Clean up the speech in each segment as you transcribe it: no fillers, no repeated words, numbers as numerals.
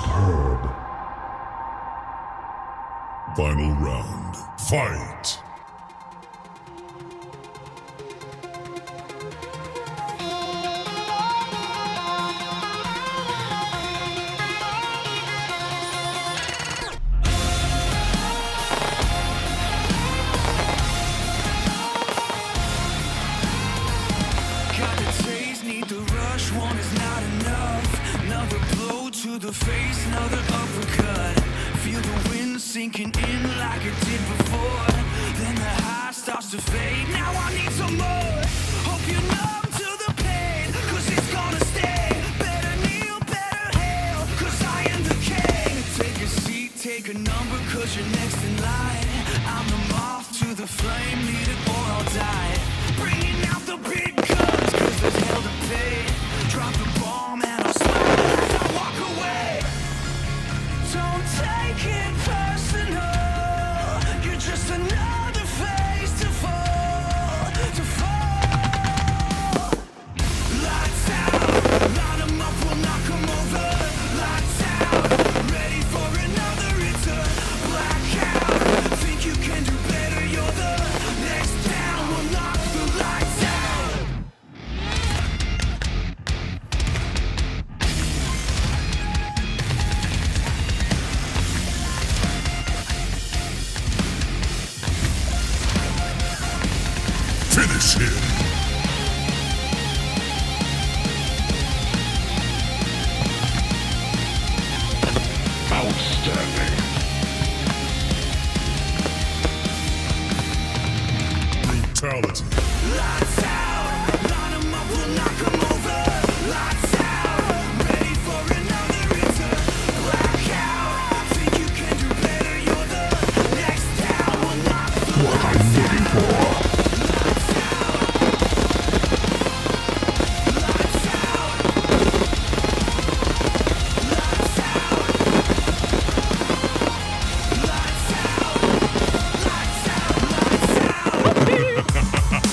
Superb. Final round. Fight! The face, another uppercut. Feel the wind sinking in like it did before. Then the high starts to fade. Now I need some more. Hope you're numb to the pain, cause it's gonna stay. Better kneel, better hail, cause I am the king. Take a seat, take a number, cause you're next in line. I'm the moth to the flame, lead it or I'll die. Bringing out the big guns, cause there's hell to pay. Drop the bomb and I'll smile as I walk away. Don't take it personal. You're just another face to fall, to fall. Lights out, line 'em up, we'll knock 'em over. Lights out, ready for another, it's a blackout. Think you can do better, you're the next down. We'll knock the lights out. Finish him! Outstanding! Brutality! Lights out, line 'em up, we'll knock 'em over. Lights out, ready for another, it's a blackout. Think you can do better, you're the next down. We'll knock the What I'm looking for! lights out. Lights out. Lights out. Lights out. Lights out. Lights out.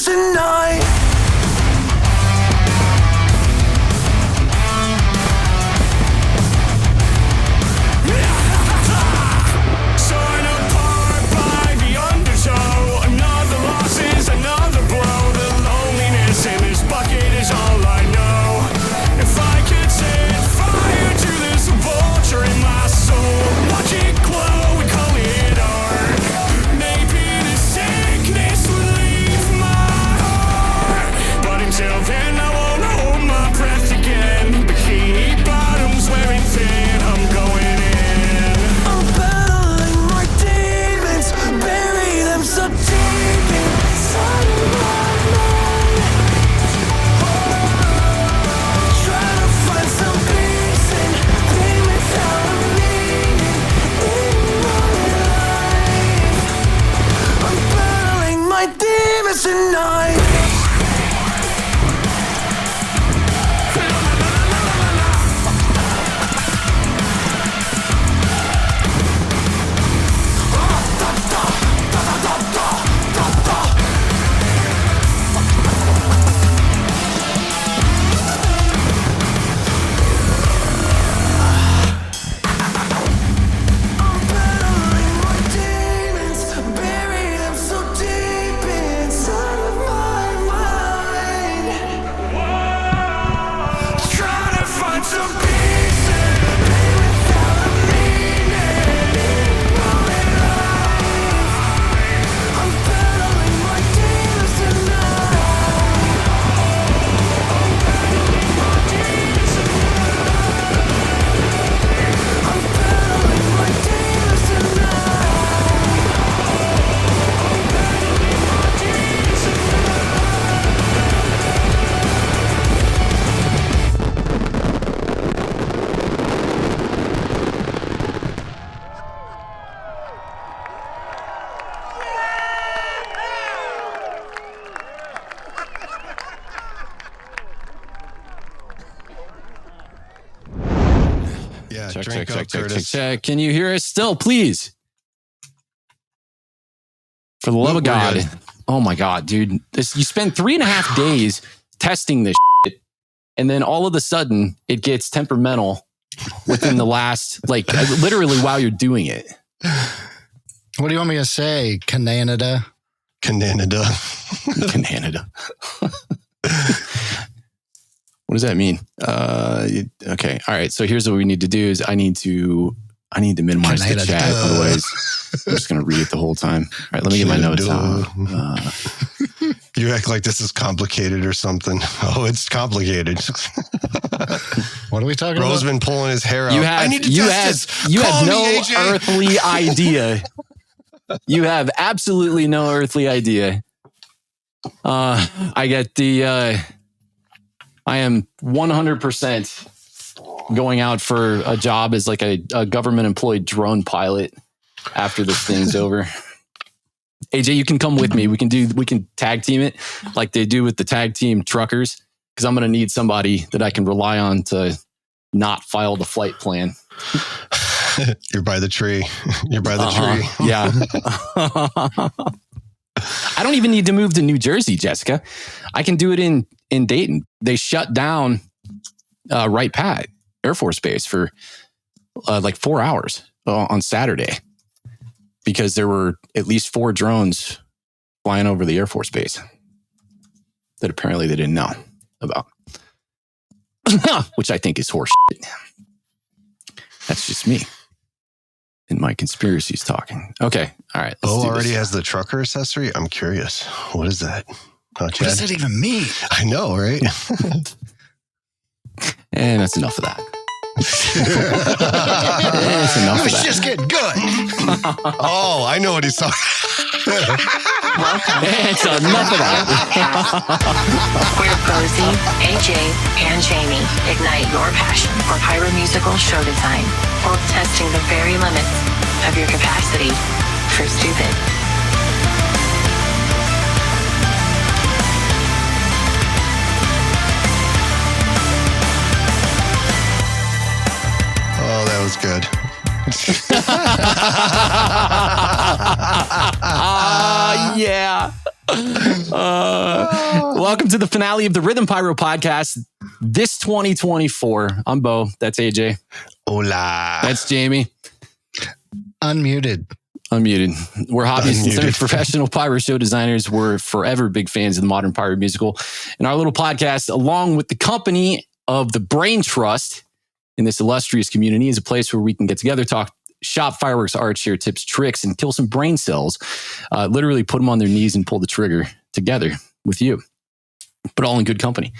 demons tonight. Torn apart by the undertow. Another loss is another blow. The loneliness in this bucket is all I know. If I could set fire to this vulture in my soul, watch it glow and call it art. Maybe the sickness will leave my heart. But until then I won't hold my breath again. Bikini bottoms wearing thin, I'm going in. I'm battling my demons, bury them so deep inside of my mind. Trying to find some peace and being without a meaning in my life. I'm battling my demons tonight. Yeah, Check, drink check, up, check, check, Curtis. check. Can you hear us still, please? For the love of We're God. good. Oh my God, dude. You spend 3.5 days testing this shit, and then all of a sudden it gets temperamental within the last, like, literally while you're doing it. What do you want me to say? Canada? Canada. Canada. What does that mean? Okay. All right. So here's what we need to do is I need to minimize the Canada. chat. Otherwise, I'm just going to read it the whole time. All right. Let me get my notes out. You act like this is complicated or something. Oh, it's complicated. What are we talking Bro's about? been pulling his hair out. You I need to test this. you Call have me, no AJ. earthly idea. You have absolutely no earthly idea. I get the, I am 100% going out for a job as like a government employed drone pilot after this thing's over. AJ, you can come with me. We can tag team it like they do with the tag team truckers, because I'm going to need somebody that I can rely on to not file the flight plan. You're by the tree. You're by the tree. Yeah. I don't even need to move to New Jersey, Jessica. I can do it in Dayton. They shut down Wright Pat Air Force Base for like 4 hours on Saturday because there were at least 4 drones flying over the Air Force Base that apparently they didn't know about, which I think is horse shit. That's just me and my conspiracies talking. Okay. All right. Bo do already this. has the trucker accessory. I'm curious. What is that? What does that even mean? I know, right? And that's enough of that. That's enough of Let's that. just get good. Oh, I know what he's talking. It's enough of that. We're Posey, AJ, and Jamie. Ignite your passion for pyro musical show design while testing the very limits of your capacity for stupid. Oh, that was good. Yeah. welcome to the finale of the RHYTHM Pyro Podcast. This 2024. I'm Bo. That's AJ. Hola. That's Jamie. Unmuted. We're hobbyists and semi-professional pyro show designers. We're forever big fans of the modern pyro musical. And our little podcast, along with the company of the Brain Trust in this illustrious community, is a place where we can get together, talk shop fireworks, art, share tips, tricks, and kill some brain cells. Literally put them on their knees and pull the trigger together with you. But all in good company.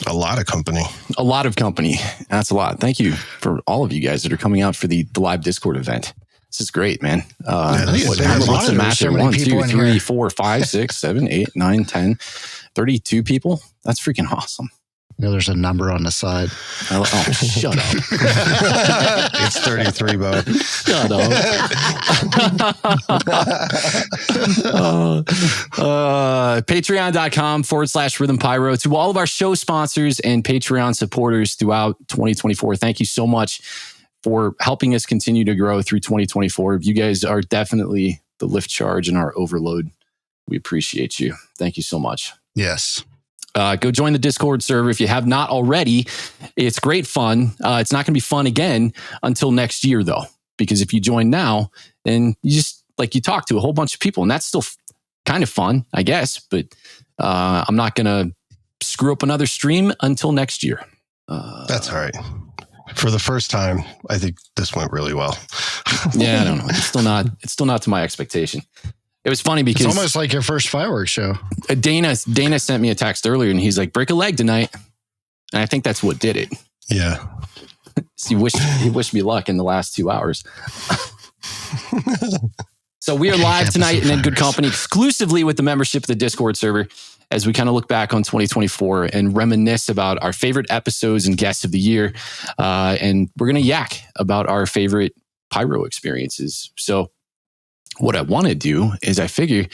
A lot of company. That's a lot. Thank you for all of you guys that are coming out for the live Discord event. This is great, man. What's the math there? 1, 2, 3, 4, 5, 6, 7, 8, 9, 10, 32 people. That's freaking awesome. You know, there's a number on the side. Oh, shut up. It's 33, Bo. Shut up. Patreon.com/RHYTHM Pyro. To all of our show sponsors and Patreon supporters throughout 2024, thank you so much for helping us continue to grow through 2024. You guys are definitely the lift charge in our overload. We appreciate you. Thank you so much. Yes. Go join the Discord server if you have not already. It's great fun. It's not going to be fun again until next year, though, because if you join now, then you talk to a whole bunch of people, and that's still kind of fun, I guess. But I'm not going to screw up another stream until next year. That's all right. For the first time, I think this went really well. Yeah, I don't know. It's still not to my expectation. It was funny because it's almost like your first fireworks show. Dana sent me a text earlier and he's like, break a leg tonight. And I think that's what did it. Yeah. He wished me luck in the last 2 hours. So we are live tonight and in good company exclusively with the membership of the Discord server as we kind of look back on 2024 and reminisce about our favorite episodes and guests of the year. And we're going to yak about our favorite pyro experiences. So what I want to do is I figure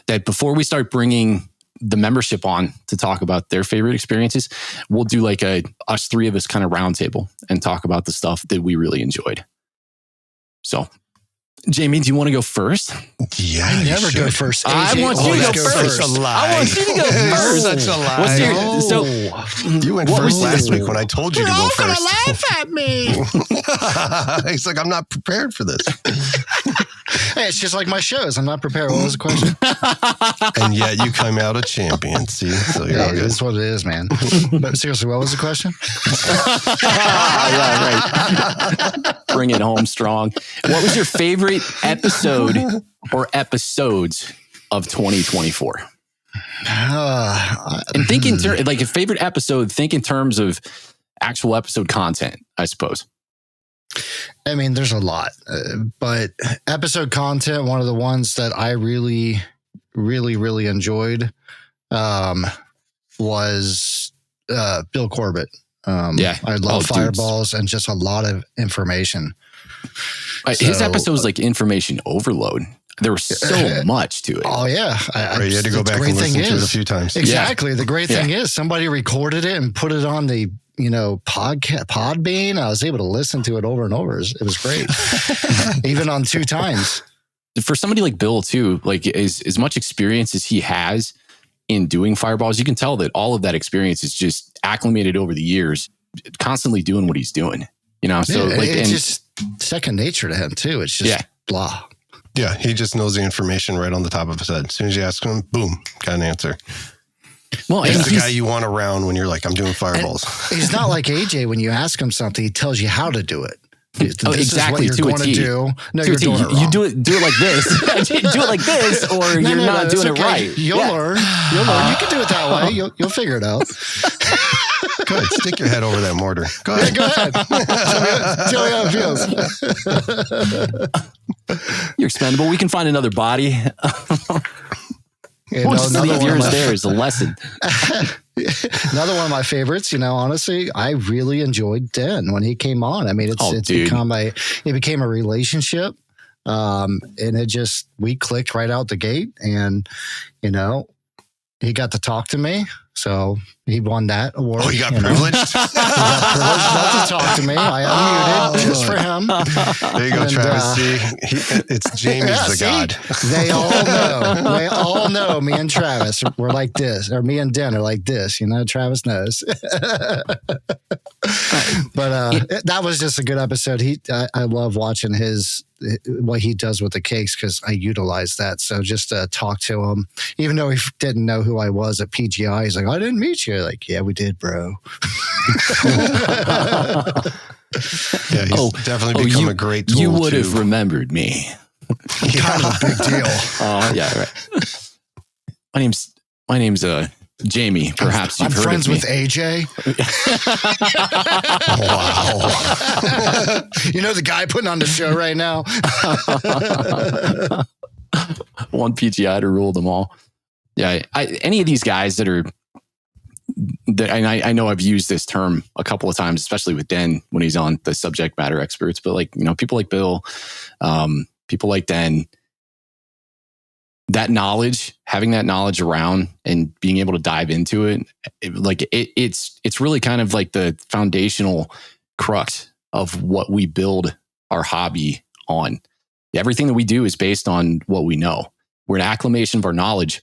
that before we start bringing the membership on to talk about their favorite experiences, we'll do like us three of us kind of roundtable and talk about the stuff that we really enjoyed. So, Jamie, do you want to go first? Yeah, I never go first. I want you to go first. That's a lie. I want you to go first. That's a lie. You went first last week when I told you to go first. You're all gonna laugh at me. He's like, I'm not prepared for this. Hey, it's just like my shows. I'm not prepared. What was the question? And yet you come out a champion. See, so you're all It good. is what it is, man. But seriously, what was the question? Yeah, right. Bring it home strong. What was your favorite episode or episodes of 2024? And think in terms, like a favorite episode, think in terms of actual episode content, I suppose. I mean, there's a lot, but episode content, one of the ones that I really, really, really enjoyed was Bill Corbett. Yeah. I love fireballs and just a lot of information. His episode was like information overload. There was so much to it. Oh, yeah. You had to go back and listen to it a few times. Exactly. Yeah. The great thing is somebody recorded it and put it on the Podbean. I was able to listen to it over and over. It was great. Even on 2 times. For somebody like Bill too, like as much experience as he has in doing fireballs, you can tell that all of that experience is just acclimated over the years, constantly doing what he's doing, So it's just second nature to him too. It's just blah. Yeah. He just knows the information right on the top of his head. As soon as you ask him, boom, got an answer. Well, he's the guy you want around when you're like, I'm doing fireballs. He's not like AJ. When you ask him something, he tells you how to do it. This exactly. Is what you're going to do. No, you're doing it wrong. You do it like this. Do it like this, or you're not doing it right. You'll learn. You'll learn. You can do it that way. You'll figure it out. Go ahead. Stick your head over that mortar. Go ahead. Go ahead. Tell me how it feels. You're expendable. We can find another body. Yours there is a lesson. Another one of my favorites, honestly, I really enjoyed Den when he came on. I mean, it became a relationship. And we clicked right out the gate, and, he got to talk to me. So he won that award. Oh, he got privileged? He got privileged not to talk to me. I unmuted just for him. There you go, Travis. See, it's Jamie's the god. They all know. They all know me and Travis. We're like this. Or me and Den are like this. You know, Travis knows. But that was just a good episode. I love watching what he does with the cakes because I utilize that. So just to talk to him, even though he didn't know who I was at PGI, he's like, I didn't meet you. Like, yeah, we did, bro. Yeah, he's definitely become a great tool. You would have remembered me. Kind of a big deal. Yeah, right. My name's Jamie. Perhaps you've heard friends of me. with AJ. Wow. You know the guy putting on the show right now. One PGI to rule them all. Yeah, any of these guys and I know I've used this term a couple of times, especially with Den when he's on the subject matter experts, but like, you know, people like Bill, people like Den, that knowledge, having that knowledge around and being able to dive into it, it's really kind of like the foundational crux of what we build our hobby on. Everything that we do is based on what we know. We're an acclamation of our knowledge,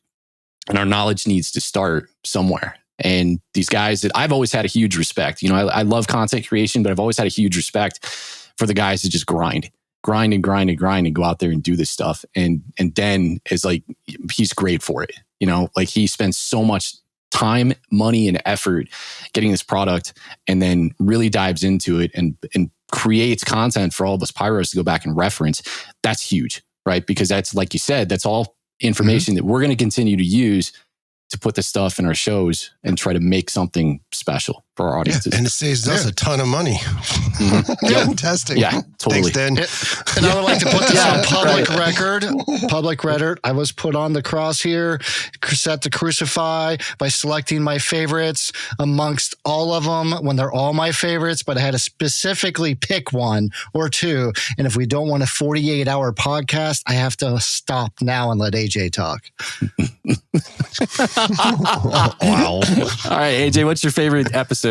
and our knowledge needs to start somewhere. And these guys that I've always had a huge respect, you know, I love content creation, but I've always had a huge respect for the guys that just grind and go out there and do this stuff. And Den is like, he's great for it. You know, like he spends so much time, money, and effort getting this product and then really dives into it and creates content for all of us pyros to go back and reference. That's huge, right? Because that's, like you said, that's all information that we're going to continue to use to put this stuff in our shows and try to make something special for our audiences. And it saves us a ton of money. Mm-hmm. Testing. Yeah, totally. Thanks, Dan. And I would like to put this on public record. I was put on the cross here, set to crucify by selecting my favorites amongst all of them when they're all my favorites, but I had to specifically pick one or two. And if we don't want a 48-hour podcast, I have to stop now and let AJ talk. Wow. All right, AJ, what's your favorite episode?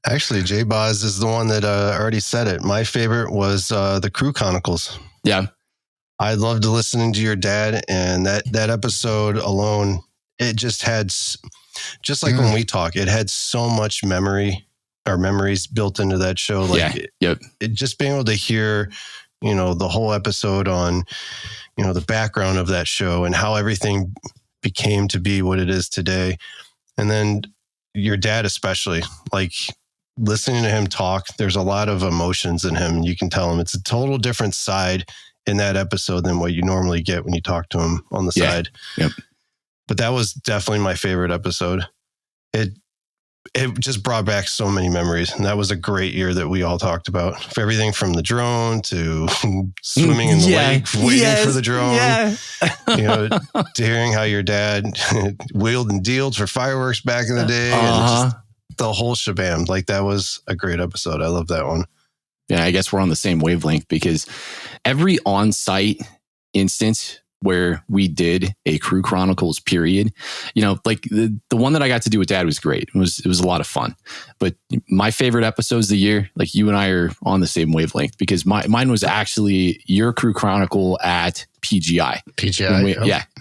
Actually, J-Boz is the one that already said it. My favorite was the Crew Chronicles. Yeah. I loved listening to your dad, and that episode alone, it just had, just like when we talk, it had so much memories built into that show. Like it just being able to hear, you know, the whole episode on, you know, the background of that show and how everything became to be what it is today. And then your dad, especially, like listening to him talk, there's a lot of emotions in him. And you can tell him it's a total different side in that episode than what you normally get when you talk to him on the side. Yep. But that was definitely my favorite episode. It just brought back so many memories. And that was a great year that we all talked about. For everything from the drone to swimming in the lake, waiting for the drone. Yeah. You know, to hearing how your dad wheeled and dealed for fireworks back in the day. And just the whole shebang. Like, that was a great episode. I love that one. Yeah, I guess we're on the same wavelength because every on-site instance where we did a Crew Chronicles period, you know, like the one that I got to do with Dad was great. It was a lot of fun. But my favorite episodes of the year, like you and I are on the same wavelength because mine was actually your Crew Chronicle at PGI.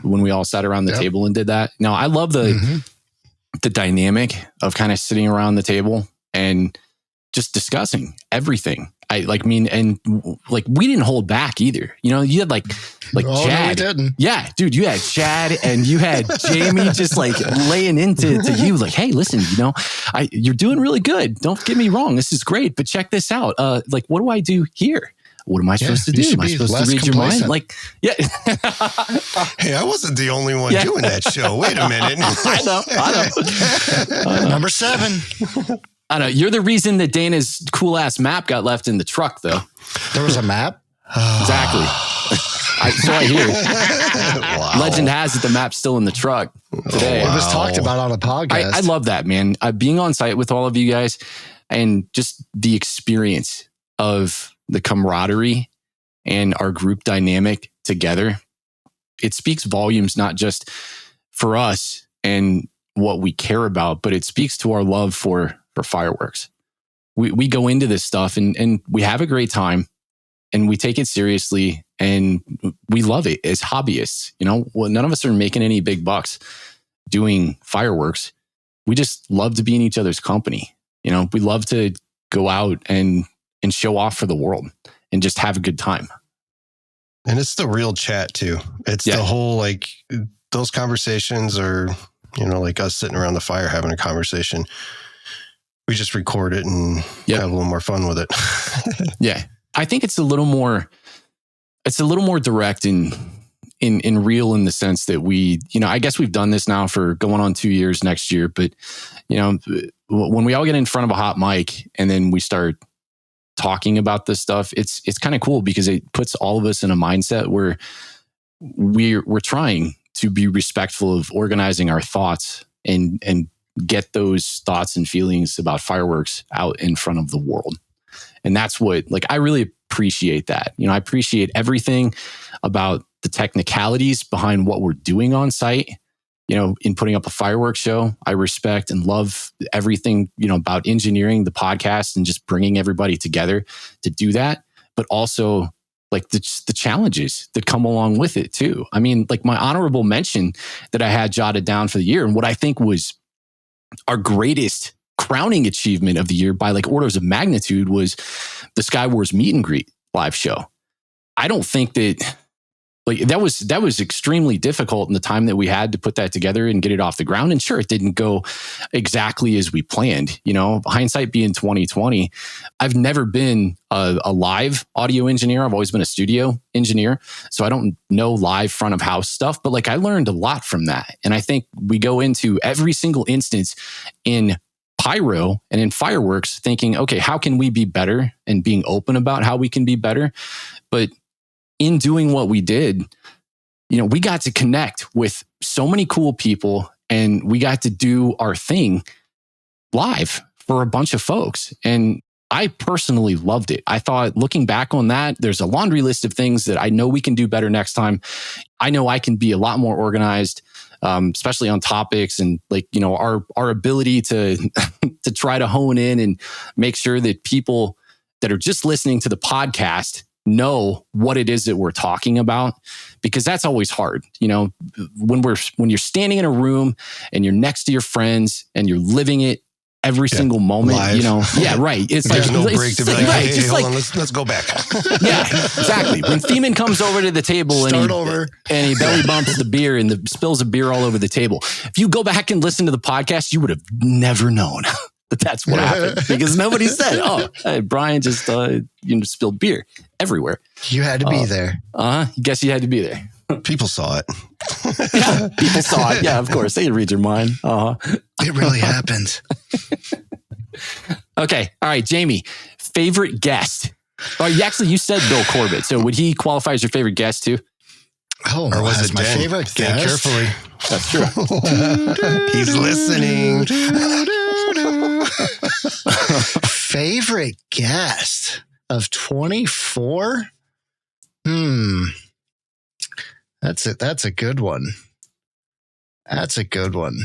When we all sat around the table and did that. Now, I love the dynamic of kind of sitting around the table and just discussing everything. We didn't hold back either. You know, you had like Chad. No, we didn't. Yeah, dude, you had Chad and you had Jamie just like laying into you like, hey, listen, you know, you're doing really good. Don't get me wrong. This is great, but check this out. Like, what do I do here? What am I supposed to do? Am I supposed to read your mind? Like, yeah. Hey, I wasn't the only one doing that show. Wait a minute. I know. Number 7. I know. You're the reason that Dana's cool ass map got left in the truck, though. There was a map? Exactly. So I hear. Wow. Legend has it the map's still in the truck today. It was talked about on a podcast. I love that, man. Being on site with all of you guys and just the experience of the camaraderie and our group dynamic together. It speaks volumes, not just for us and what we care about, but it speaks to our love for fireworks. We go into this stuff and we have a great time and we take it seriously and we love it as hobbyists. You know, well, none of us are making any big bucks doing fireworks. We just love to be in each other's company. You know, we love to go out and show off for the world and just have a good time. And it's the real chat too. It's the whole, like, those conversations are, you know, like us sitting around the fire having a conversation. We just record it and have a little more fun with it. Yeah. I think it's a little more direct and real in the sense that we, you know, I guess we've done this now for going on 2 years next year, but you know, when we all get in front of a hot mic and then we start talking about this stuff, it's kind of cool because it puts all of us in a mindset where we're trying to be respectful of organizing our thoughts and get those thoughts and feelings about fireworks out in front of the world. And that's what, like, I really appreciate that. You know, I appreciate everything about the technicalities behind what we're doing on site, you know, in putting up a fireworks show. I respect and love everything, you know, about engineering the podcast and just bringing everybody together to do that. But also, like, the challenges that come along with it too. I mean, like, my honorable mention that I had jotted down for the year and what I think was our greatest crowning achievement of the year by like orders of magnitude was the Sky Wars meet and greet live show. I don't think that, like, that was extremely difficult in the time that we had to put that together and get it off the ground. And sure, it didn't go exactly as we planned. You know, hindsight being 2020, I've never been a live audio engineer. I've always been a studio engineer. So I don't know live front of house stuff, but like, I learned a lot from that. And I think we go into every single instance in pyro and in fireworks thinking, okay, how can we be better, and being open about how we can be better. But in doing what we did, you know, we got to connect with so many cool people and we got to do our thing live for a bunch of folks. And I personally loved it. I thought, looking back on that, there's a laundry list of things that I know we can do better next time. I know I can be a lot more organized, especially on topics, and like, you know, our ability to to try to hone in and make sure that people that are just listening to the podcast know what it is that we're talking about, because that's always hard. You know, when you're standing in a room and you're next to your friends and you're living it every single moment, live. You know, right. It's there's like no break to be like, right, hey, hold on, let's go back. Yeah, exactly. When Feeman comes over to the table and he belly bumps the beer and spills a beer all over the table, if you go back and listen to the podcast, you would have never known that that's what happened, because nobody said, "Oh, hey, Brian just spilled beer everywhere." You had to be there. Guess you had to be there. People saw it. Yeah, people saw it. Yeah, of course. They read your mind. It really happened. Okay. All right, Jamie, favorite guest. Oh, you said Bill Corbett. So would he qualify as your favorite guest too? Oh, or was it my favorite guest? Carefully. That's true. He's listening. Favorite guest of 24? That's a good one. That's a good one.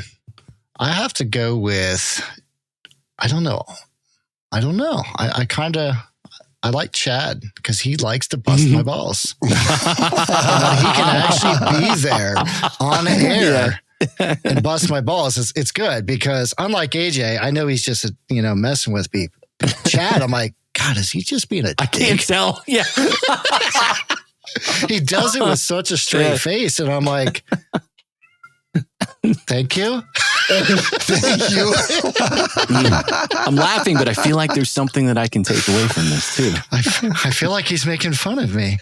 I have to go with, I don't know. I like Chad because he likes to bust my balls. He can actually be there on air and bust my balls. It's good because, unlike AJ, I know he's just messing with me. Chad, I'm like, God, is he just being a dick? I can't tell. Yeah. He does it with such a straight face, and I'm like, thank you. Thank you. I'm laughing, but I feel like there's something that I can take away from this too. I feel like he's making fun of me.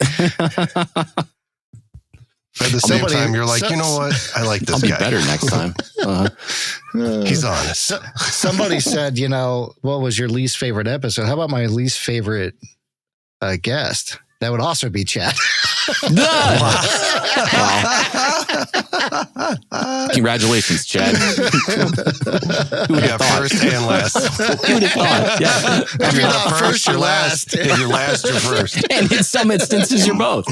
At the same time, you're like, you know what? I like this guy. I'll be better next time. He's honest. Somebody said, what was your least favorite episode? How about my least favorite guest? That would also be Chad. Wow. Congratulations, Chad. Who would have thought? First and last. Who would have thought? Yeah. If you're not first, you're last. If you're last, you're first. And in some instances, you're both.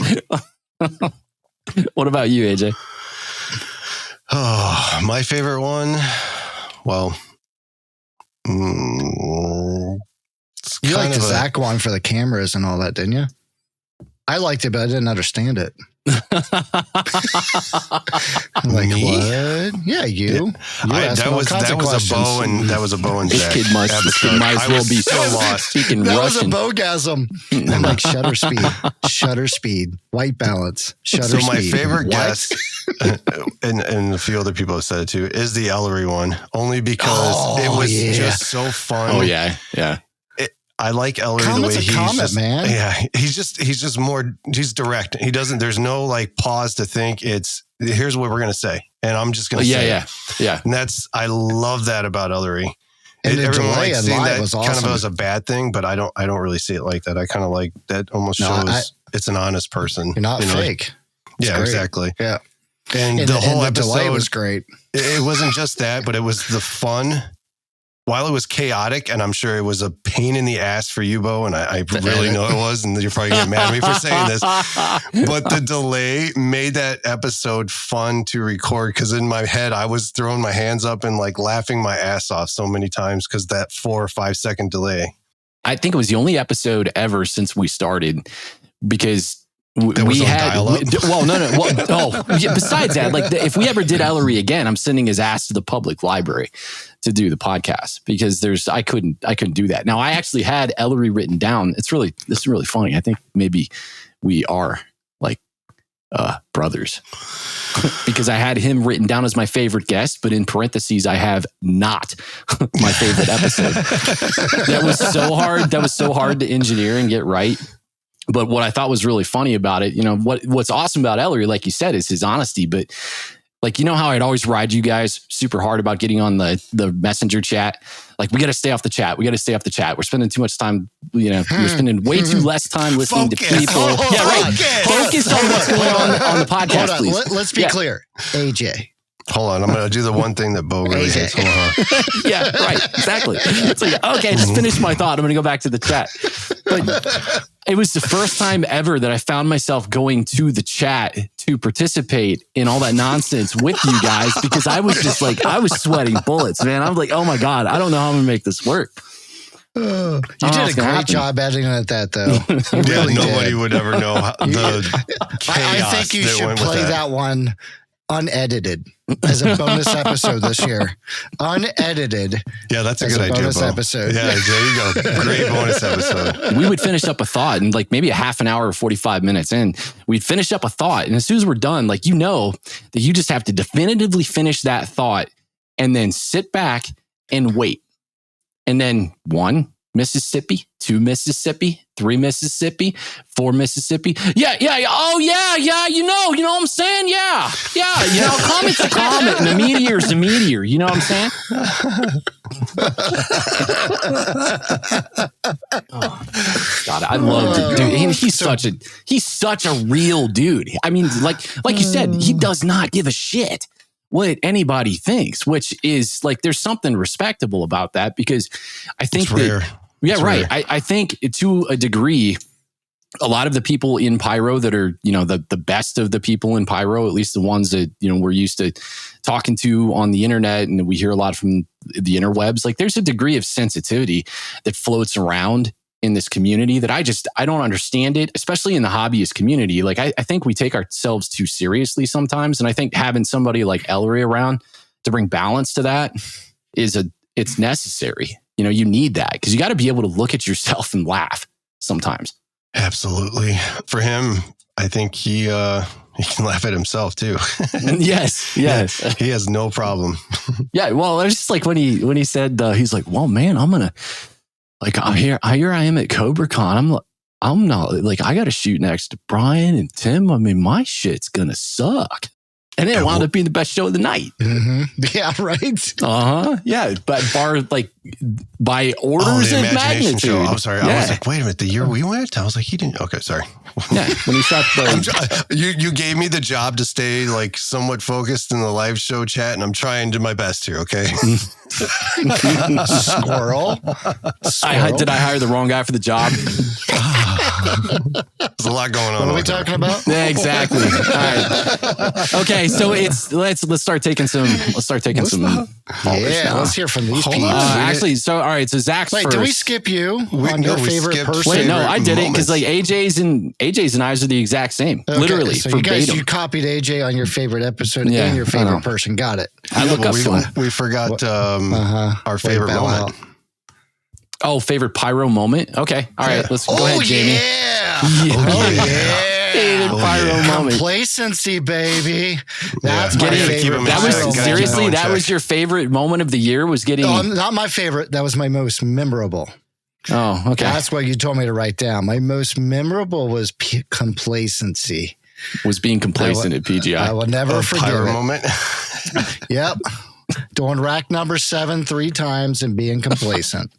What about you, AJ? Oh, my favorite one. well, you liked the Zach one for the cameras and all that, didn't you? I liked it, but I didn't understand it. I'm like, me? What? Yeah, you. That was a bow and Jack. This kid might as well be so lost. speaking that Russian. was a bowgasm. I'm like, shutter speed, white balance, shutter speed. So my favorite guest, and a few other people have said it too, is the Ellery one, only because it was just so fun. Oh yeah. I like Ellery the way he's just, man. Yeah, he's just more, he's direct. He doesn't, there's no like pause to think. It's, here's what we're going to say. And I'm just going to say it. Yeah. And I love that about Ellery. And everyone likes seeing that was awesome. kind of as a bad thing, but I don't really see it like that. I kind of like that almost shows it's an honest person. You're not fake. Yeah, great. Exactly. Yeah. And the whole episode delay was great. It wasn't just that, but it was the fun. While it was chaotic, and I'm sure it was a pain in the ass for you, Bo, and I really know it was, and you're probably getting mad at me for saying this, but the delay made that episode fun to record, because in my head, I was throwing my hands up and like laughing my ass off so many times because that 4 or 5 second delay. I think it was the only episode ever since we started, because we had besides that, like if we ever did Ellery again, I'm sending his ass to the public library to do the podcast, because I couldn't do that. Now I actually had Ellery written down. This is really funny. I think maybe we are like brothers because I had him written down as my favorite guest, but in parentheses I have not my favorite episode. That was so hard. That was so hard to engineer and get right. But what I thought was really funny about it, what's awesome about Ellery, like you said, is his honesty. But like, how I'd always ride you guys super hard about getting on the messenger chat. Like, we got to stay off the chat. We're spending too much time, you're spending way too less time listening to people. Focus on what's going on the podcast, please. Let's be clear. AJ. Hold on, I'm going to do the one thing that Bo really hates. Yeah, right. Exactly. It's like, okay, just finish my thought. I'm going to go back to the chat. But it was the first time ever that I found myself going to the chat to participate in all that nonsense with you guys, because I was just like, I was sweating bullets, man. I was like, oh my God, I don't know how I'm going to make this work. You did a great job editing at that, though. Nobody would ever know the chaos. I think you should play that one unedited as a bonus episode this year. Unedited. Yeah, that's a good idea. Bonus episode. Yeah, there you go. Great bonus episode. We would finish up a thought, and like maybe a half an hour or 45 minutes in, we'd finish up a thought. And as soon as we're done, like, that you just have to definitively finish that thought and then sit back and wait. And then 1 Mississippi, 2 Mississippi, 3 Mississippi, 4 Mississippi. Yeah. Oh, yeah. You know what I'm saying? Yeah. Comment's a comment and a meteor's a meteor. You know what I'm saying? Oh, God, I love it, dude. And he's such a real dude. I mean, like you said, he does not give a shit what anybody thinks, which is like, there's something respectable about that, because I think it's rare. Yeah, right. I think to a degree, a lot of the people in Pyro that are, the best of the people in Pyro, at least the ones that, we're used to talking to on the internet, and we hear a lot from the interwebs, like there's a degree of sensitivity that floats around in this community that I don't understand it, especially in the hobbyist community. Like I think we take ourselves too seriously sometimes. And I think having somebody like Ellery around to bring balance to that it's necessary. You need that, because you got to be able to look at yourself and laugh sometimes. Absolutely. For him, I think he can laugh at himself too. Yes. He has no problem. Yeah. Well, it was just like when he said, he's like, well, man, I'm going to, like, here I am at CobraCon. I'm not like, I got to shoot next to Brian and Tim. I mean, my shit's going to suck. And it wound up being the best show of the night. Mm-hmm. Yeah, right. Yeah, but by orders of magnitude. Show. I'm sorry. Yeah. I was like, wait a minute, the year we went? I was like, he didn't. Okay, sorry. Yeah, when he shot you gave me the job to stay like somewhat focused in the live show chat, and I'm trying to my best here. Okay. Squirrel. Did I hire the wrong guy for the job? There's a lot going on. What are we talking about? Yeah, exactly. All right. Okay, so let's start taking some. Yeah, let's hear from these people. Actually, so all right, so Zach's Wait, first. did we skip you on your favorite person? Wait, no, I did it because like AJ's and ours are the exact same. Okay, literally, so verbatim. you copied AJ on your favorite episode and your favorite person. Got it. I look up some. We forgot our favorite moment. Oh, favorite pyro moment. Okay, all right, let's go ahead, Jamie. Favorite pyro moment. Complacency, baby. That's my favorite. That was seriously. That was your favorite moment of the year. Was getting not my favorite. That was my most memorable. Oh, okay. That's what you told me to write down. My most memorable was complacency. Was being complacent at PGI. I will never forget pyro it. moment. Yep. Doing rack number 7 3 times and being complacent.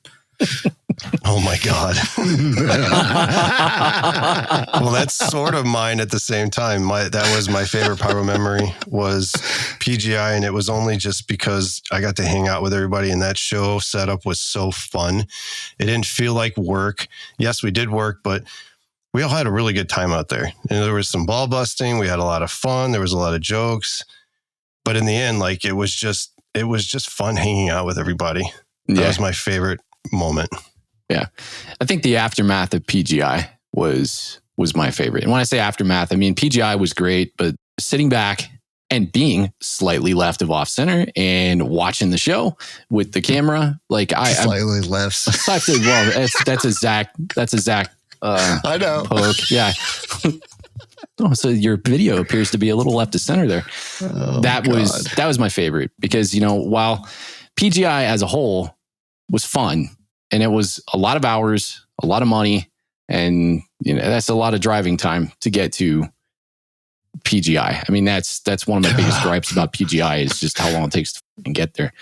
Oh my God. Well, that's sort of mine at the same time. That was my favorite pyro memory was PGI. And it was only just because I got to hang out with everybody and that show setup was so fun. It didn't feel like work. Yes, we did work, but we all had a really good time out there. And there was some ball busting. We had a lot of fun. There was a lot of jokes, but in the end, like it was just fun hanging out with everybody. That was my favorite moment. Yeah. I think the aftermath of PGI was my favorite. And when I say aftermath, I mean, PGI was great, but sitting back and being slightly left of off center and watching the show with the camera, like slightly left. Well, that's a Zach. I know. Poke. Yeah. Oh, so your video appears to be a little left of center there. That was my favorite because, while PGI as a whole was fun and it was a lot of hours, a lot of money, and that's a lot of driving time to get to PGI. I mean, that's one of my biggest gripes about PGI is just how long it takes to get there.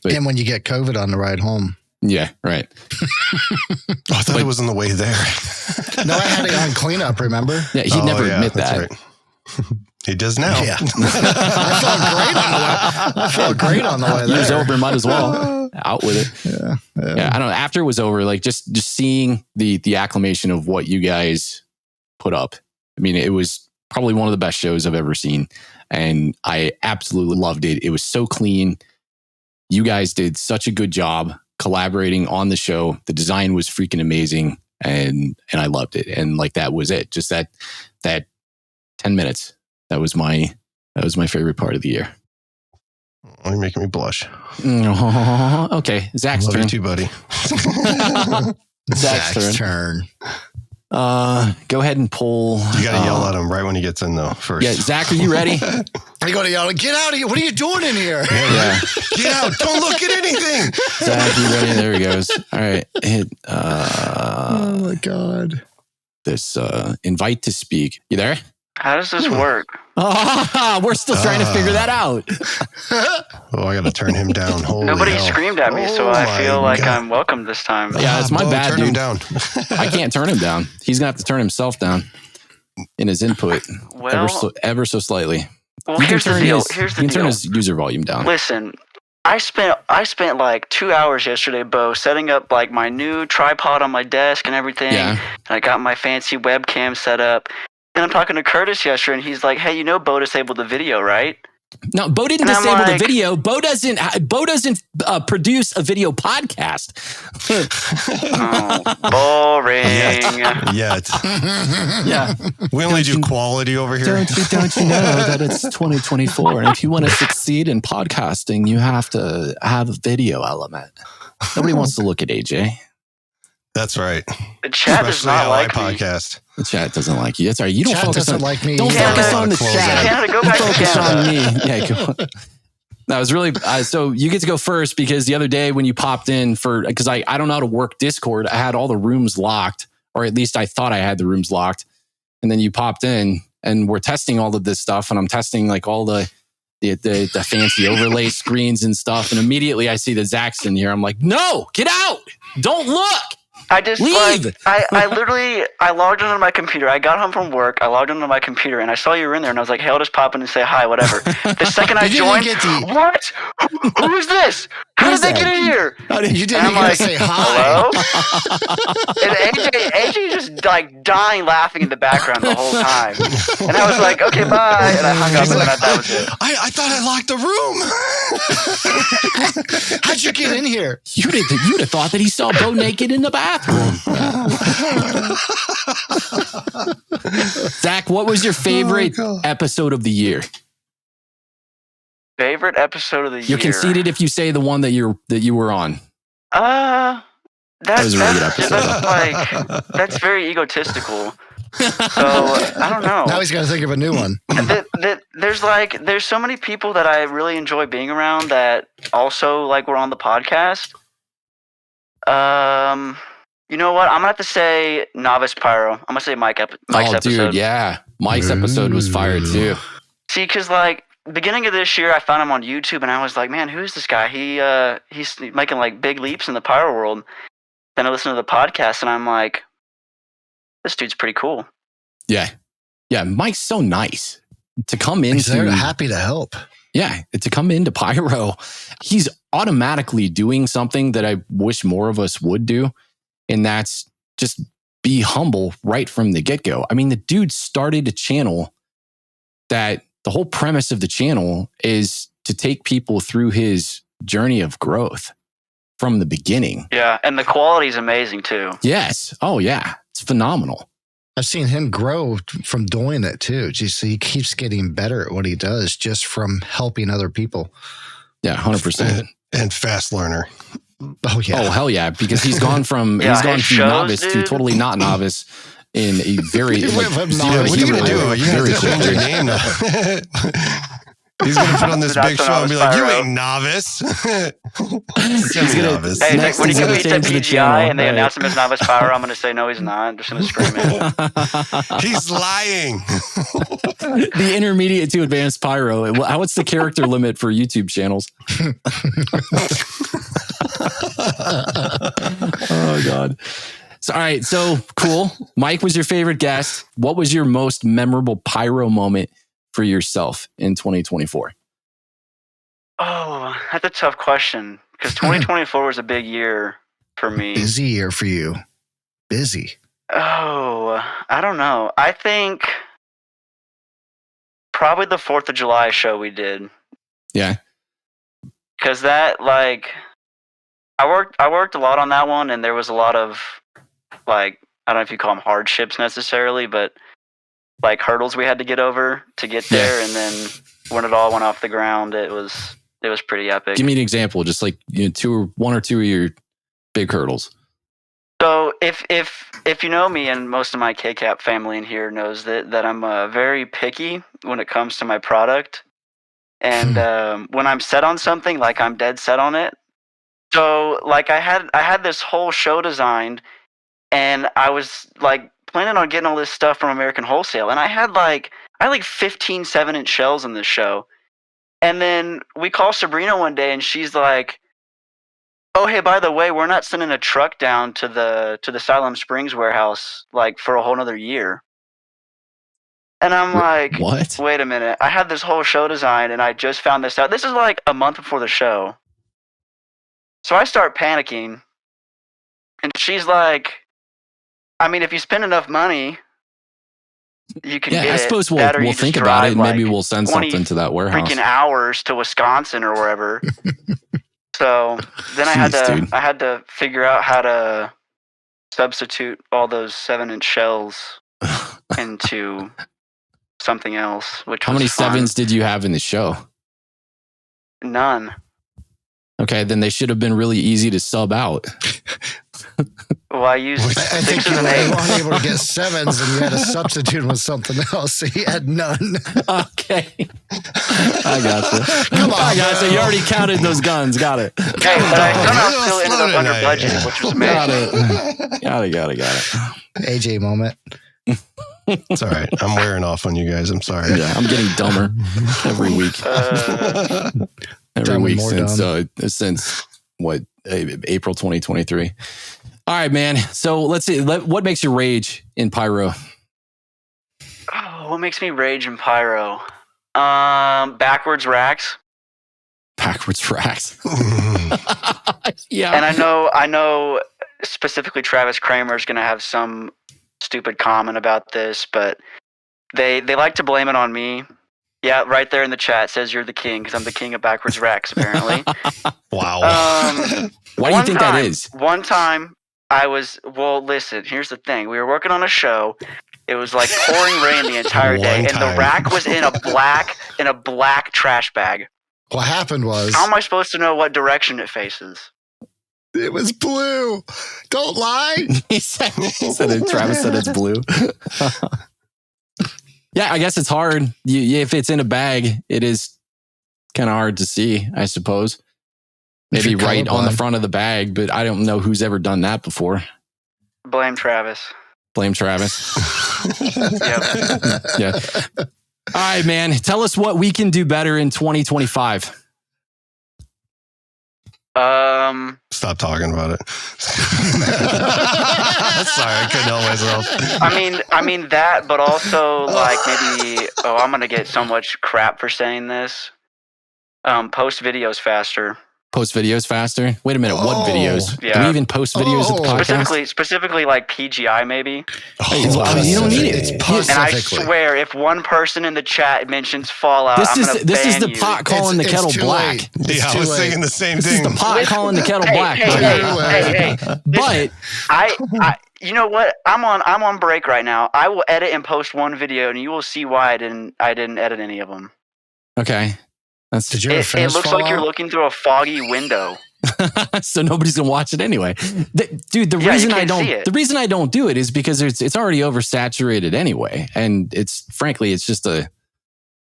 But, and when you get COVID on the ride home. Yeah, right. I thought it was on the way there. No, I had it on cleanup, remember? Yeah, he'd never admit that. Right. He does now. Yeah. I felt great on the way there. It was over, might as well. Out with it. Yeah, I don't know. After it was over, like just seeing the acclamation of what you guys put up. I mean, it was probably one of the best shows I've ever seen. And I absolutely loved it. It was so clean. You guys did such a good job collaborating on the show. The design was freaking amazing. And I loved it. And like, that was it. Just that 10 minutes. That was my favorite part of the year. Oh, you're making me blush. Okay. Zach's turn. You too, buddy. Zach's turn. Go ahead and pull. You got to yell at him right when he gets in, though, first. Yeah, Zach, are you ready? I got to yell, get out of here. What are you doing in here? Yeah. Get out. Don't look at anything. Zach, you ready? There he goes. All right. Hit. Oh, my God. This invite to speak. You there? How does this work? Oh, we're still trying to figure that out. Oh, I got to turn him down. Holy Nobody hell. screamed at me, so I feel like I'm welcome this time. Yeah, it's my bad, turn dude. him down. I can't turn him down. He's going to have to turn himself down in his input ever so slightly. Well, here's the deal. You can turn his user volume down. Listen, I spent like 2 hours yesterday, Bo, setting up like my new tripod on my desk and everything. Yeah. And I got my fancy webcam set up. And I'm talking to Curtis yesterday, and he's like, "Hey, Bo disabled the video, right?" No, Bo didn't disable the video. Bo doesn't produce a video podcast. Boring. Yet. Yeah. We only do quality over here. Don't you know that it's 2024, and if you want to succeed in podcasting, you have to have a video element. Nobody wants to look at AJ. That's right. The chat does not like me. Podcast. The chat doesn't like you. That's all right. You don't focus on like me. Don't focus on the chat. Canada, go back to Focus Canada. on me. Yeah, go. That was really so. You get to go first because the other day when you popped in because I don't know how to work Discord. I had all the rooms locked, or at least I thought I had the rooms locked. And then you popped in, and we're testing all of this stuff, and I'm testing like all the fancy overlay screens and stuff. And immediately I see the Zach's in here. I'm like, no, get out! Don't look. I just Leave! I literally logged onto my computer. I got home from work. I logged onto my computer and I saw you were in there and I was like, hey, I'll just pop in and say hi, whatever. The second I joined, what? Who is this? How did they get in here? You didn't even say hi. Hello? And AJ just like dying laughing in the background the whole time. And I was like, okay, bye. And I hung up and that was it. I thought I locked the room. How'd you get in here? You'd have thought that he saw Bo naked in the bathroom. Zach, what was your favorite episode of the year? Favorite episode of the year? You're conceded if you say the one that you were on. That was a really good episode. That's very egotistical. So I don't know. Now he's got to think of a new one. There's so many people that I really enjoy being around that also like were on the podcast. You know what? I'm gonna have to say Novice Pyro. I'm gonna say Mike's episode. Dude, yeah, Mike's episode was fire too. See, because like beginning of this year, I found him on YouTube, and I was like, man, who's this guy? He's making like big leaps in the pyro world. Then I listened to the podcast, and I'm like, this dude's pretty cool. Yeah. Mike's so nice to come into. He's there, happy to help. Yeah, to come into pyro, he's automatically doing something that I wish more of us would do, and that's just be humble right from the get-go. I mean, the dude started a channel that the whole premise of the channel is to take people through his journey of growth from the beginning. Yeah, and the quality is amazing too. Yes. Oh, yeah. It's phenomenal. I've seen him grow from doing it too. Just he keeps getting better at what he does just from helping other people. Yeah, 100%. And fast learner. Oh yeah. Oh hell yeah! Because he's gone from novice to totally not novice in a very what are you gonna do? You have to change your name now. He's gonna put on this big show and be like, "You ain't novice." Novice. Hey, next when he competes at PGI and they announce him as Novice Pyro, I'm gonna say no, he's not. I'm just gonna scream it. He's lying. The intermediate to advanced pyro. What's the character limit for YouTube channels? Oh God. So, all right. So cool. Mike was your favorite guest. What was your most memorable pyro moment for yourself in 2024? Oh, that's a tough question because 2024 was a big year for me. Busy year for you. Busy. Oh, I don't know. I think probably the 4th of July show we did. Yeah. Because that, like, I worked a lot on that one, and there was a lot of, like, I don't know if you call them hardships necessarily, but like hurdles we had to get over to get there. And then when it all went off the ground, it was pretty epic. Give me an example, just like one or two of your big hurdles. So if you know me, and most of my K-Cap family in here knows that I'm very picky when it comes to my product. And when I'm set on something, like I'm dead set on it. So like I had this whole show designed, and I was like planning on getting all this stuff from American Wholesale, and I had like 15 7-inch shells in this show. And then we call Sabrina one day, and she's like, "Oh, hey, by the way, we're not sending a truck down to the Siloam Springs warehouse like for a whole nother year." And I'm like, "What? Wait a minute! I had this whole show designed, and I just found this out. This is like a month before the show." So I start panicking, and she's like, "I mean, if you spend enough money, you can get it." I suppose we'll think about it, and maybe we'll send something to that warehouse. Freaking hours to Wisconsin or wherever. So then I had to figure out how to substitute all those 7-inch shells into something else. How many 7s did you have in the show? None. Okay, then they should have been really easy to sub out. Well, I used I think you were unable to get 7s, and you had to substitute with something else, so you had none. Okay. I gotcha. Come on, I gotcha. You already counted those guns. Got it. Hey, but I somehow still ended up under budget, which was amazing. Got it. AJ moment. It's all right. I'm wearing off on you guys. I'm sorry. Yeah, I'm getting dumber every week. Every week since what, April 2023. All right, man. So let's see. What makes you rage in pyro? Oh, what makes me rage in pyro? Backwards racks. Backwards racks. Yeah. And I know specifically Travis Kramer is going to have some stupid comment about this, but they like to blame it on me. Yeah, right there in the chat says you're the king because I'm the king of backwards racks, apparently. Wow. Why do you think that is? One time listen, here's the thing. We were working on a show. It was like pouring rain the entire day, and the rack was in a black trash bag. What happened was... How am I supposed to know what direction it faces? It was blue. Don't lie. He said Travis said it's blue. Yeah, I guess it's hard. If it's in a bag, it is kind of hard to see, I suppose. Maybe right on the front of the bag, but I don't know who's ever done that before. Blame Travis. Blame Travis. Yep. Yeah. All right, man. Tell us what we can do better in 2025. Stop talking about it. Sorry, I couldn't help myself. I mean that, but also like maybe. Oh, I'm gonna get so much crap for saying this. Post videos faster. Post videos faster? Wait a minute. What videos? Yeah. Do we even post videos of the podcast? Specifically like PGI maybe. You don't need it. And I swear, if one person in the chat mentions Fallout, this is the pot calling the kettle black. Yeah, I was thinking the same thing. This is the pot calling the kettle black. Hey. But I you know what? I'm on break right now. I will edit and post one video, and you will see why I didn't edit any of them. Okay. Did you ever finish It looks Fallout? like you're looking through a foggy window. So nobody's gonna watch it anyway. Dude, the reason I don't do it is because it's already oversaturated anyway, and it's just it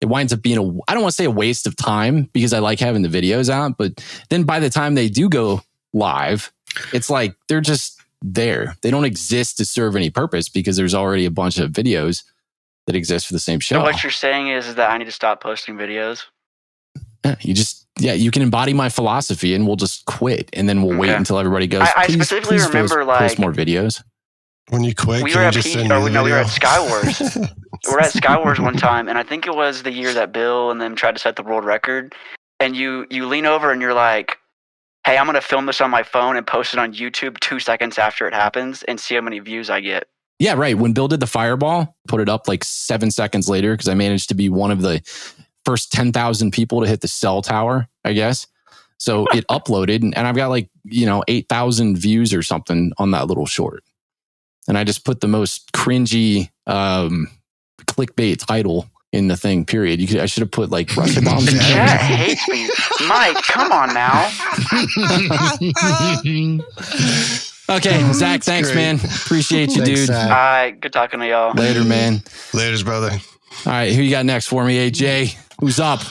winds up being I don't want to say a waste of time because I like having the videos out, but then by the time they do go live, it's like they're just there. They don't exist to serve any purpose because there's already a bunch of videos that exist for the same show. So what you're saying is that I need to stop posting videos? You can embody my philosophy and we'll just quit and then we'll wait until everybody goes. I specifically remember post more videos. When you quit, we were at Skywars. We were at Skywars one time, and I think it was the year that Bill and them tried to set the world record. And you lean over and you're like, "Hey, I'm gonna film this on my phone and post it on YouTube 2 seconds after it happens and see how many views I get." Yeah, right. When Bill did the fireball, put it up like 7 seconds later because I managed to be one of the first 10,000 people to hit the cell tower, I guess. So it uploaded and I've got 8,000 views or something on that little short. And I just put the most cringy clickbait title in the thing, period. I should have put Russia bombs. The chat hates me. Mike, come on now. Okay, Zach, thanks, great. Man. Appreciate you, dude. All right, good talking to y'all. Later, man. Laters, brother. All right, who you got next for me, AJ? Who's up?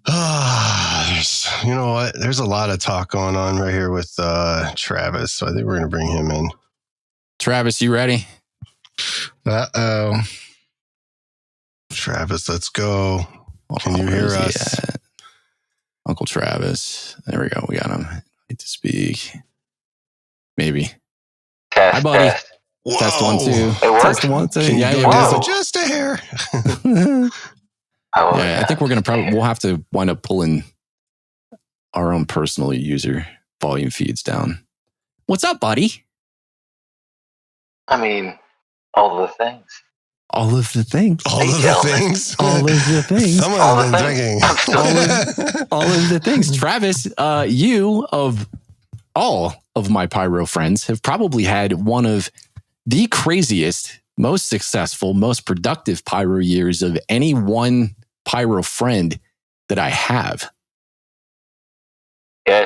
You know what? There's a lot of talk going on right here with Travis, so I think we're going to bring him in. Travis, you ready? Uh-oh. Travis, let's go. Can you hear us? Uncle Travis. There we go. We got him. Need to speak. Maybe. Test, hi, buddy. Test. Test 1 2. Test 1 2. Yeah, just a hair. Yeah, I think we're gonna we'll have to wind up pulling our own personal user volume feeds down. What's up, buddy? I mean, all of the things. All of the things. All of the things. All of the things. Someone has been drinking. all of the things. Travis, you of all of my pyro friends have probably had one of the craziest, most successful, most productive pyro years of any one pyro friend that I have. Yeah,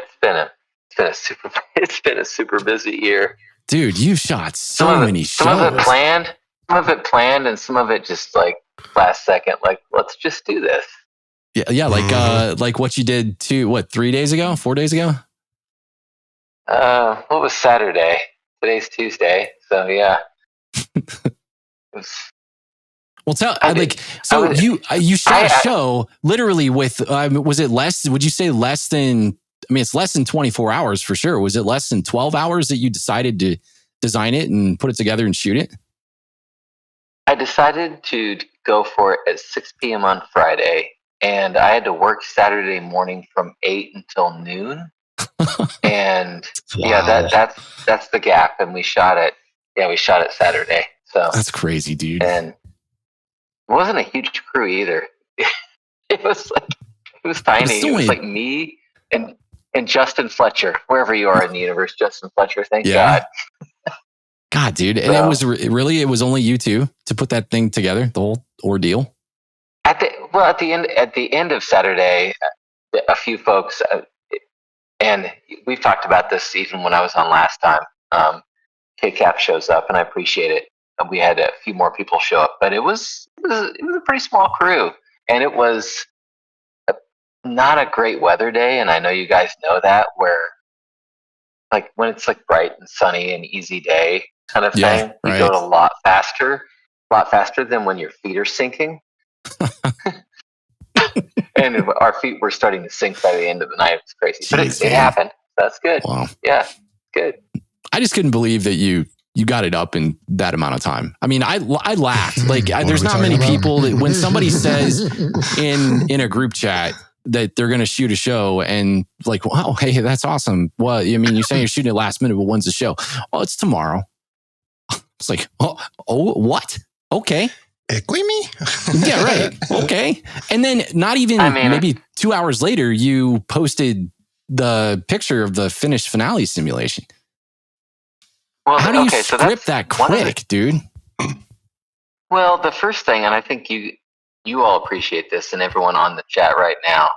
it's been a super busy year. Dude, you shot so many shows. Some of it planned, and some of it just last second. Let's just do this. Yeah, like what you did 3 days ago, 4 days ago. What was Saturday? Today's Tuesday, so yeah. Well, you shot a show literally with was it less? Would you say less than I mean, it's less than 24 hours for sure. Was it less than 12 hours that you decided to design it and put it together and shoot it? I decided to go for it at 6 p.m. on Friday, and I had to work Saturday morning from 8 until noon. And Wow. that's the gap. And we shot it. Yeah, we shot it Saturday. So That's crazy, dude. And it wasn't a huge crew either. It was tiny. It was like me and Justin Fletcher, wherever you are in the universe, Justin Fletcher. Thank God. God, dude. And it was it was only you two to put that thing together, the whole ordeal. At the end of Saturday, a few folks, and we've talked about this even when I was on last time. KCAP shows up, and I appreciate it. We had a few more people show up, but it was a pretty small crew, and it was not a great weather day. And I know you guys know that, where like when it's like bright and sunny and easy day kind of thing, you go a lot faster than when your feet are sinking. And our feet were starting to sink by the end of the night. It's crazy. Jeez, but it happened. That's good. Wow. Yeah, good. I just couldn't believe that you got it up in that amount of time. I mean, I laughed. Like, there's not many people that when somebody says in a group chat that they're going to shoot a show and like, wow, hey, that's awesome. Well, I mean, you're saying you're shooting it last minute, but when's the show? Oh, it's tomorrow. It's like, oh, what? Okay. Yeah, right. Okay. And then not even maybe 2 hours later, you posted the picture of the finished finale simulation. Well, how do you script that quick, dude? Well, the first thing, and I think you all appreciate this, and everyone on the chat right now,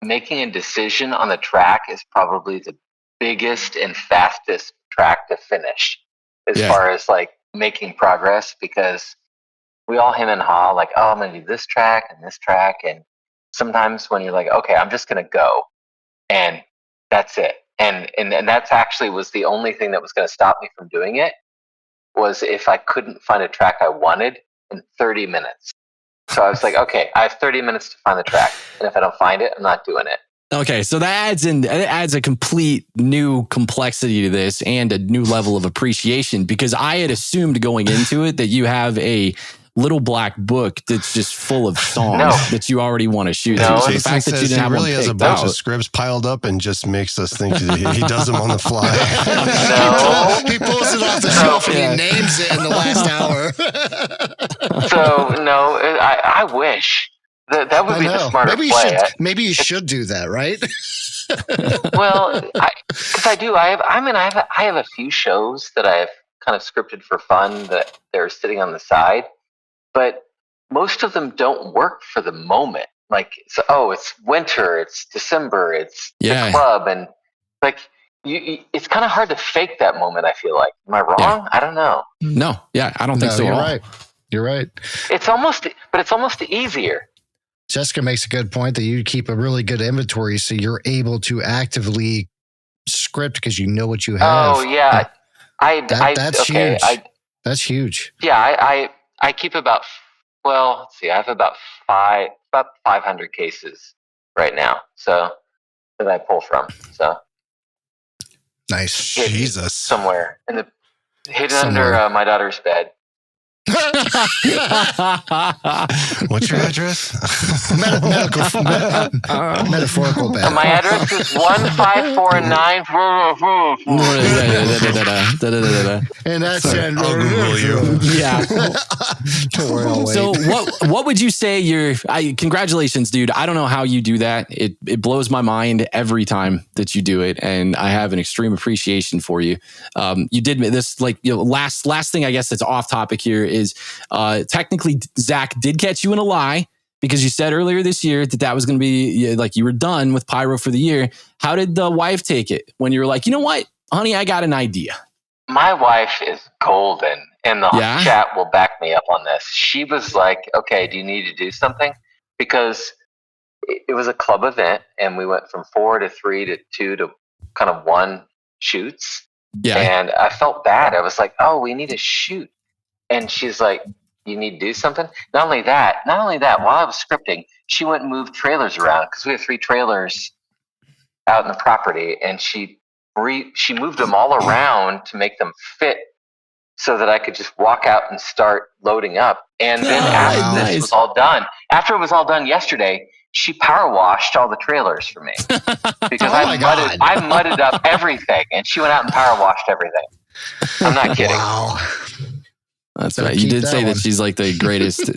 making a decision on the track is probably the biggest and fastest track to finish as far as like making progress, because we all hem and haw like, oh, I'm going to do this track and this track. And sometimes when you're like, okay, I'm just going to go and that's it. And that's actually was the only thing that was going to stop me from doing it, was if I couldn't find a track I wanted in 30 minutes. So I was like, okay, I have 30 minutes to find the track. And if I don't find it, I'm not doing it. Okay, so that adds a complete new complexity to this and a new level of appreciation, because I had assumed going into it that you have a little black book that's just full of songs that you already want to shoot. So the fact that you didn't have really has a bunch of scripts piled up and just makes us think he does them on the fly. He pulls it off the shelf and he names it in the last hour. So no, I wish that would be the smarter play. Maybe you should do that, right? Well, because I do. I have a few shows that I have kind of scripted for fun that they're sitting on the side. But most of them don't work for the moment. Like, it's winter, it's December, it's the club, and like it's kind of hard to fake that moment. I feel like, am I wrong? Yeah. I don't know. No, I don't think so. You're right. You're right. It's almost easier. Jessica makes a good point that you keep a really good inventory, so you're able to actively script because you know what you have. Oh yeah, that's huge. That's huge. Yeah, I keep about, let's see, I have about 500 cases right now, so that I pull from. So nice, Jesus, somewhere hidden under my daughter's bed. What's your address? Metaphorical bed. My address is 1549. And that's I'll Google you. Yeah. So what would you say congratulations, dude. I don't know how you do that. It blows my mind every time that you do it, and I have an extreme appreciation for you. You did this, like, last thing I guess that's off topic here is technically Zach did catch you in a lie, because you said earlier this year that was going to be like you were done with pyro for the year. How did the wife take it when you were like, you know what, honey, I got an idea? My wife is golden, and the chat will back me up on this. She was like, okay, do you need to do something? Because it was a club event, and we went from 4 to 3 to 2 to kind of 1 shoots. Yeah. And I felt bad. I was like, oh, we need to shoot. And she's like, you need to do something? Not only that, while I was scripting, she went and moved trailers around, because we have 3 trailers out in the property, and she moved them all around to make them fit so that I could just walk out and start loading up. And then after this was all done, after it was all done yesterday, she power washed all the trailers for me because I mudded up everything, and she went out and power washed everything. I'm not kidding. Wow. That's right. You did say that she's like the greatest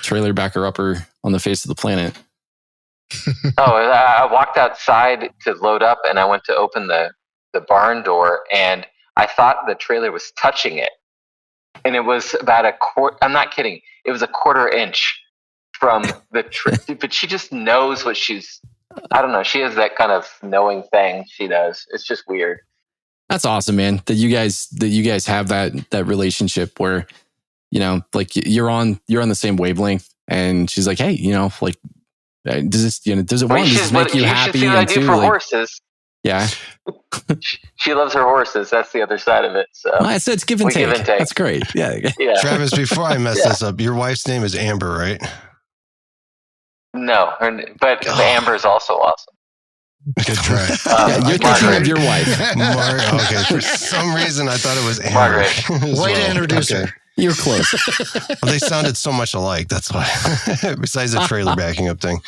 trailer backer upper on the face of the planet. I walked outside to load up, and I went to open the barn door, and I thought the trailer was touching it. And it was about a quarter. I'm not kidding. It was a quarter inch from the but she just knows what I don't know. She has that kind of knowing thing she does. It's just weird. That's awesome, man. That you guys have that relationship where, you know, like you're on the same wavelength, and she's like, hey, you know, like, does it make you happy? See what I do for horses. Yeah. She loves her horses. That's the other side of it. So it's give and take. That's great. Yeah. Travis, before I mess this up, your wife's name is Amber, right? No, but Amber is also awesome. Good try. You're thinking of your wife. Okay, for some reason I thought it was Amber. Margaret. Way to introduce her. You're close. Well, they sounded so much alike. That's why. Besides the trailer backing up thing.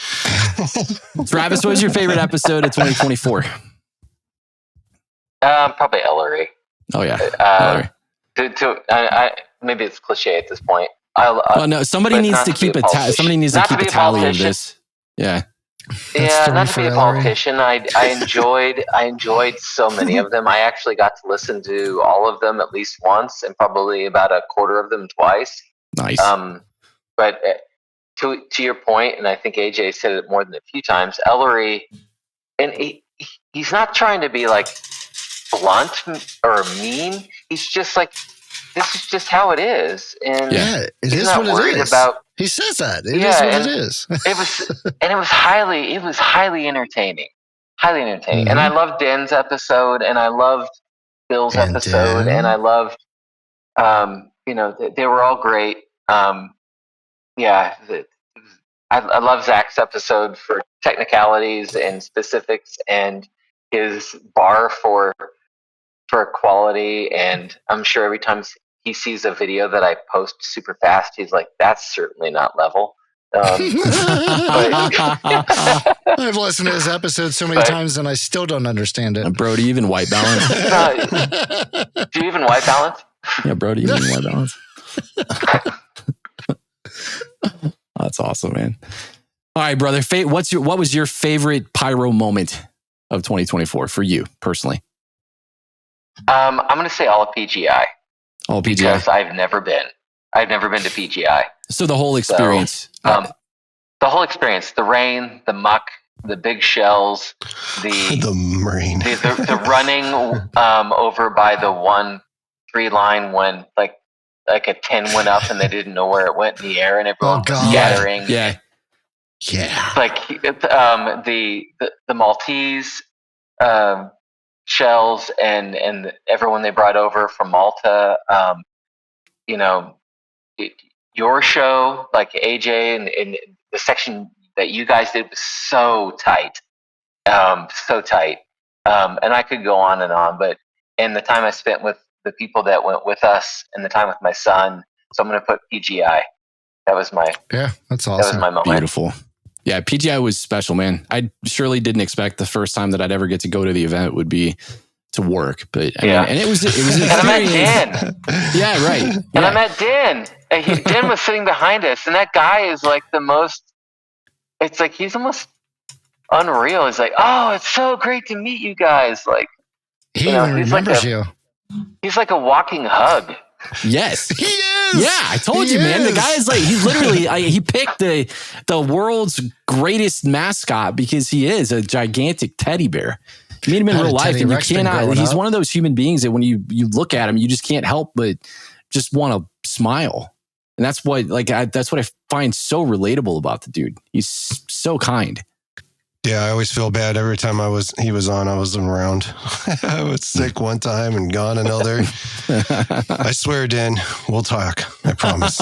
Travis, what was your favorite episode of 2024? Probably Ellery. Oh yeah, Ellery. Maybe it's cliche at this point. No, somebody needs to keep somebody needs to keep a tally of this. Yeah. Yeah, not to be a politician. I enjoyed so many of them. I actually got to listen to all of them at least once, and probably about a quarter of them twice. Nice. But to your point, and I think AJ said it more than a few times, Ellery, and he's not trying to be like blunt or mean. He's just like, this is just how it is, and it is what it is. He says that it is what it is. It was highly entertaining, Mm-hmm. And I loved Dan's episode, and I loved Bill's episode, and I loved, they were all great. I love Zach's episode for technicalities and specifics, and his bar for quality. And I'm sure every time he sees a video that I post super fast, he's like, that's certainly not level. I've listened to his episode so many times, and I still don't understand it. Bro, do you even white balance? Do you even white balance? Yeah, bro, do you even white balance? That's awesome, man. All right, brother. What was your favorite pyro moment of 2024 for you personally? I'm going to say all of PGI. All PGI. Because I've never been to PGI. So the whole experience. The whole experience, the rain, the muck, the big shells, the rain, the running over by the 1-3 line when like a 10 went up and they didn't know where it went in the air, and everyone was scattering. Yeah. Like the Maltese shells and everyone they brought over from Malta. Your show, like AJ, and the section that you guys did was so tight. And I could go on and on, and the time I spent with the people that went with us, and the time with my son. So I'm going to put PGI. That's awesome. That's That was my moment. Beautiful. Yeah, PGI was special, man. I surely didn't expect the first time that I'd ever get to go to the event would be to work, but I mean, and it was an experience. And I met Dan. Yeah, right. And I met Dan. And Dan was sitting behind us, and that guy is like the most. It's like he's almost unreal. He's like, "Oh, it's so great to meet you guys!" Like he even remembers you. He's like a walking hug. Yes, he is. Yeah, I told you, man. The guy is like, he literally, he picked the world's greatest mascot because he is a gigantic teddy bear. You meet him in real life, and you cannot. He's one of those human beings that when you look at him, you just can't help but just want to smile. And that's what I find so relatable about the dude. He's so kind. Yeah, I always feel bad every time he was on. I wasn't around. I was sick one time and gone another. I swear, Dan, we'll talk. I promise.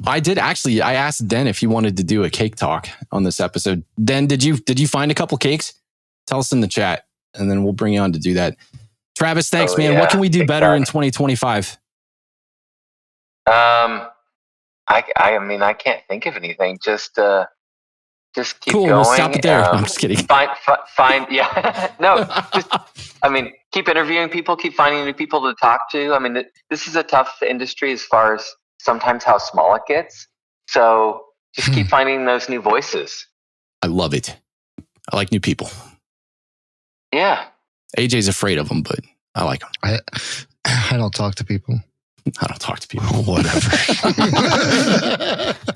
I did actually. I asked Den if he wanted to do a cake talk on this episode. Den, did you find a couple cakes? Tell us in the chat, and then we'll bring you on to do that. Travis, thanks, man. Yeah, what can we do better in 2025? I mean, I can't think of anything. Just keep cool, going. We'll stop it there. I'm just kidding. Find. Yeah. No. Keep interviewing people. Keep finding new people to talk to. I mean, this is a tough industry as far as sometimes how small it gets. So just keep finding those new voices. I love it. I like new people. Yeah. AJ's afraid of them, but I like them. I don't talk to people. I don't talk to people. Whatever.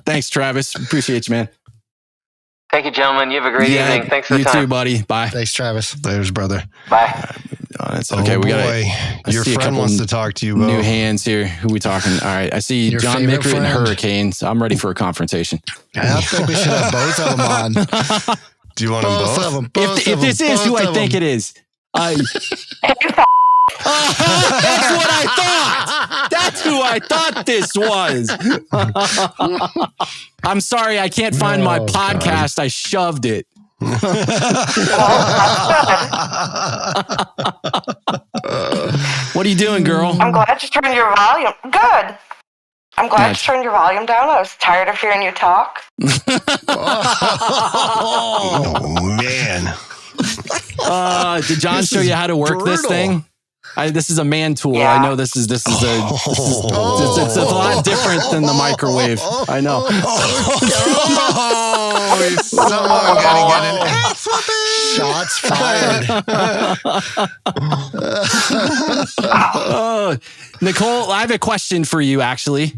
Thanks, Travis. Appreciate you, man. Thank you, gentlemen. You have a great evening. Thanks for the time. You too, buddy. Bye. Thanks, Travis. There's brother. Bye. That's okay. We got your friend wants to talk to you. Bo. New hands here. Who we talking? All right. I see your John Mickert and Hurricane. So I'm ready for a confrontation. I think we should have both of them on. Do you want them both? If this is who I think it is, that's what I thought. That's who I thought this was. I'm sorry, I can't find my podcast. God. I shoved it. What are you doing, girl? I'm glad you turned your volume. Good. I'm glad you turned your volume down. I was tired of hearing you talk. Oh man. Did John show you how to work this thing? This is a man tool. Yeah. I know this is it's a lot different than the microwave. I know. Someone gotta get an ass whipping. Shots fired. Nicole, I have a question for you, actually.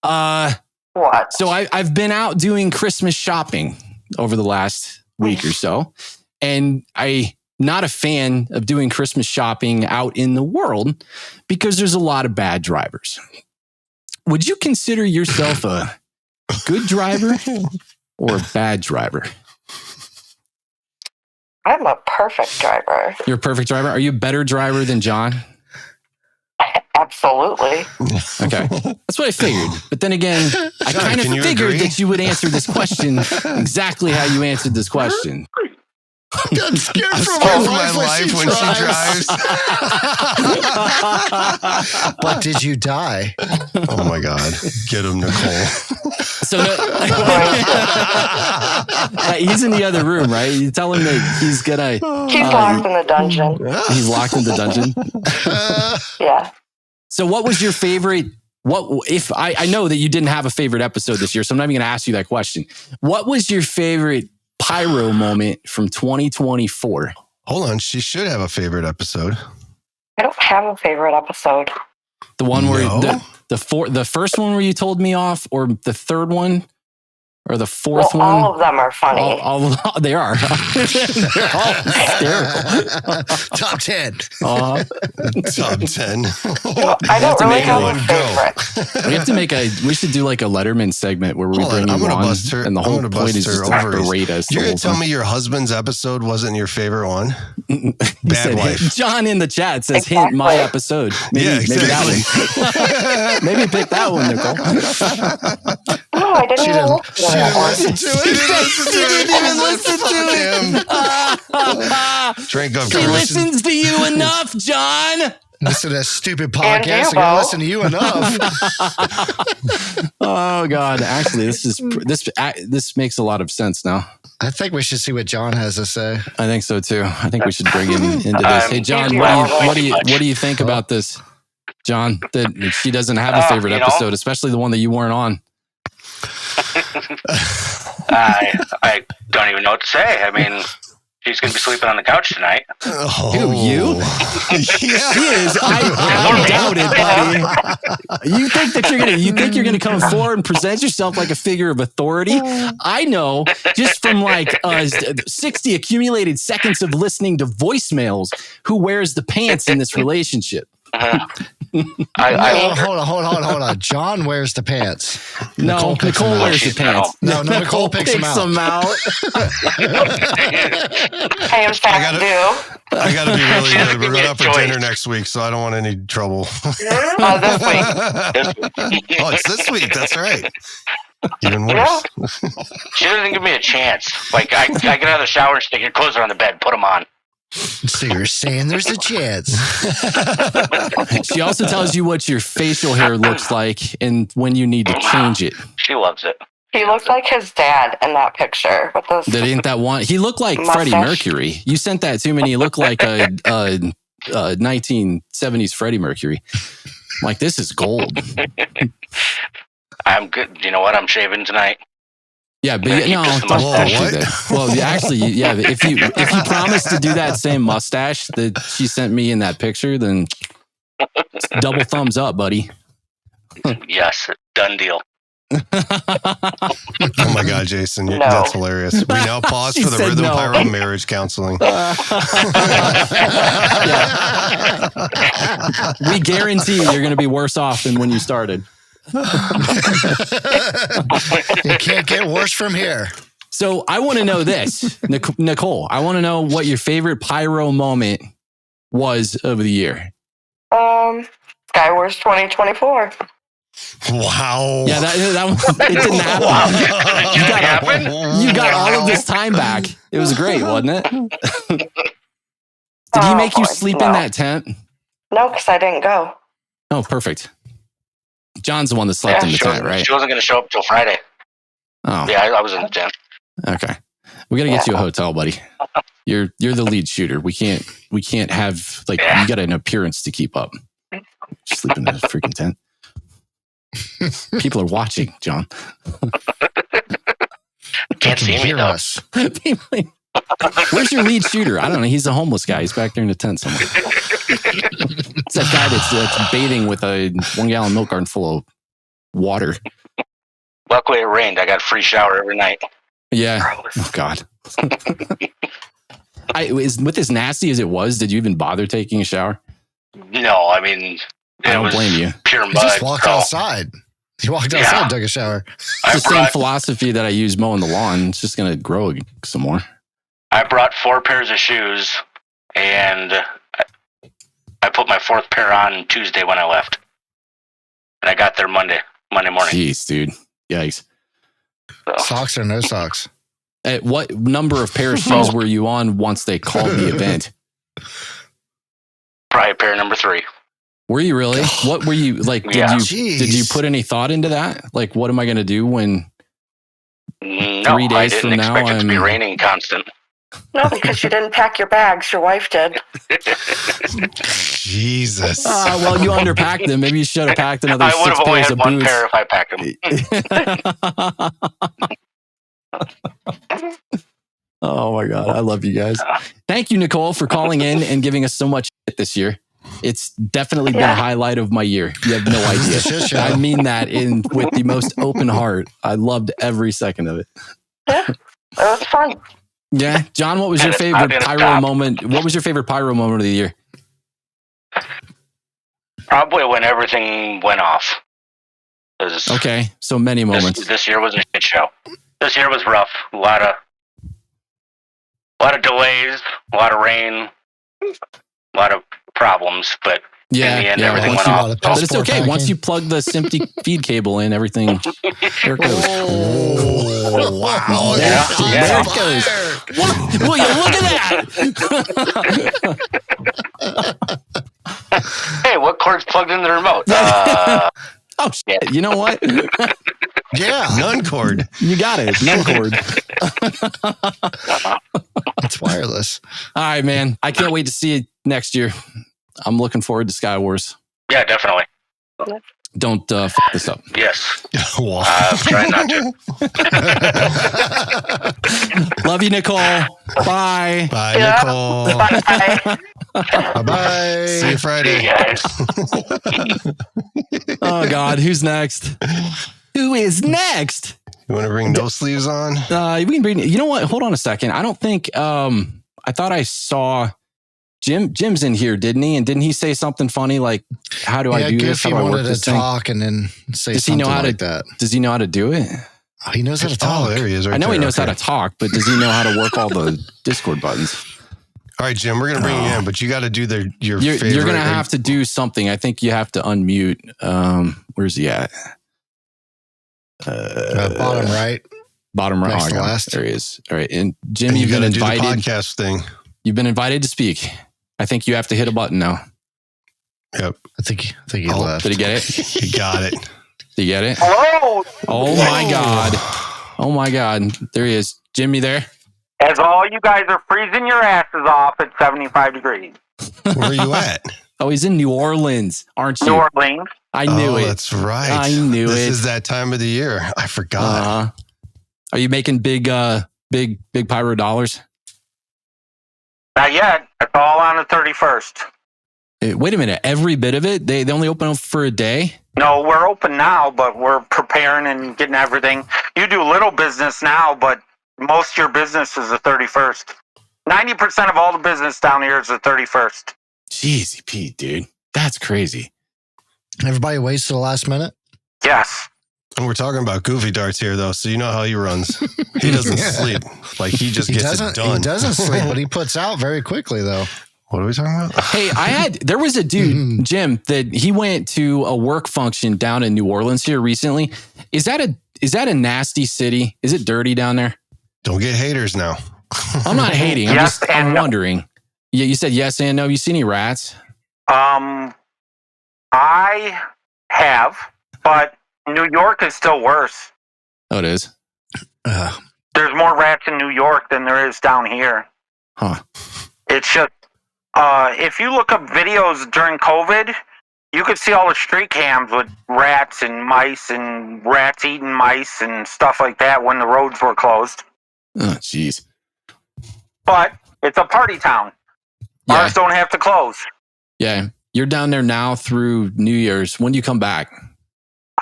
What? So I've been out doing Christmas shopping over the last week or so, and I'm not a fan of doing Christmas shopping out in the world because there's a lot of bad drivers. Would you consider yourself a good driver or a bad driver? I'm a perfect driver. You're a perfect driver? Are you a better driver than John? Absolutely. Okay. That's what I figured. But then again, I kind of figured that you would answer this question exactly how you answered this question. I'm scared for my life when she drives. But did you die? Oh my God. Get him, Nicole. So he's in the other room, right? You tell him that he's gonna... He's locked in the dungeon. He's locked in the dungeon? Yeah. So what was your favorite... I know that you didn't have a favorite episode this year, so I'm not even going to ask you that question. What was your favorite pyro moment from 2024? Hold on, she should have a favorite episode. I don't have a favorite episode. The one where the first one where you told me off, or the third one, or the fourth one? All of them are funny. They are. They're all hysterical. Top 10. Top 10. Well, I don't really have a favorite. We have to we should do like a Letterman segment where we bring you on, and the whole point is just to berate us. You're going to tell me your husband's episode wasn't your favorite one? Bad wife. John in the chat says, hint, my episode. Maybe that one. Maybe pick that one, Nicole. No, I didn't even listen to it. Drink up. She listens to you enough, John. Listen to that stupid podcast. I gotta listen to you enough. Oh God! Actually, this makes a lot of sense now. I think we should see what John has to say. I think so too. I think we should bring him into this. Hey, John, what do you think about this, John? That she doesn't have a favorite episode, especially the one that you weren't on. I don't even know what to say. I mean, she's going to be sleeping on the couch tonight. Who, you? She is. I doubt it, buddy. You think you're going to come forward and present yourself like a figure of authority? I know just from like 60 accumulated seconds of listening to voicemails who wears the pants in this relationship. Hold on. John wears the pants. No, Nicole wears the pants. No, Nicole picks them out. Hey, I'm fat too. I got to be really good. We're going out for dinner next week, so I don't want any trouble. This week. Oh, it's this week. That's right. Even worse. She doesn't give me a chance. Like, I get out of the shower and stick your clothes are on the bed, put them on. So you're saying there's a chance. She also tells you what your facial hair looks like and when you need to change it. She loves it. He looked like his dad in that picture with those. Ain't that one? He looked like mustache. Freddie Mercury. You sent that to me and he looked like a 1970s Freddie Mercury. I'm like, this is gold. I'm good. You know what? I'm shaving tonight. Yeah, but don't do that. Well, actually, yeah. If you promise to do that same mustache that she sent me in that picture, then double thumbs up, buddy. Yes, done deal. Oh my God, Jason, that's hilarious. We now pause for the Rhythm Pyro marriage counseling. We guarantee you're going to be worse off than when you started. It can't get worse from here. So I want to know this, Nicole. I want to know what your favorite pyro moment was of the year. Skywars 2024. Wow. Yeah, that one, it didn't happen. You got all of this time back. It was great, wasn't it? Did he make you sleep in that tent? No, because I didn't go. Oh, perfect. John's the one that slept in the tent, right? She wasn't going to show up till Friday. Oh. Yeah, I was in the tent. Okay. We got to get you a hotel, buddy. You're the lead shooter. We can't have, like, you got an appearance to keep up. Sleep in the freaking tent. People are watching, John. Can't see me, though. Where's your lead shooter? I don't know. He's a homeless guy. He's back there in the tent somewhere. It's that guy that's bathing with a 1 gallon milk carton full of water. Luckily, it rained. I got a free shower every night. Yeah. Oh, God. With as nasty as it was, did you even bother taking a shower? No, I mean, I don't blame you. Pure mud. You just walked outside. You walked outside and took a shower. It's the same philosophy that I use mowing the lawn. It's just going to grow some more. I brought 4 pairs of shoes, and I put my 4th pair on Tuesday when I left. And I got there Monday morning. Jeez, dude. Yikes. So. Socks or no socks? At what number of pair of shoes were you on once they called the event? Probably pair number 3. Were you really? What were you like? Did you put any thought into that? Like, what am I going to do when 3 days from now I didn't expect it to be raining constant. No, because you didn't pack your bags. Your wife did. Jesus. Well, you underpacked them. Maybe you should have packed another 6 pairs of boots. I would have only had 1 pair if I packed them. Oh my God. I love you guys. Thank you, Nicole, for calling in and giving us so much shit this year. It's definitely been a highlight of my year. You have no idea. I mean that with the most open heart. I loved every second of it. Yeah, it was fun. Yeah. John, what was your favorite pyro moment? What was your favorite pyro moment of the year? Probably when everything went off. Okay. So many moments. This year was a shit show. This year was rough. A lot of delays, a lot of rain, a lot of problems, but in the end, everything went off. But it's okay. Once you plug the SMPTE feed cable in, everything, there it goes. Oh, wow. There it goes. Will you look at that? Hey, what cord's plugged into the remote? Oh, shit. You know what? Yeah. None cord. You got it. None cord. It's wireless. All right, man. I can't wait to see it next year. I'm looking forward to Sky Wars. Yeah, definitely. Don't fuck this up. Yes. Wow. I'm trying not to. Love you, Nicole. Bye. Bye, Nicole. Bye. Bye-bye. See you Friday. See you guys. Oh, God. Who's next? Who is next? You want to bring no sleeves on? We can bring. You know what? Hold on a second. I don't think. I thought I saw Jim's in here, didn't he? And didn't he say something funny like, "How do I do this? How do I work this thing?" Talk and then say something like that. Does he know how to do it? Oh, he knows how to talk. Oh, there he is. Right I know there. he knows how to talk, but does he know how to work all the Discord buttons? All right, Jim, we're gonna bring you in, but you got to do your favorite. You're gonna have to do something. I think you have to unmute. Where's he at? Bottom right. Bottom right. Next to last. There he is. All right, and Jim, you've been invited. Do the podcast thing. You've been invited to speak. I think you have to hit a button now. Yep. I think he left. Did he get it? He got it. Did you get it? Hello. Oh my God. Oh my God. There he is. Jim, you there? As all you guys are freezing your asses off at 75 degrees. Where are you at? Oh, he's in New Orleans, aren't you? New Orleans. I knew it. That's right. I knew this it. This is that time of the year. I forgot. Are you making big pyro dollars? Not yet. It's all on the 31st. Wait a minute. Every bit of it? They only open up for a day? No, we're open now, but we're preparing and getting everything. You do little business now, but most of your business is the 31st. 90% of all the business down here is the 31st. Jeez, Pete, dude. That's crazy. Everybody waits to the last minute? Yes. And we're talking about Goofy Darts here, though, so you know how he runs. He doesn't sleep. Like, he just gets it done. He doesn't sleep, but he puts out very quickly, though. What are we talking about? Hey, there was a dude, Jim, that he went to a work function down in New Orleans here recently. Is that a nasty city? Is it dirty down there? Don't get haters now. I'm not hating. I'm wondering. Yeah, you said yes and no. You see any rats? I have, but New York is still worse. Oh, it is? There's more rats in New York than there is down here. Huh. It's just, if you look up videos during COVID, you could see all the street cams with rats and mice and rats eating mice and stuff like that when the roads were closed. Oh, jeez. But it's a party town. Bars don't have to close. Yeah. You're down there now through New Year's. When do you come back?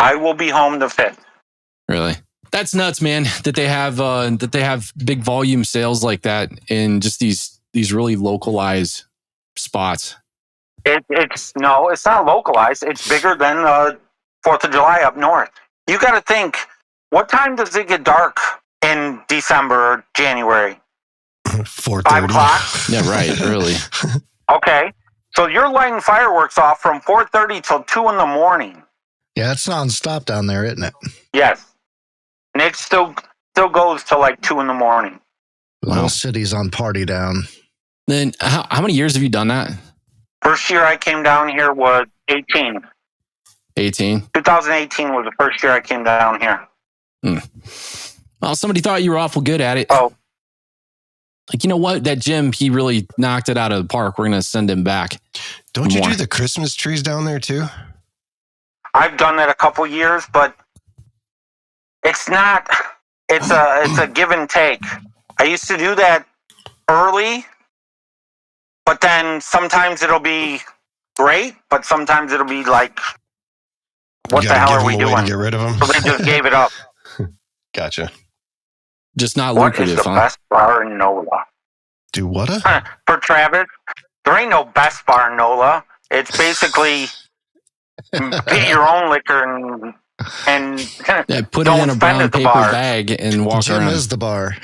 I will be home the 5th. Really? That's nuts, man. That they have big volume sales like that in just these really localized spots. It's not localized. It's bigger than 4th of July up north. You got to think, what time does it get dark in December or January? 4:30. 5 o'clock? Yeah, right. Early. Okay. So you're lighting fireworks off from 4:30 till 2 in the morning. Yeah, it's nonstop down there, isn't it? Yes. And it still goes till like 2 in the morning. The whole city's on party down. Then how many years have you done that? First year I came down here was 18. 18? 2018 was the first year I came down here. Well, somebody thought you were awful good at it. Oh. Like, you know what? That Jim, he really knocked it out of the park. We're going to send him back. Don't you do the Christmas trees down there too? I've done that a couple years, but it's not, it's a give and take. I used to do that early, but then sometimes it'll be great, but sometimes it'll be like, what the hell are we doing? To get rid of them. So they just gave it up. Gotcha. Just not What is lucrative, the huh? best bar in NOLA? Do what? For Travis, there ain't no best bar in NOLA. It's basically get your own liquor and put it in a brown paper bag and walk Jim around. is the bar.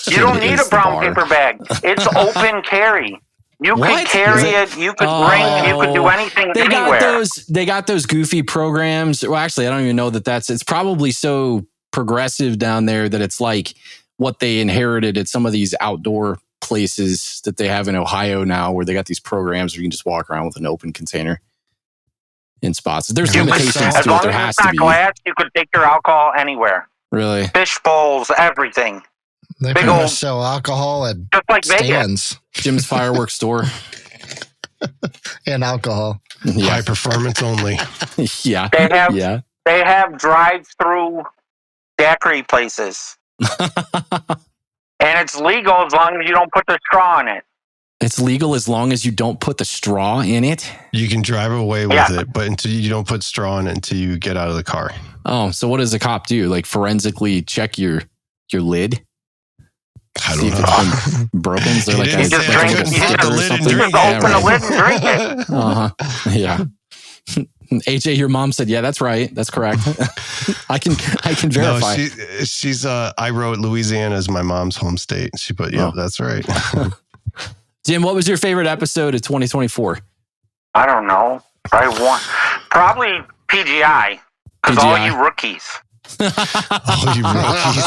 You don't need a brown paper bag. It's open carry. You could carry it. You could drink. You could do anything anywhere. They got those goofy programs. Well, actually, I don't even know it's probably so progressive down there that it's like what they inherited at some of these outdoor places that they have in Ohio now, where they got these programs where you can just walk around with an open container in spots. There's limitations to it. There has to be. Glass, you could take your alcohol anywhere. Really? Fish bowls, everything. They Big pretty old, much sell alcohol at just like stands. Jim's fireworks store. And alcohol. Yeah. High performance only. Yeah. They have drive-through daiquiri places. And it's legal as long as you don't put the straw in it. It's legal as long as you don't put the straw in it? You can drive away with it, but until you don't put straw in it until you get out of the car. Oh, so what does the cop do? Like forensically check your lid? I don't know. Broken? Is there like you just drink it. You just open the lid and drink it. Yeah. AJ, your mom said, yeah, that's right. That's correct. I can verify. No, she's I wrote Louisiana as my mom's home state. She put, yeah, that's right. Jim, what was your favorite episode of 2024? I don't know. Probably PGI. Because all you rookies. All you rookies.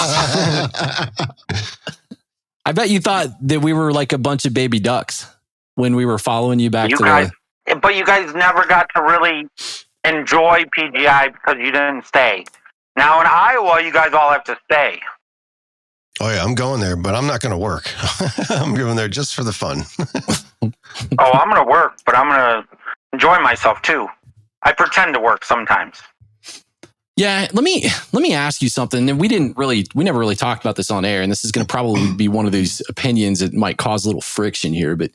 I bet you thought that we were like a bunch of baby ducks when we were following you back But you guys never got to really enjoy PGI because you didn't stay. Now in Iowa, you guys all have to stay. Oh yeah, I'm going there, but I'm not going to work. I'm going there just for the fun. I'm going to work, but I'm going to enjoy myself too. I pretend to work sometimes. Yeah, let me ask you something. And we never really talked about this on air, and this is going to probably be one of these opinions that might cause a little friction here. But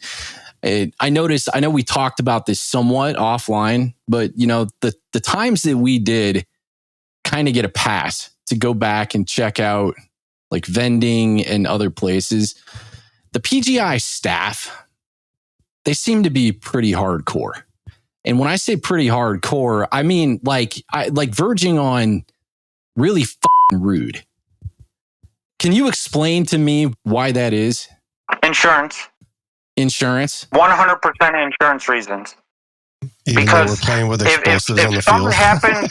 I know we talked about this somewhat offline, but the times that we did kind of get a pass to go back and check out like vending and other places, the PGI staff, they seem to be pretty hardcore. And when I say pretty hardcore, I mean like verging on really fucking rude. Can you explain to me why that is? Insurance. 100% insurance reasons. Even because we're playing with explosives on the field.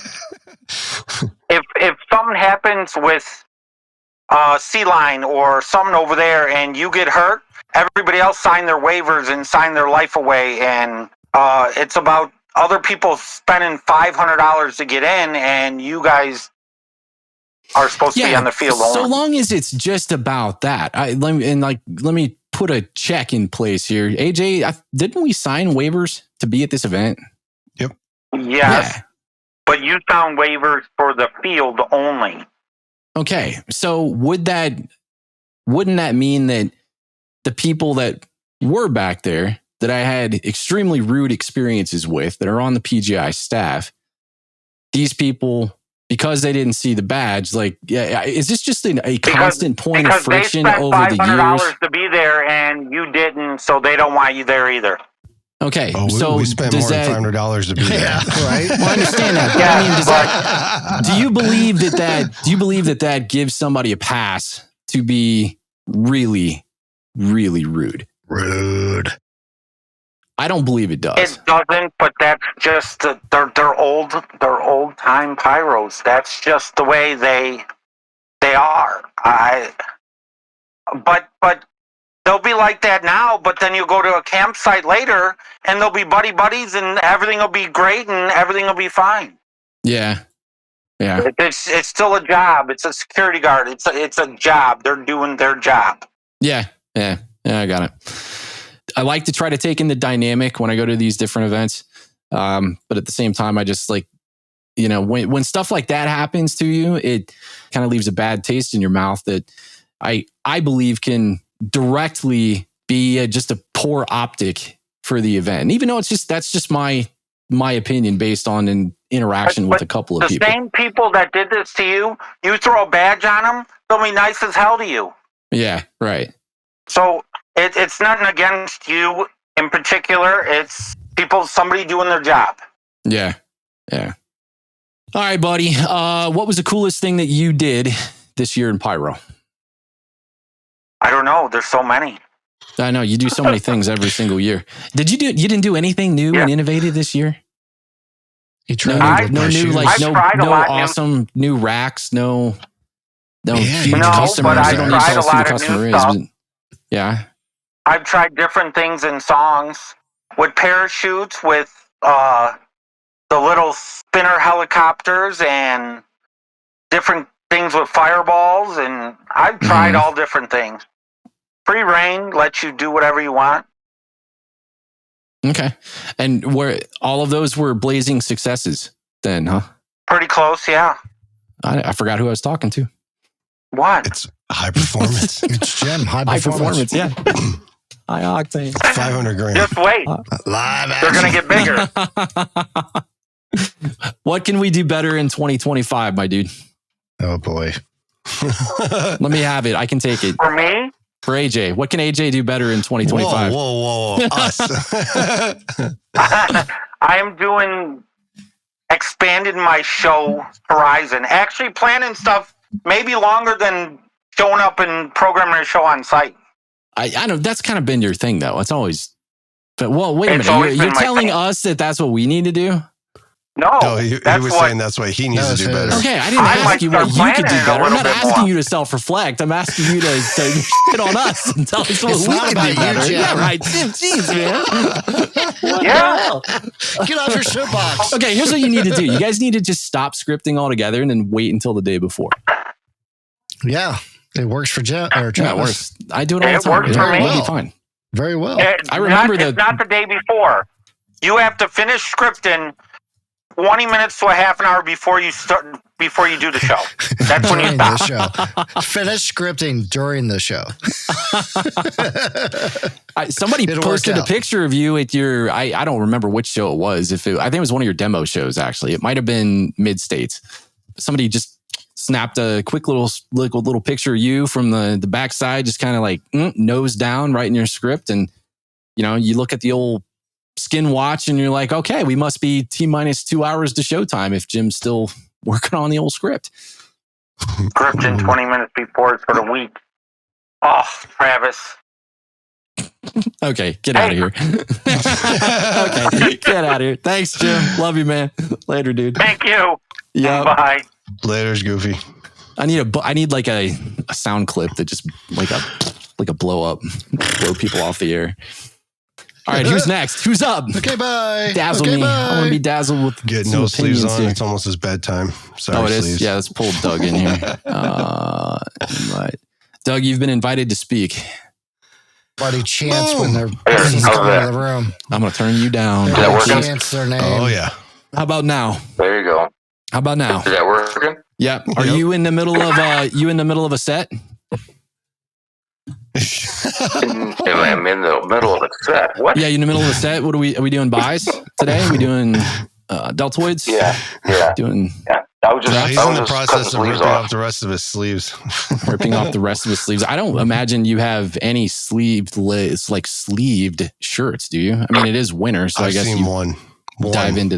If something happens with C-Line or something over there and you get hurt, everybody else sign their waivers and sign their life away, and it's about other people spending $500 to get in, and you guys are supposed to be on the field only. So long as it's just about that. Let me put a check in place here. AJ, didn't we sign waivers to be at this event? Yep. Yes. Yeah. But you signed waivers for the field only. Okay. So wouldn't that mean that the people that were back there that I had extremely rude experiences with that are on the PGI staff, these people, because they didn't see the badge, is this just a constant point of friction over the years? $500 to be there and you didn't, so they don't want you there either. Okay, so we spent more than $500 to be there, right? Well, I understand that. But do you believe that gives somebody a pass to be really, really rude? Rude. I don't believe it does. It doesn't, but that's just they're old time pyros. That's just the way they are. But they'll be like that now, but then you go to a campsite later and they'll be buddies and everything will be great and everything will be fine. Yeah. Yeah. It's still a job. It's a security guard. It's a job. They're doing their job. Yeah. I got it. I like to try to take in the dynamic when I go to these different events. But at the same time, I just when stuff like that happens to you, it kind of leaves a bad taste in your mouth that I believe can directly be just a poor optic for the event. And even though that's just my opinion based on an interaction with a couple of people. The same people that did this to you, you throw a badge on them, they'll be nice as hell to you. Yeah, right. So it's nothing against you in particular. It's somebody doing their job. Yeah. All right, buddy. What was the coolest thing that you did this year in Pyro? I don't know. There's so many. I know you do so many things every single year. You didn't do anything new and innovative this year? You tried no awesome new racks, no huge customers. But you don't need to tell us who the customer is. But, yeah. I've tried different things in songs with parachutes, with the little spinner helicopters, and different things with fireballs, and I've tried all different things. Free reign lets you do whatever you want. Okay. And all of those were blazing successes then, huh? Pretty close, yeah. I forgot who I was talking to. What? It's high performance. It's Jim, high performance. Yeah. High octane. $500,000. Just wait. They're going to get bigger. What can we do better in 2025, my dude? Oh boy. Let me have it. I can take it. For me? for AJ. What can AJ do better in 2025? Whoa. Us. I'm doing expanded my show horizon. Actually planning stuff maybe longer than showing up and programming a show on site. I know that's kind of been your thing, though. It's always. But well, wait a minute. You're telling us that that's what we need to do? No, he was saying that's what he needs to do better. Okay, I didn't ask you what you could do better. I'm not asking you to self-reflect. I'm asking you to shit on us and tell us what we can do better. Yeah, right. Jeez, man. Yeah. Get off your soapbox. Okay, here's what you need to do. You guys need to just stop scripting altogether and then wait until the day before. Yeah, it works for Jeff. Or yeah, it works. I do it all the time. Works for me. It'll be fine. Very well. I remember it's not the day before. You have to finish scripting 20 minutes to a half an hour before you do the show. That's when you stop. The show. Finish scripting during the show. Somebody posted a picture of you at your, I don't remember which show it was. I think it was one of your demo shows, actually. It might have been Mid-States. Somebody just snapped a quick little picture of you from the backside, just kind of like nose down right in your script. And, you look at the old skin watch and you're like, okay, we must be T-minus 2 hours to showtime if Jim's still working on the old script. Scripting 20 minutes before for the week. Oh, Travis. Okay, get out of here. Okay, get out of here. Thanks, Jim. Love you, man. Later, dude. Thank you. Yeah. Bye. Later's Goofy. I need like a sound clip that just like a blow people off the air. All right, who's next? Who's up? Okay, bye. Dazzle me. Bye. I want to be dazzled with Get some no sleeves on. here. It's almost his bedtime. Sorry, it is? sleeves. Yeah, let's pull Doug in here. Right. Doug, you've been invited to speak. Buddy chants when their person's coming into the room. I'm going to turn you down. Chants their name. Oh, yeah. How about now? There you go. How about now? Is that working? Yeah. Are you in the middle of a set? I'm in the middle of a set. What? Yeah, you in the middle of a set. What are we doing buys today? Are we doing deltoids? Yeah. Doing I was just he's in the process of ripping off the rest of his sleeves. Ripping off the rest of his sleeves. I don't imagine you have any sleeved shirts, do you? I mean, it is winter, so I guess you one. dive into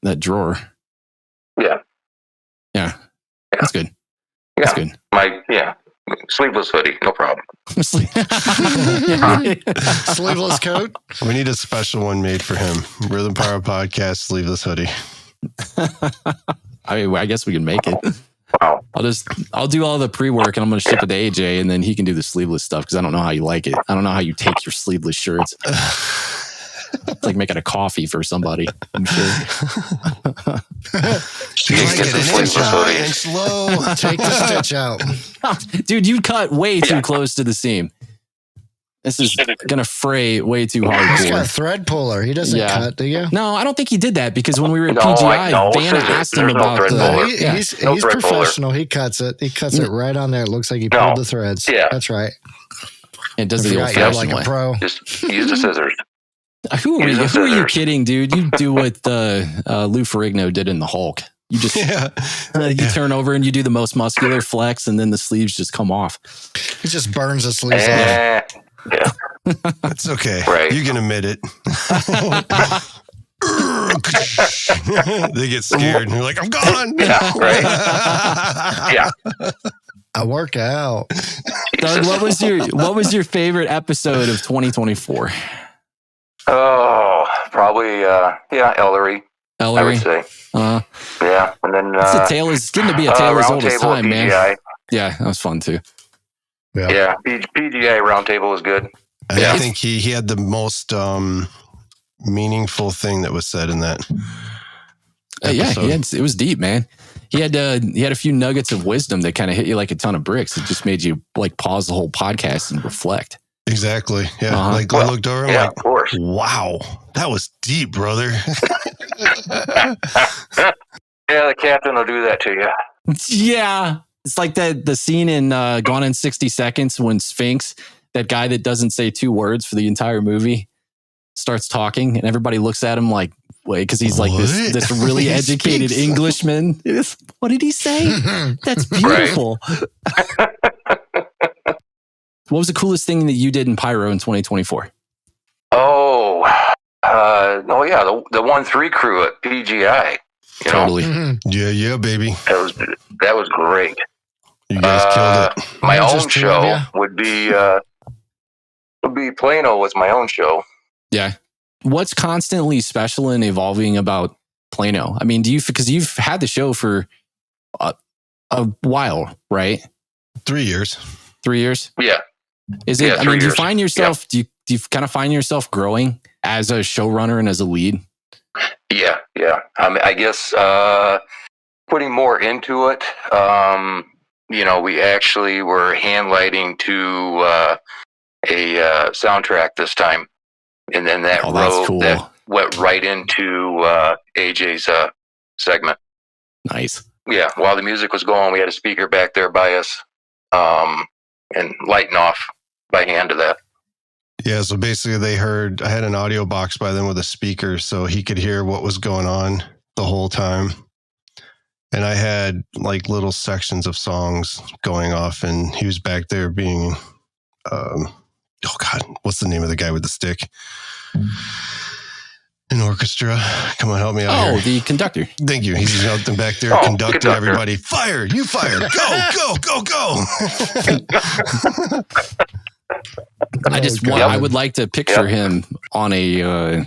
that drawer. Yeah. That's good. That's good. Sleeveless hoodie, no problem. Sleeveless coat. We need a special one made for him. Rhythm Pyro Podcast sleeveless hoodie. I mean, I guess we can make it. Wow. I'll do all the pre-work and I'm going to ship it to AJ and then he can do the sleeveless stuff because I don't know how you like it. I don't know how you take your sleeveless shirts. It's like making a coffee for somebody, I'm sure. Take the stitch out. Dude, you cut way too close to the seam. This is going to fray way too hard. He's got a thread puller. He doesn't cut, do you? No, I don't think he did that because when we were at PGI, Vanna asked him about He's professional. He cuts it. He cuts it right on there. It looks like he pulled the threads. Yeah. That's right. It does the old-fashioned way. A pro. Just use the scissors. Who are you kidding, dude? You do what Lou Ferrigno did in the Hulk. You just you turn over and you do the most muscular flex, and then the sleeves just come off. He just burns the sleeves off. Yeah, that's okay. Right. You can admit it. They get scared and you're like, I'm gone. Yeah, right. Yeah. I work out. Doug, what was your favorite episode of 2024? Oh, probably Ellery. I would say. Yeah, and then it's getting to be a tale as old as time, PGI. man. Yeah, that was fun too. Yeah, PGA roundtable was good. I think he had the most meaningful thing that was said in that. It was deep, man. He had a few nuggets of wisdom that kind of hit you like a ton of bricks. It just made you like pause the whole podcast and reflect. Exactly. Yeah. I looked over. I'm of course. Wow, that was deep, brother. Yeah, the captain will do that to you. Yeah. It's like the scene in Gone in 60 Seconds when Sphinx, that guy that doesn't say two words for the entire movie, starts talking and everybody looks at him like, wait, because he's like this really educated Englishman. What did he say? That's beautiful. What was the coolest thing that you did in Pyro in 2024? Oh yeah, the 1-3 crew at PGI. Totally. Yeah, baby. That was great. You guys killed it. My own show would be Plano was my own show. Yeah. What's constantly special and evolving about Plano? I mean, because you've had the show for a while, right? 3 years. 3 years? Yeah. Is it? I mean, do you find yourself? Do you kind of find yourself growing as a showrunner and as a lead? Yeah. I guess putting more into it. We actually were hand lighting to a soundtrack this time, and then that that went right into AJ's segment. Nice. Yeah, while the music was going, we had a speaker back there by us, and lighting off by hand to that. Yeah, so basically I had an audio box by them with a speaker so he could hear what was going on the whole time. And I had like little sections of songs going off, and he was back there being, what's the name of the guy with the stick? An orchestra. Come on, help me out here. Oh, the conductor. Thank you. He's out there back there conducting everybody. Fire! You fire! Go! I would like to picture him on a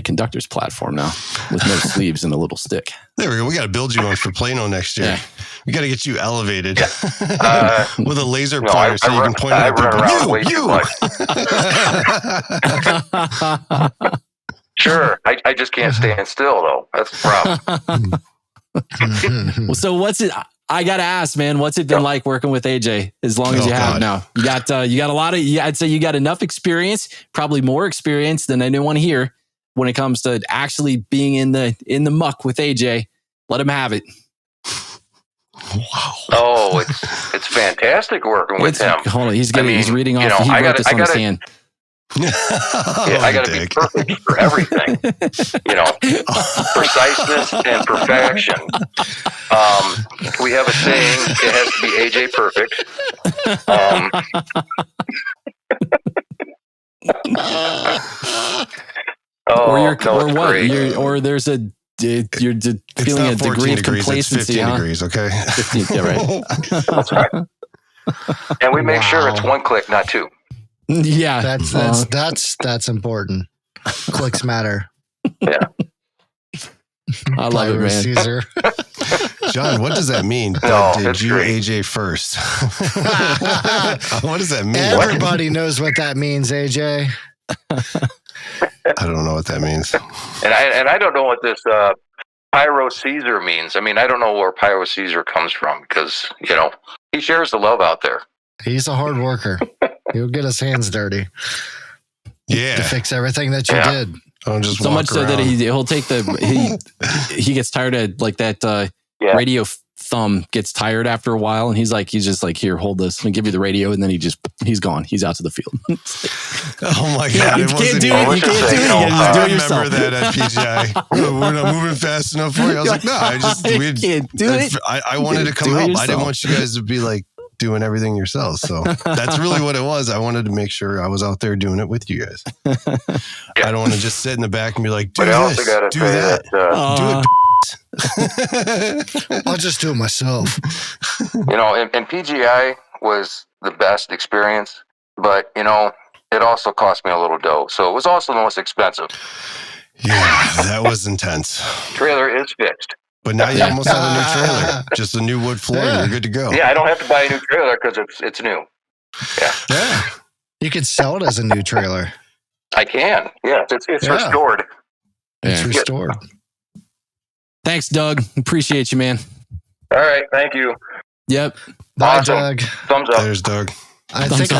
conductor's platform now with no sleeves and a little stick. There we go. We got to build you one for Plano next year. Yeah. We got to get you elevated with a laser pointer so you can point at people. Sure. I just can't stand still though. That's the problem. Well, so what's it? I gotta ask, man. What's it been like working with AJ? As long as you have now, you got a lot of. I'd say you got enough experience, probably more experience than anyone here when it comes to actually being in the muck with AJ. Let him have it. Wow. Oh, it's fantastic working with him. Hold on, he's reading off. He wrote this on the stand. I got to be perfect for everything. Preciseness and perfection. We have a saying: it has to be AJ perfect. There's you're feeling a degree of complacency. 15 degrees, okay? 15, yeah, right. That's right. And we make sure it's one click, not two. Yeah, that's important. Clicks matter. Yeah, I love it, man. Caesar. John, what does that mean? Did you great. AJ first? What does that mean? Everybody knows what that means, AJ. I don't know what that means. And I don't know what this Pyro Caesar means. I mean, I don't know where Pyro Caesar comes from because he shares the love out there. He's a hard worker. He'll get his hands dirty. Yeah. To fix everything that you did. Don't just so much around. So that he'll take he gets tired of like that radio thumb gets tired after a while, and he's just like, here, hold this, and give you the radio, and then he's gone. He's out to the field. Oh my God. You can't do it. You can't do it. You just do it yourself. I remember that at PGI. We're not moving fast enough for you. I was like, no, I can't do it. I wanted to come help. I didn't want you guys to be like doing everything yourselves. So that's really what it was. I wanted to make sure I was out there doing it with you guys. I don't want to just sit in the back and be like, do this, do that. Do it. I'll just do it myself. And PGI was the best experience, but it also cost me a little dough. So it was also the most expensive. Yeah, that was intense. Trailer is fixed. But now you almost have a new trailer. Just a new wood floor and you're good to go. Yeah, I don't have to buy a new trailer because it's new. Yeah. You could sell it as a new trailer. I can. Yeah, it's restored. It's restored. Thanks, Doug. Appreciate you, man. All right. Thank you. Yep. Bye, awesome. Doug. Thumbs up. There's Doug. I think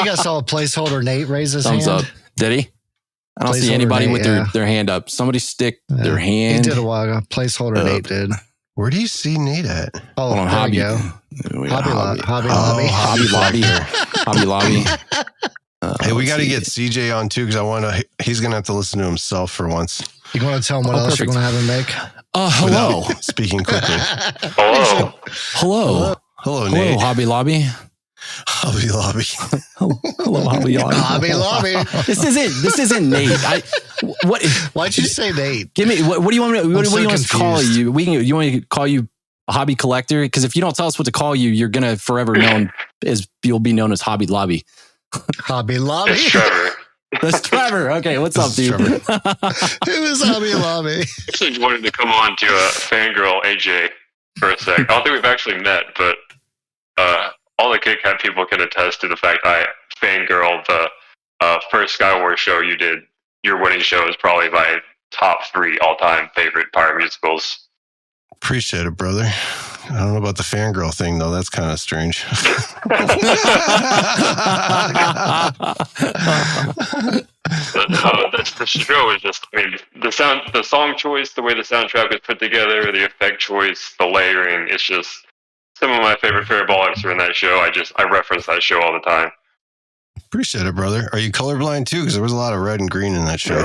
I saw a placeholder. Nate raise his hand. Thumbs up. Did he? I don't see anybody with their hand up. Somebody stick their hand. He did a while ago. Placeholder Nate did. Where do you see Nate at? Oh, there Hobby. we go. Hobby Lobby. Hey, we got to get CJ on too because he's going to have to listen to himself for once. You want to tell him what else you're going to have him make? Hello. Speaking quickly. Hello. Hello, Nate. Hobby Lobby. Hobby Lobby. Hello, Hobby Lobby. Hobby Lobby. This isn't Nate. What? Why'd you say Nate? Give me. What do you want me? What do you want us to call you? You want me to call you a hobby collector? Because if you don't tell us what to call you, you're gonna forever you'll be known as Hobby Lobby. Hobby Lobby. It's Trevor. That's Trevor. Okay, what's up, dude? Who is Hobby Lobby? I actually wanted to come on to fangirl AJ for a sec. I don't think we've actually met, but all the Kit Kat people can attest to the fact I fangirled the first Skywars show you did. Your winning show is probably my top 3 all-time favorite Pyro musicals. Appreciate it, brother. I don't know about the fangirl thing, though. That's kind of strange. The show is just, I mean, the song choice, the way the soundtrack was put together, the effect choice, the layering, it's just some of my favorite ballers are in that show. I reference that show all the time. Appreciate it, brother. Are you colorblind too? Because there was a lot of red and green in that show.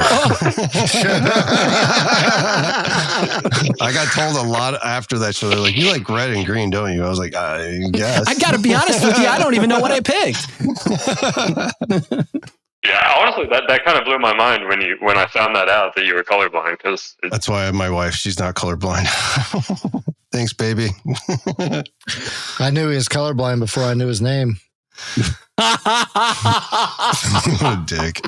I got told a lot after that show. They're like, "You like red and green, don't you?" I was like, "I guess." I gotta be honest with you. I don't even know what I picked. Yeah, honestly, that kind of blew my mind when I found that out that you were colorblind. Because that's why my wife, she's not colorblind. Thanks, baby. I knew he was colorblind before I knew his name. What a dick.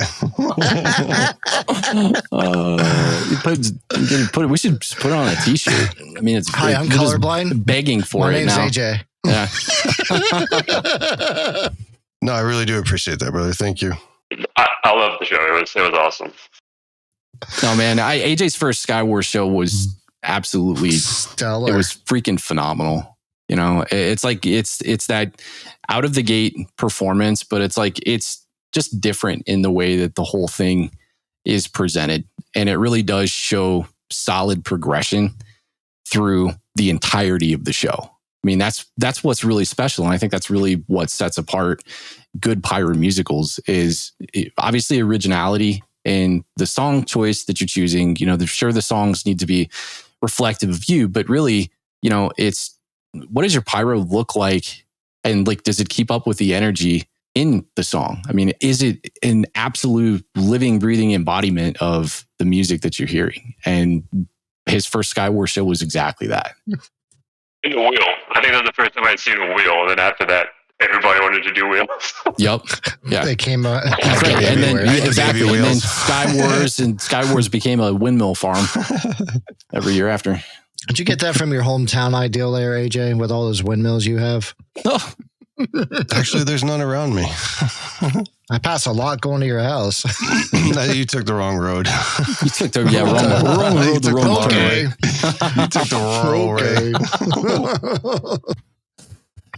We should put it on a t-shirt. I mean, it's hi, I'm colorblind. Begging for My it name's now. AJ. Yeah. No, I really do appreciate that, brother. Thank you. I love the show. It was awesome. No, man, AJ's first Skywars show was absolutely stellar. It was freaking phenomenal. You know, it's like it's that out of the gate performance, but it's like it's just different in the way that the whole thing is presented, and it really does show solid progression through the entirety of the show. I mean, that's what's really special, and I think that's really what sets apart good pyro musicals is obviously originality and the song choice that you're choosing. You know, sure the songs need to be reflective of you, but really, you know, it's what does your pyro look like, and like does it keep up with the energy in the song? I mean, is it an absolute living, breathing embodiment of the music that you're hearing? And his first Skywars show was exactly that. In the wheel. I think that was the first time I'd seen a wheel, and then after that, everybody wanted to do wheels. Yep. Yeah. They came out. Right. And then exactly. And then Skywars became a windmill farm every year after. Did you get that from your hometown ideal there, AJ, with all those windmills you have? Oh. Actually, there's none around me. I pass a lot going to your house. No, you took the wrong road. You took the wrong road. The wrong okay. You took the wrong way.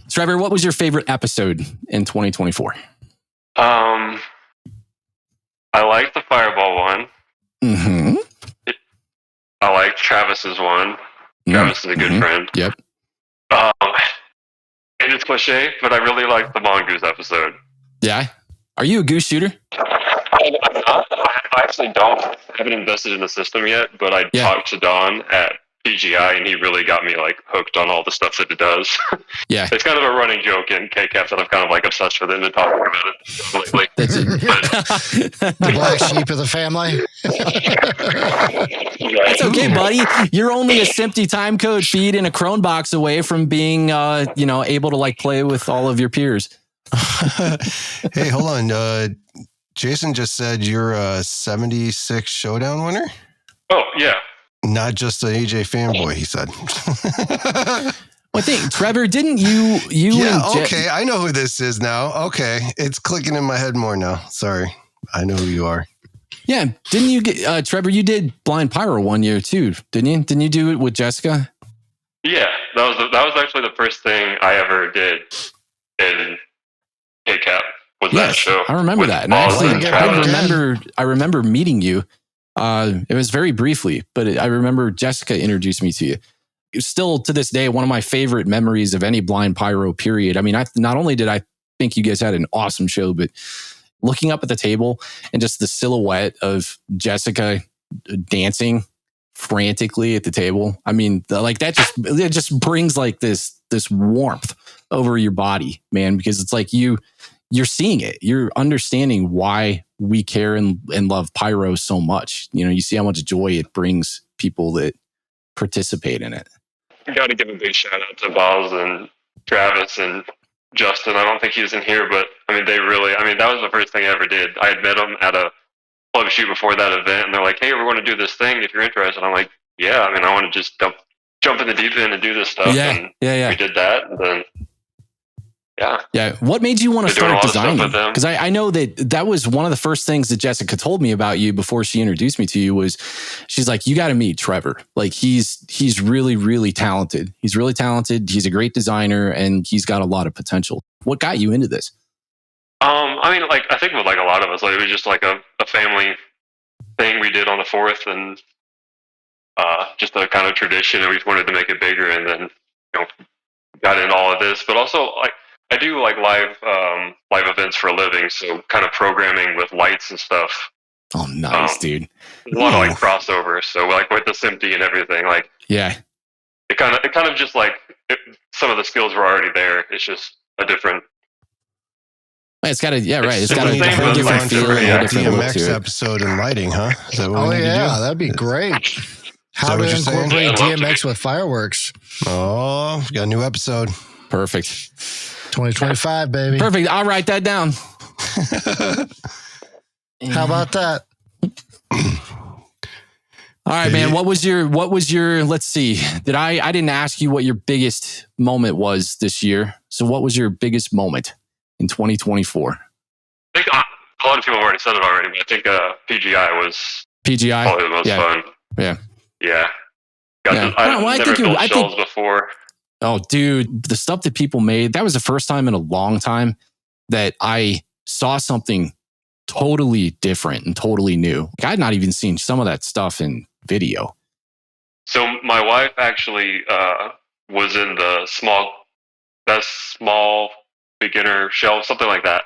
Trevor, what was your favorite episode in 2024? I liked the Fireball one. Mm-hmm. I liked Travis's one. Travis is a good friend. Yep. And it's cliche, but I really liked the Mongoose episode. Yeah. Are you a goose shooter? I'm not. I actually haven't invested in the system yet, but I talked to Don at PGI, and he really got me like hooked on all the stuff that it does. Yeah. It's kind of a running joke in KCAP that I'm kind of like obsessed with him and talking about it lately. That's it. The black sheep of the family. That's okay, buddy. You're only a SMPTE time code feed and a Chrome box away from being, able to like play with all of your peers. Hey, hold on. Jason just said you're a 76 Showdown winner? Oh, yeah. Not just an AJ fanboy, he said. Well, I think, Trevor, didn't you yeah, okay. I know who this is now. Okay. It's clicking in my head more now. Sorry. I know who you are. Yeah. Didn't you get, Trevor, you did Blind Pyro 1 year too, didn't you? Didn't you do it with Jessica? Yeah. That was actually the first thing I ever did in KCAP was that show. I remember that. And I remember meeting you. It was very briefly, but I remember Jessica introduced me to you. It's still to this day one of my favorite memories of any Blind Pyro period. I mean, not only did I think you guys had an awesome show, but looking up at the table and just the silhouette of Jessica dancing frantically at the table. I mean, it just brings like this warmth over your body, man, because it's like you're seeing it. You're understanding why we care and love pyro so much. You know, you see how much joy it brings people that participate in it. I got to give a big shout out to Boz and Travis and Justin. I don't think he was in here, but I mean, that was the first thing I ever did. I had met them at a plug shoot before that event, and they're like, "Hey, we're going to do this thing if you're interested." I'm like, "Yeah, I mean, I want to just jump in the deep end and do this stuff." Yeah. We did that, and then yeah. What made you want to start designing? Because I know that was one of the first things that Jessica told me about you before she introduced me to you. Was she's like, "You got to meet Trevor. Like he's really, really talented. He's really talented. He's a great designer, and he's got a lot of potential." What got you into this? I mean, like, I think with like a lot of us, like, it was just like a family thing we did on the 4th, and just a kind of tradition, and we just wanted to make it bigger, and then, you know, got into all of this. But also, like, I do like live events for a living, so kind of programming with lights and stuff. Oh, nice, dude. A lot of like crossovers. So like with the SMPTE and everything, like, yeah, it kind of just like some of the skills were already there. It's just a different. It's got It's got a whole different feeling. DMX episode in lighting, huh? Is that what that'd be great. How to incorporate DMX with fireworks. Oh, we got a new episode. Perfect. 2025, baby. Perfect. I'll write that down. How about that? All right, man. What was your, let's see. I didn't ask you what your biggest moment was this year. So what was your biggest moment in 2024? I think a lot of people have already said it already, but I think PGI was probably the most fun. Yeah. Yeah. I've never built shells before. Oh, dude, the stuff that people made, that was the first time in a long time that I saw something totally different and totally new. Like, I'd not even seen some of that stuff in video. So my wife actually was in the small beginner shell, something like that.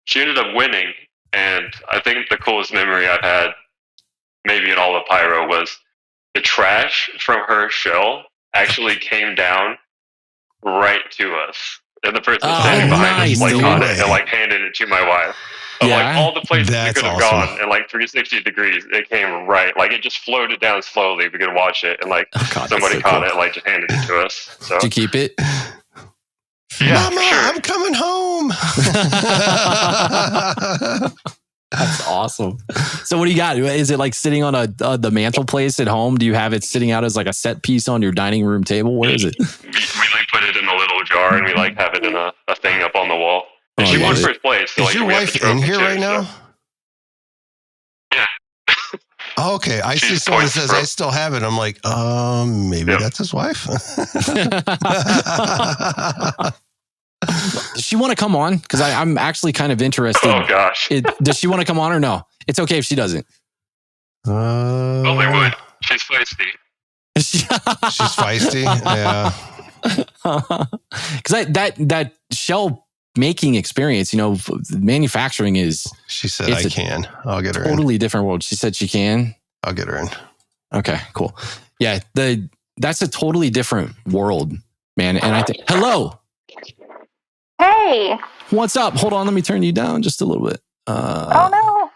She ended up winning, and I think the coolest memory I've had, maybe in all of pyro, was the trash from her shell actually came down right to us. And the person standing behind us caught it and handed it to my wife. But all the places it could have gone in 360 degrees, it came right. It just floated down slowly. We could watch it, and somebody caught it, just handed it to us. So. Did you keep it? Yeah, Mama, sure. I'm coming home. That's awesome. So what do you got? Is it sitting on the mantelpiece at home? Do you have it sitting out as a set piece on your dining room table? Where is it? We put it in a little jar, and we have it in a thing up on the wall. And she won first place. So, is your wife in here right now? Yeah. Oh, okay. I see someone says I still have it. I'm like, maybe that's his wife. Does she want to come on? Because I'm actually kind of interested. Oh, gosh. Does she want to come on or no? It's okay if she doesn't. Well, they would. She's feisty. She's feisty? Yeah. Because that shell making experience, manufacturing is... She said, I can. I'll get her totally different world. She said she can. I'll get her in. Okay, cool. Yeah, that's a totally different world, man. And I think... Hello! Hey. What's up? Hold on, let me turn you down just a little bit. Oh no.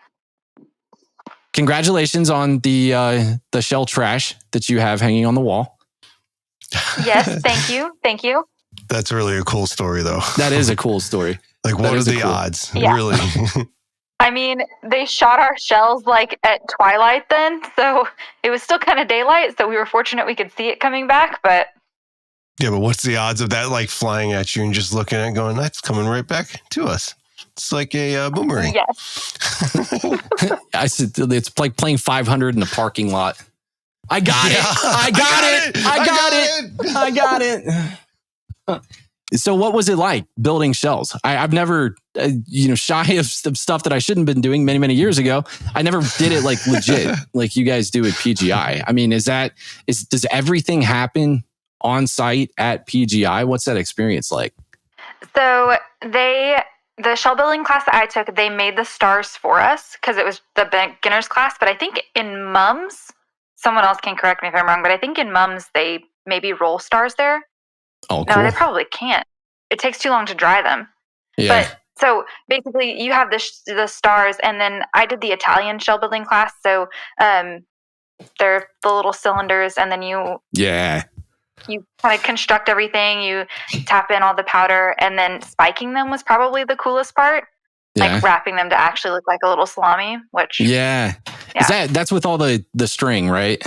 Congratulations on the shell trash that you have hanging on the wall. Yes, thank you. Thank you. That's really a cool story though. That is a cool story. What are the odds? Yeah. Really? I mean, they shot our shells at twilight then, so it was still kind of daylight, so we were fortunate we could see it coming back, but... Yeah, but what's the odds of that flying at you and just looking at it going, that's coming right back to us? It's like a boomerang. Yes. I said it's like playing 500 in the parking lot. I got it. I got it. So what was it like building shells? I've never, shy of stuff that I shouldn't have been doing many, many years ago. I never did it legit like you guys do at PGI. I mean, does everything happen on site at PGI? What's that experience like? So the shell building class that I took, they made the stars for us because it was the beginner's class. But I think in mums, someone else can correct me if I'm wrong, but I think in mums, they maybe roll stars there. Oh, cool. No, they probably can't. it takes too long to dry them. Yeah. But so basically you have the stars, and then I did the Italian shell building class. So they're the little cylinders, and then you kind of construct everything. You tap in all the powder, and then spiking them was probably the coolest part. Like wrapping them to actually look like a little salami, which Is that's with all the string, right?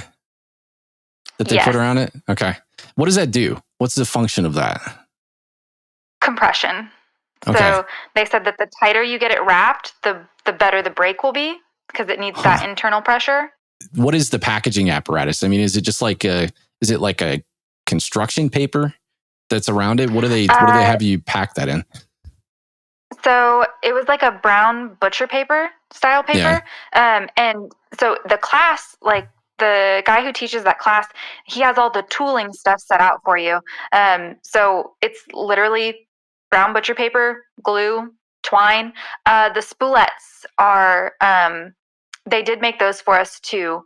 That they put around it? Okay. What does that do? What's the function of that? Compression. Okay. So they said that the tighter you get it wrapped, the better the break will be, because it needs that internal pressure. What is the packaging apparatus? I mean, is it just like a construction paper that's around it? What do they have you pack that in? So it was like a brown butcher paper style paper. And so the class, like the guy who teaches that class, he has all the tooling stuff set out for you. So it's literally brown butcher paper, glue, twine. The spoolettes are, they did make those for us too.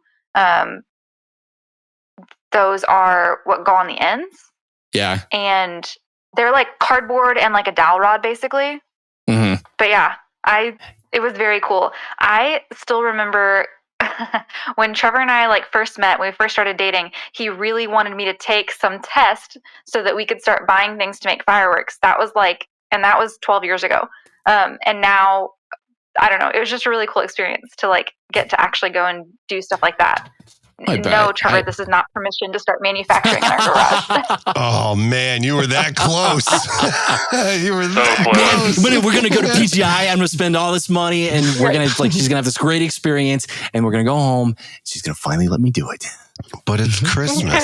Those are what go on the ends. Yeah. And they're like cardboard and like a dowel rod basically. Mm-hmm. But yeah, it was very cool. I still remember when Trevor and I like first met, when we first started dating, he really wanted me to take some test so that we could start buying things to make fireworks. That was 12 years ago. And now, I don't know, it was just a really cool experience to like get to actually go and do stuff like that. No, Trevor, this is not permission to start manufacturing in our garage. Oh man, you were that close. You were that close. But we're gonna go to PGI. I'm gonna spend all this money, and we're gonna she's gonna have this great experience, and we're gonna go home. She's gonna finally let me do it. But it's Christmas.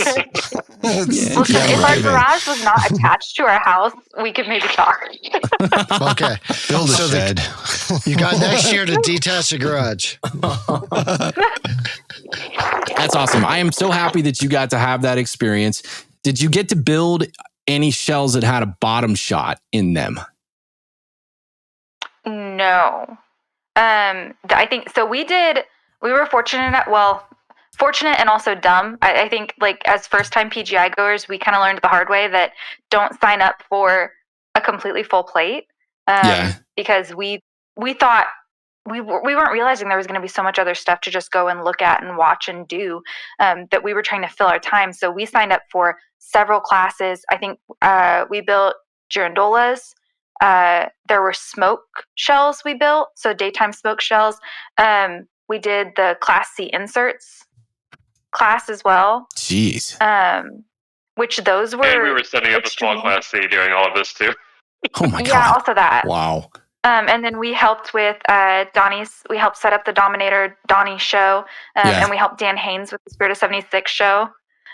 Listen, if our garage was not attached to our house, we could maybe talk. Okay. Build a shed. You got next year to detach a garage. That's awesome. I am so happy that you got to have that experience. Did you get to build any shells that had a bottom shot in them? No. I think so. We were fortunate and also dumb. I think like as first time PGI goers, we kind of learned the hard way that don't sign up for a completely full plate. Because we thought we weren't realizing there was going to be so much other stuff to just go and look at and watch and do, that we were trying to fill our time. So we signed up for several classes. I think we built girandolas. There were smoke shells we built, so daytime smoke shells. We did the Class C inserts class as well. Jeez. Which those were. And we were setting up a small Class C during all of this too. Oh my God. Yeah, also that. Wow. And then we helped with we helped set up the Dominator Donnie show. And we helped Dan Haynes with the Spirit of 76 show.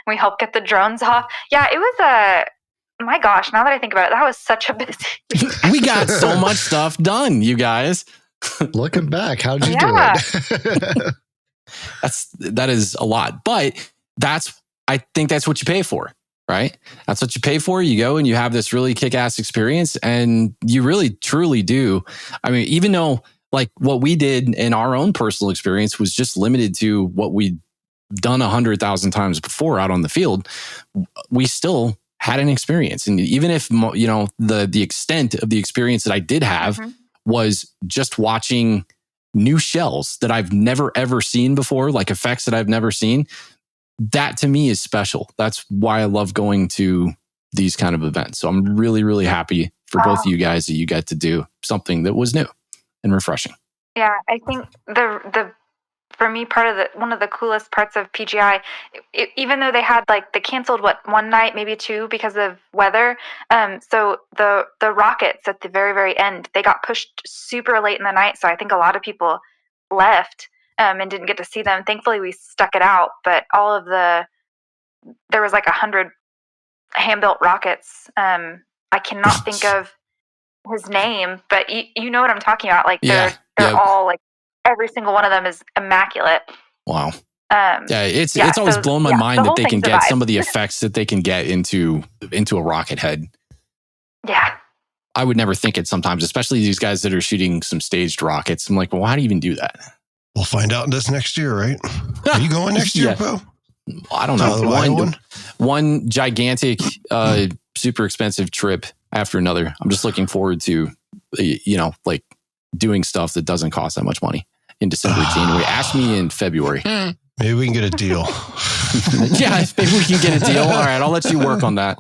We helped get the drones off. Yeah, it was my gosh, now that I think about it, that was such a busy We got so much stuff done, you guys. Looking back, how'd you do it? That is a lot. But I think that's what you pay for, right? That's what you pay for. You go and you have this really kick-ass experience, and you really truly do. I mean, even though like what we did in our own personal experience was just limited to what we'd done 100,000 times before out on the field, we still had an experience. And even if, you know, the extent of the experience that I did have was just watching new shells that I've never ever seen before, like effects that I've never seen, that to me is special. That's why I love going to these kind of events. So I'm really, really happy for both of you guys that you get to do something that was new and refreshing. Yeah, I think for me, one of the coolest parts of PGI, even though they had they canceled one night, maybe two because of weather. So the rockets at the very, very end, they got pushed super late in the night. So I think a lot of people left and didn't get to see them. Thankfully, we stuck it out. But there was 100 hand-built rockets. I cannot think of his name, but you know what I'm talking about. They're all every single one of them is immaculate. Wow. It's always blown my mind that they can get some of the effects that they can get into a rocket head. Yeah. I would never think it sometimes, especially these guys that are shooting some staged rockets. I'm like, well, how do you even do that? We'll find out this next year, right? Are you going next year, Bo? I don't know. One gigantic, super expensive trip after another. I'm just looking forward to, like doing stuff that doesn't cost that much money in December, January. Ask me in February. Maybe we can get a deal. Yeah, maybe we can get a deal. All right, I'll let you work on that.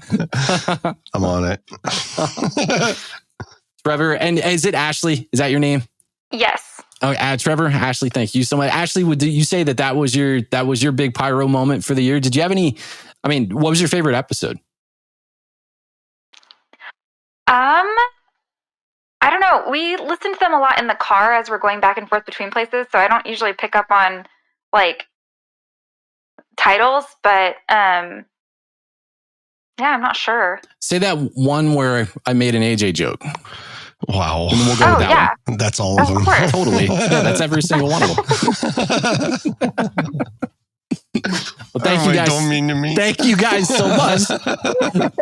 I'm on it. Trevor, and is it Ashley? Is that your name? Yes. Oh, Trevor, Ashley, thank you so much. Ashley, would you say that was your big pyro moment for the year? Did you have any? I mean, what was your favorite episode? I don't know. We listen to them a lot in the car as we're going back and forth between places, so I don't usually pick up on like titles, but yeah, I'm not sure. Say that one where I made an AJ joke. Wow. And then we'll go with that one. That's all of them. Course. Totally. Yeah, that's every single one of them. Well, thank you guys. Don't mean to me. Thank you guys so much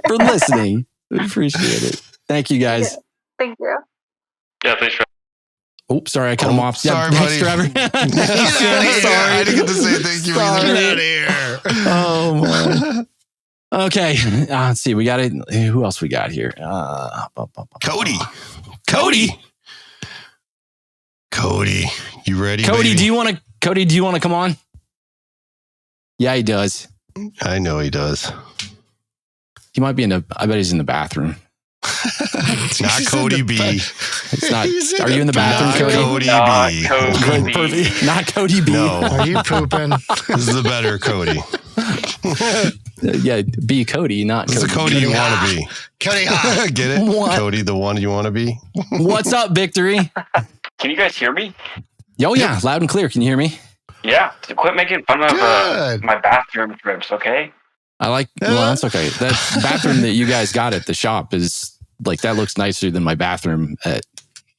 for listening. We appreciate it. Thank you guys. Thank you. Yeah, thanks, Trevor. Oops, sorry, I cut him off. Sorry, thanks, buddy. Trevor. Sorry. I didn't get to say thank you. Sorry. Get out of here. Oh, man. Okay. Let's see. We got it. Who else we got here? Cody. You ready? Cody, baby? do you want to come on? Yeah, he does. I know he does. He might be I bet he's in the bathroom. Not Cody B. It's not. Are you in the bathroom, Cody? Not Cody B. No. Are you pooping? This is the better Cody. Yeah, be Cody, not This Cody. is the Cody you want to be. Cody, Get it? What? Cody, the one you want to be. What's up, Victory? Can you guys hear me? Oh yeah, loud and clear. Can you hear me? Yeah. Quit making fun of my bathroom trips, okay? I like. Well, that's okay. That bathroom that you guys got at the shop is like that looks nicer than my bathroom at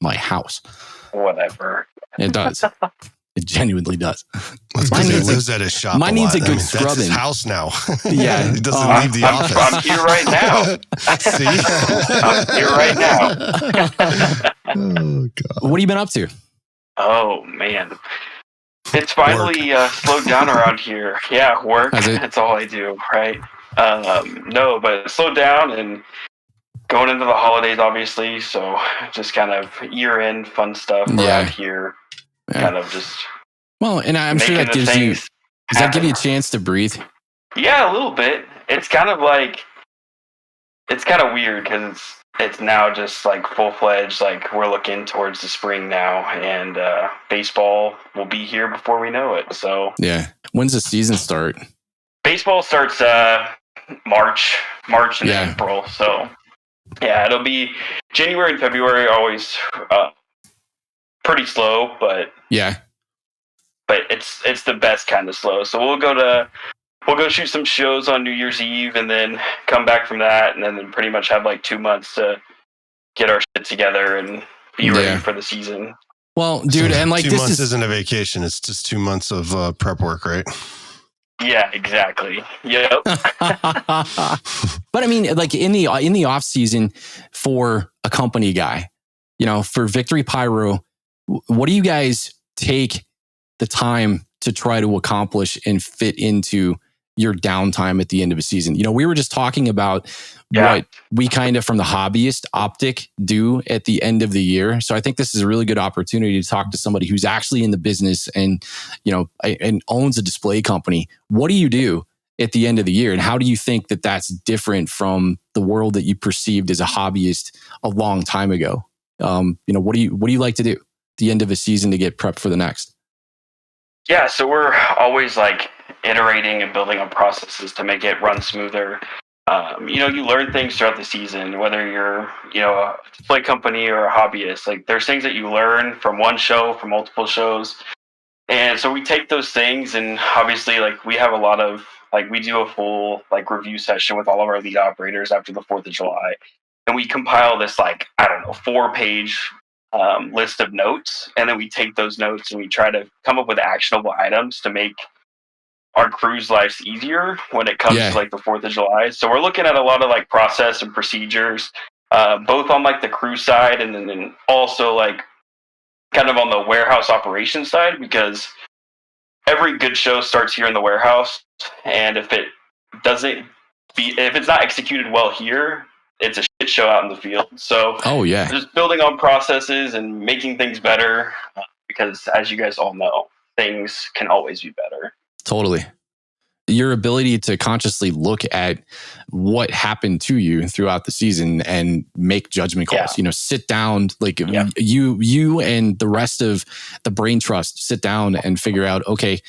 my house. Whatever. It does. It genuinely does. That's because he lives at his shop. Mine needs a good That's scrubbing. his house now. Yeah. He doesn't leave the office. I'm here right now. See? I'm here right now. Oh, God. What have you been up to? Oh, man. It's finally slowed down around here. Yeah, work. That's all I do, right? No, but it slowed down and going into the holidays, obviously. So just kind of year-end fun stuff around here. Yeah. Kind of just. Well, and I'm sure that gives you. Does that give you a chance to breathe? Yeah, a little bit. It's kind of like. It's kind of weird because it's now just like full-fledged. Like we're looking towards the spring now, and baseball will be here before we know it. So. Yeah. When's the season start? Baseball starts March and April. So. Yeah, it'll be January and February are always pretty slow, but it's the best kind of slow. So we'll go shoot some shows on New Year's Eve, and then come back from that, and then pretty much have like 2 months to get our shit together and be ready for the season. Well, dude, and like 2 months isn't a vacation; it's just 2 months of prep work, right? Yeah, exactly. Yep. But I mean, like in the off season for a company guy, for Victory Pyro, what do you guys take the time to try to accomplish and fit into your downtime at the end of a season? We were just talking about what we kind of from the hobbyist optic do at the end of the year. So I think this is a really good opportunity to talk to somebody who's actually in the business and, and owns a display company. What do you do at the end of the year? And how do you think that that's different from the world that you perceived as a hobbyist a long time ago? What do you like to do at the end of a season to get prepped for the next? Yeah, so we're always like iterating and building on processes to make it run smoother. You learn things throughout the season, whether you're, a display company or a hobbyist. Like there's things that you learn from one show, from multiple shows. And so we take those things, and obviously like we have a lot of, like we do a full like review session with all of our lead operators after the 4th of July. And we compile this 4-page list of notes, and then we take those notes and we try to come up with actionable items to make our crew's lives easier when it comes to the 4th of July. So we're looking at a lot of process and procedures, both on the crew side and then also kind of on the warehouse operations side, because every good show starts here in the warehouse, and if it's not executed well here, it's a shit show out in the field. So just building on processes and making things better, because as you guys all know, things can always be better. Totally. Your ability to consciously look at what happened to you throughout the season and make judgment calls, sit down, like you and the rest of the brain trust sit down and figure out, okay,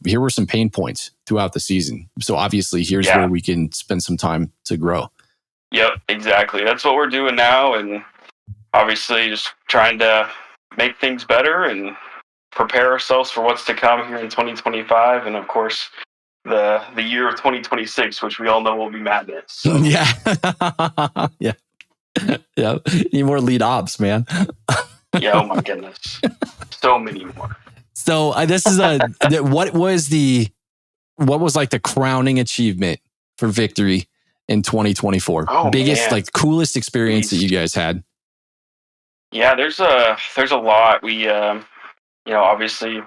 here were some pain points throughout the season. So obviously here's where we can spend some time to grow. Yep, exactly. That's what we're doing now. And obviously just trying to make things better and prepare ourselves for what's to come here in 2025. And of course, the year of 2026, which we all know will be madness. So. Yeah. Yeah. Need more lead ops, man. Yeah. Oh my goodness. So many more. So this is what was like the crowning achievement for Victory in 2024? Biggest, like coolest experience that you guys had? Yeah, there's a lot. We, obviously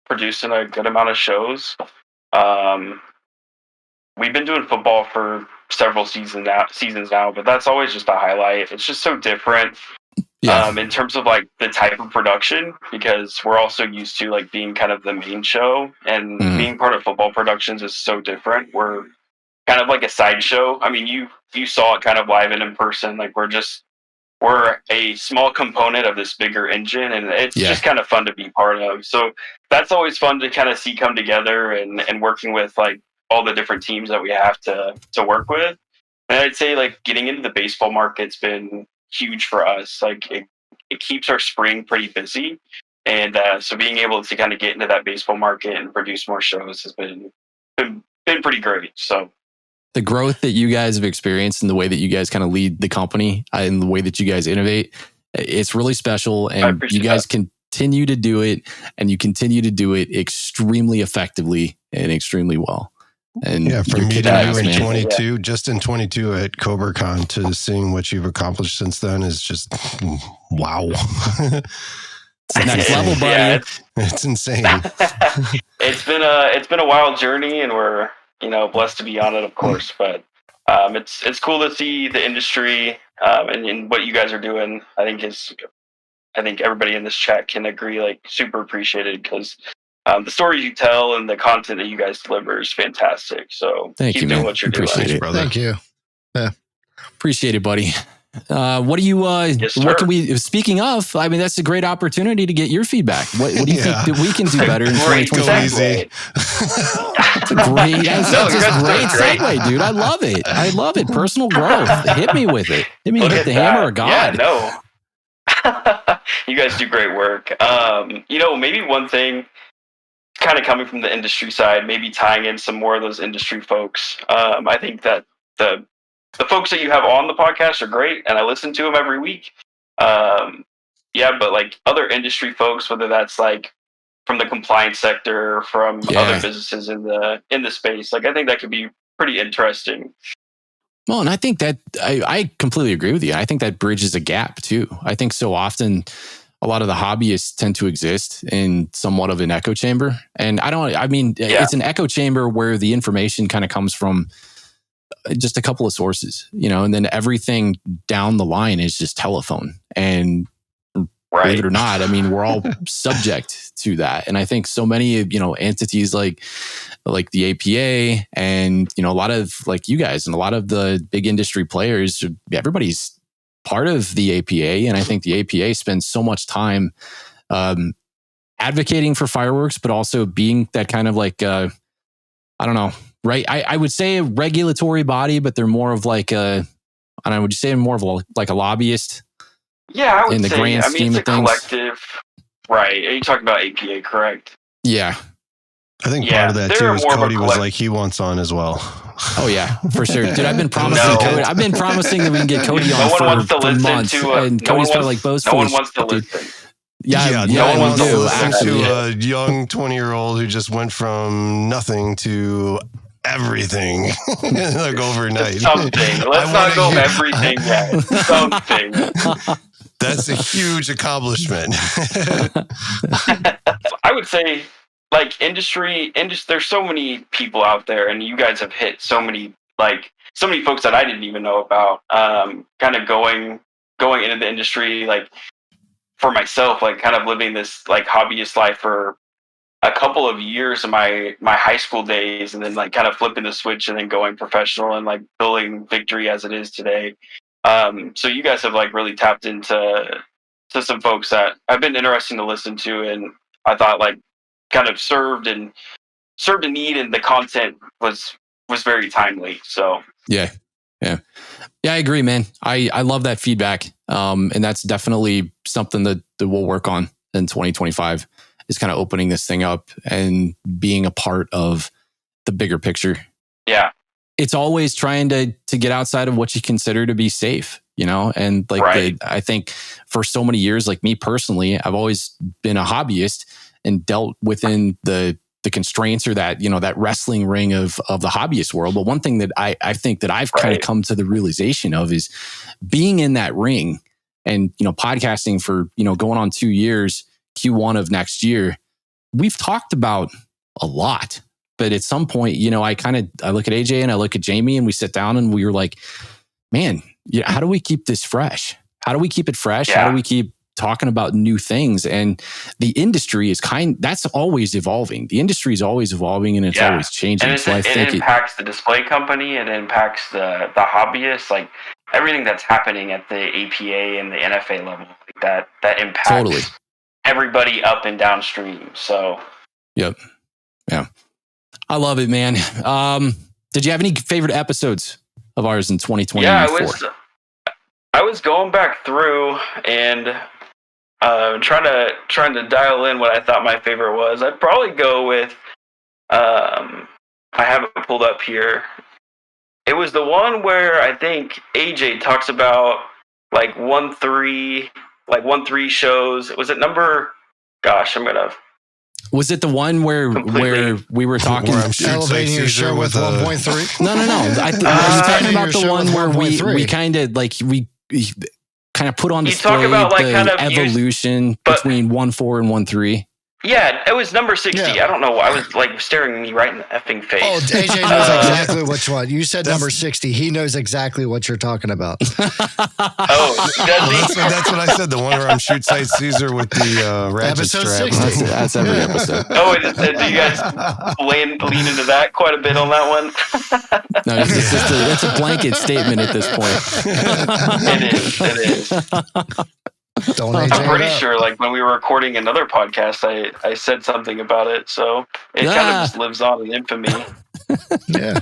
producing a good amount of shows. We've been doing football for several seasons now, but that's always just a highlight. It's just so different in terms of like the type of production, because we're also used to like being kind of the main show, and being part of football productions is so different. We're kind of like a sideshow. I mean, you saw it kind of live and in person. Like we're a small component of this bigger engine, and it's just kind of fun to be part of. So that's always fun to kind of see come together and working with like all the different teams that we have to work with. And I'd say like getting into the baseball market's been huge for us. Like it keeps our spring pretty busy. And so being able to kind of get into that baseball market and produce more shows has been pretty great. So the growth that you guys have experienced and the way that you guys kind of lead the company and the way that you guys innovate, it's really special. And you guys continue to do it, and you continue to do it extremely effectively and extremely well. And from meeting you in 22, just in 22 at CobraCon to seeing what you've accomplished since then is just wow. It's next level, buddy. Yeah, it's insane. It's been a wild journey, and we're blessed to be on it, of course. But it's cool to see the industry and what you guys are doing. I think everybody in this chat can agree, like super appreciated, because the stories you tell and the content that you guys deliver is fantastic. So keep doing what you're Appreciate doing. it, brother. Thank you. Yeah. Appreciate it, buddy. What do you, what can we, speaking of, I mean, that's a great opportunity to get your feedback. What do you think that we can do better in 2025? That's a great segue, dude. I love it. Personal growth. Hit me with it. Hit me with the hammer of God. Yeah, no. You guys do great work. Maybe one thing kind of coming from the industry side, maybe tying in some more of those industry folks. I think that the folks that you have on the podcast are great, and I listen to them every week. But like other industry folks, whether that's like from the compliance sector, from other businesses in the space, like I think that could be pretty interesting. Well, and I think that I completely agree with you. I think that bridges a gap too. I think so often a lot of the hobbyists tend to exist in somewhat of an echo chamber. And it's an echo chamber where the information kind of comes from just a couple of sources, and then everything down the line is just telephone. And believe it or not, I mean, we're all subject to that. And I think so many, entities like the APA and, a lot of like you guys and a lot of the big industry players, everybody's part of the APA. And I think the APA spends so much time advocating for fireworks, but also being that kind of like, I don't know, right? I would say a regulatory body, but they're more of like would you say more of like a lobbyist? Yeah, I would in the say, grand scheme it's of a things. collective, right? Are you talking about APA, correct? Yeah. I think part of that too is Cody was like, he wants on as well. Oh yeah, for sure, dude. I've been promising Cody. I've been promising that we can get Cody on for months, and Cody's probably like, "Both no one wants to listen." Yeah, no one wants to listen to a young 20-year-old who just went from nothing to everything like overnight. Something. Let's not go everything yet. Something. That's a huge accomplishment. I would say, like industry. There's so many people out there, and you guys have hit so many like so many folks that I didn't even know about, kind of going into the industry, like for myself, like kind of living this like hobbyist life for a couple of years in my high school days, and then like kind of flipping the switch and then going professional and like building Victory as it is today. So you guys have like really tapped into some folks that have been interesting to listen to, and I thought like kind of served a need, and the content was very timely. So yeah, I agree, man. I love that feedback, and that's definitely something that we'll work on in 2025. Is kind of opening this thing up and being a part of the bigger picture. Yeah. It's always trying to get outside of what you consider to be safe, you know? And like, I think for so many years, like me personally, I've always been a hobbyist and dealt within the constraints or that, you know, that wrestling ring of the hobbyist world. But one thing that I think that I've kind of come to the realization of is being in that ring and, you know, podcasting for, you know, going on 2 years, Q1 of next year, we've talked about a lot, but at some point, you know, I look at AJ and I look at Jamie and we sit down and we were like, man, how do we keep this fresh? How do we keep it fresh? Yeah. How do we keep talking about new things? And the industry is that's always evolving. The industry is always evolving and it's always changing. And so it impacts the display company. It impacts the hobbyists, like everything that's happening at the APA and the NFA level, like that impacts totally everybody up and downstream. So, yep. Yeah. I love it, man. Did you have any favorite episodes of ours in 2024? Yeah, I was going back through and trying to dial in what I thought my favorite was. I'd probably go with I have it pulled up here. It was the one where I think AJ talks about like 1-3 shows. Was it number? Gosh, Was it the one where we were talking? Elevating your show with 1.3? No. Are you talking about the one where we kind of like we kind of put on display talk about, like, the kind of evolution between 1.4 and 1.3? Yeah, it was number 60. Yeah. I don't know. I was like staring me right in the effing face. Oh, AJ knows exactly which one. You said number 60. He knows exactly what you're talking about. That's what I said. The one where I'm shoot sight Caesar with the ratchet episode strap. 60. That's every episode. Oh, do you guys lean into that quite a bit on that one? No, it's a blanket statement at this point. It is. I'm pretty sure, like when we were recording another podcast, I said something about it, so it kind of just lives on in infamy. Yeah,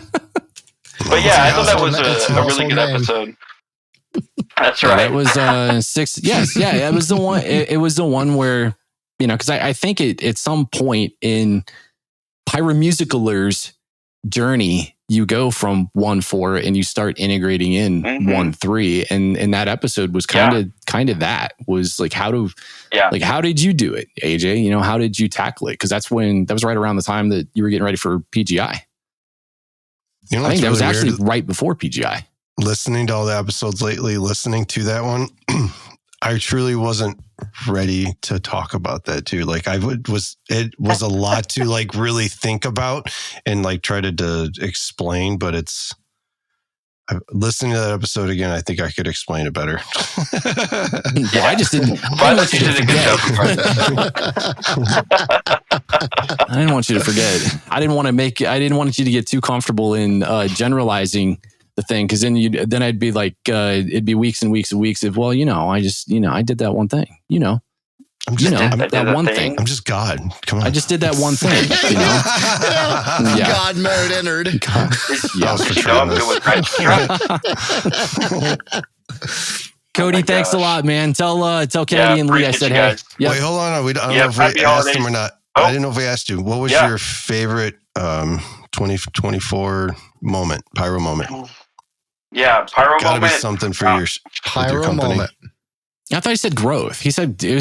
but yeah, I thought that was a really good episode. That's right. It was 6. Yes, yeah, it was the one. It was the one where, you know, because I think at some point in Pyromusicalers' journey, you go from 1.4 and you start integrating in 1.3, and that episode was kind of that was like how did you do it, AJ? You know, how did you tackle it? Because that was right around the time that you were getting ready for PGI. You know, I think that was actually right before PGI. Listening to all the episodes lately, listening to that one, I truly wasn't ready to talk about that too. Like it was a lot to like really think about and like try to explain, but listening to that episode again, I think I could explain it better. Yeah, I just didn't. I didn't want you to forget. I didn't want you to get too comfortable in generalizing the thing, because then I'd be like, it'd be weeks and weeks and weeks of, well, you know, I did that one thing, you know. I'm just that one thing. I'm just God. Come on. I just did that one thing. You know? Yeah. God mode entered. God. Cody, thanks a lot, man. Tell Kennedy and Lee I said hey. Yep. Wait, hold on. I don't know if we asked him or not. I didn't know if we asked you. What was your favorite 2024 moment, pyro moment? Yeah, pyro moment. Gotta be something for your pyro company. Moment. I thought he said growth. It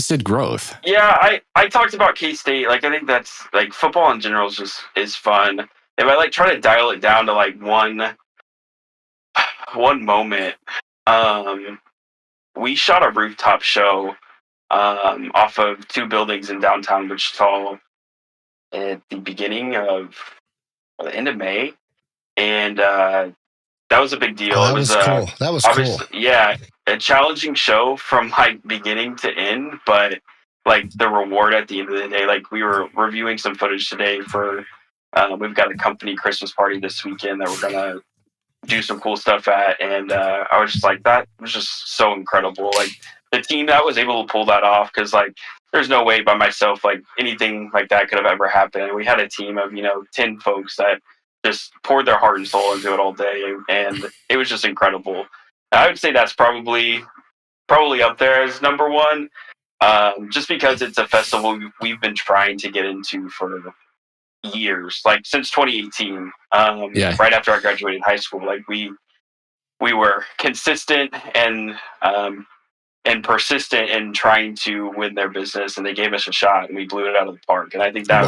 said growth. Yeah, I talked about K-State. Like, I think that's like football in general is fun. If I like try to dial it down to like one moment, we shot a rooftop show off of 2 buildings in downtown Wichita at the end of May, and that was a big deal. Oh, it was cool. That was cool. Yeah, a challenging show from like beginning to end, but like the reward at the end of the day. Like we were reviewing some footage today for. We've got a company Christmas party this weekend that we're gonna do some cool stuff at, and I was just like, that was just so incredible. Like the team that was able to pull that off, because like there's no way by myself like anything like that could have ever happened. And we had a team of 10 folks that just poured their heart and soul into it all day, and it was just incredible. I would say that's probably up there as number one, just because it's a festival we've been trying to get into for years, like since 2018. Right after I graduated high school, like we were consistent and persistent in trying to win their business, and they gave us a shot and we blew it out of the park. And I think that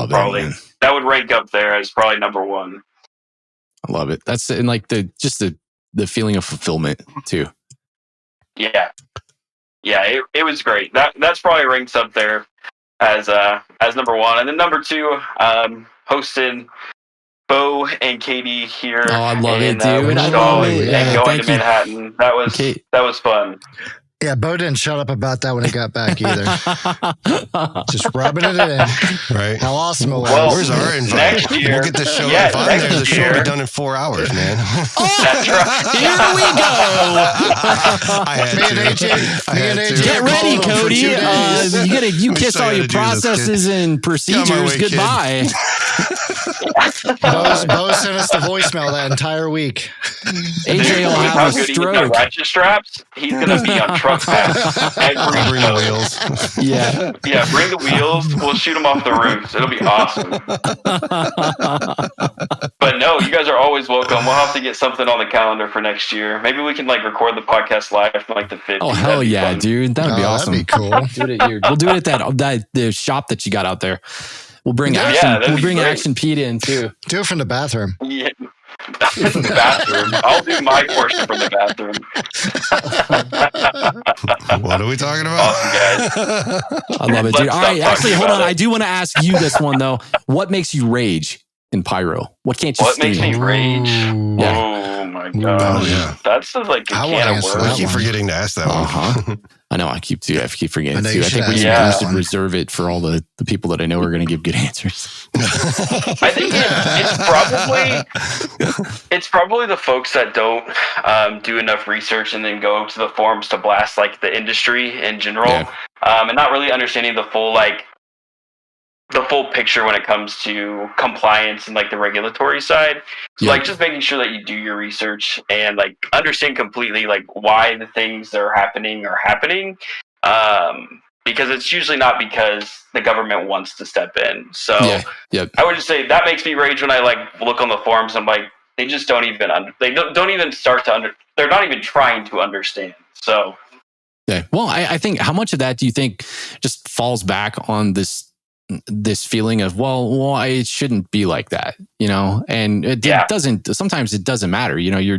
would rank up there as probably number one. I love it. That's and like the feeling of fulfillment too. Yeah, it was great. That's probably ranks up there as number one, and then number two, hosted Bo and Katie here. Oh, I love it, dude. I love it. And going to Manhattan. That was fun. Yeah, Bo didn't shut up about that when he got back either. Just rubbing it in. Right. How awesome it was. Well, where's our invite? Next year. We'll get the show. If I'm there, the show will be done in 4 hours, man. That's right. Here we go. Me and AJ. Get ready, Cody. You kiss all your processes and procedures goodbye. Bo sent us the voicemail that entire week. AJ will have a stroke. Ratchet straps. He's gonna be on truck pass. I'll bring the wheels. Yeah, bring the wheels. We'll shoot them off the roofs. It'll be awesome. But no, you guys are always welcome. We'll have to get something on the calendar for next year. Maybe we can like record the podcast live from like the 50s. Oh hell yeah, dude! That would be awesome. That'd be cool. We'll do it at that the shop that you got out there. We'll bring action. We'll bring Action Pete in too. Do it from the bathroom. Yeah. The bathroom. I'll do my portion from the bathroom. What are we talking about? Awesome, guys. I love it, dude. All right, actually, hold on. I do want to ask you this one though. What makes you rage in pyro? What can't you? What makes me rage? Yeah. Oh my gosh. Oh, yeah. That's like a can of worms. I keep forgetting to ask that one. I know. I keep forgetting I know too. you I think should we ask should reserve it for all the people that I know are going to give good answers. I think it's probably the folks that don't do enough research and then go to the forums to blast like the industry in general, and not really understanding the full picture when it comes to compliance and like the regulatory side. So like just making sure that you do your research and like understand completely like why the things that are happening, because it's usually not because the government wants to step in. So I would just say that makes me rage when I like look on the forums. I'm like, they just don't even don't even start to they're not even trying to understand. So yeah. Well, I think how much of that do you think just falls back on this feeling of well it shouldn't be like that, and it doesn't. Sometimes it doesn't matter, you're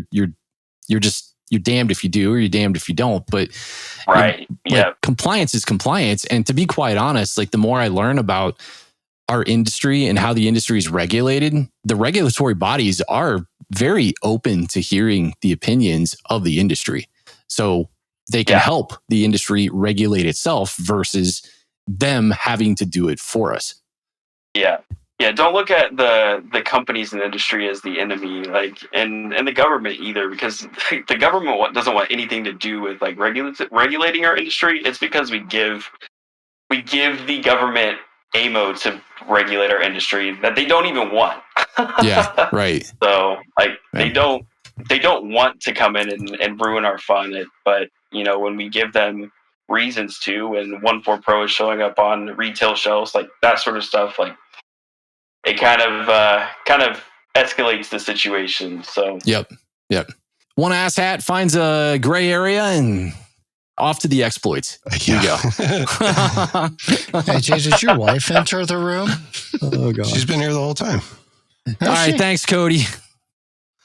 damned if you do or you're damned if you don't, but compliance is compliance. And to be quite honest, like the more I learn about our industry and how the industry is regulated, the regulatory bodies are very open to hearing the opinions of the industry, so they can help the industry regulate itself versus them having to do it for us. Yeah. Don't look at the companies in the industry as the enemy, like, and the government either, because the government doesn't want anything to do with like regulating our industry. It's because we give the government ammo to regulate our industry that they don't even want. Yeah, right. So like they don't want to come in and ruin our fun. But when we give them reasons to, and 1.4 Pro is showing up on retail shelves, like that sort of stuff, like it kind of escalates the situation. So yep. One asshat finds a gray area and off to the exploits. Here we go. Hey, Jay, did your wife enter the room? Oh god, she's been here the whole time. All right, thanks, Cody.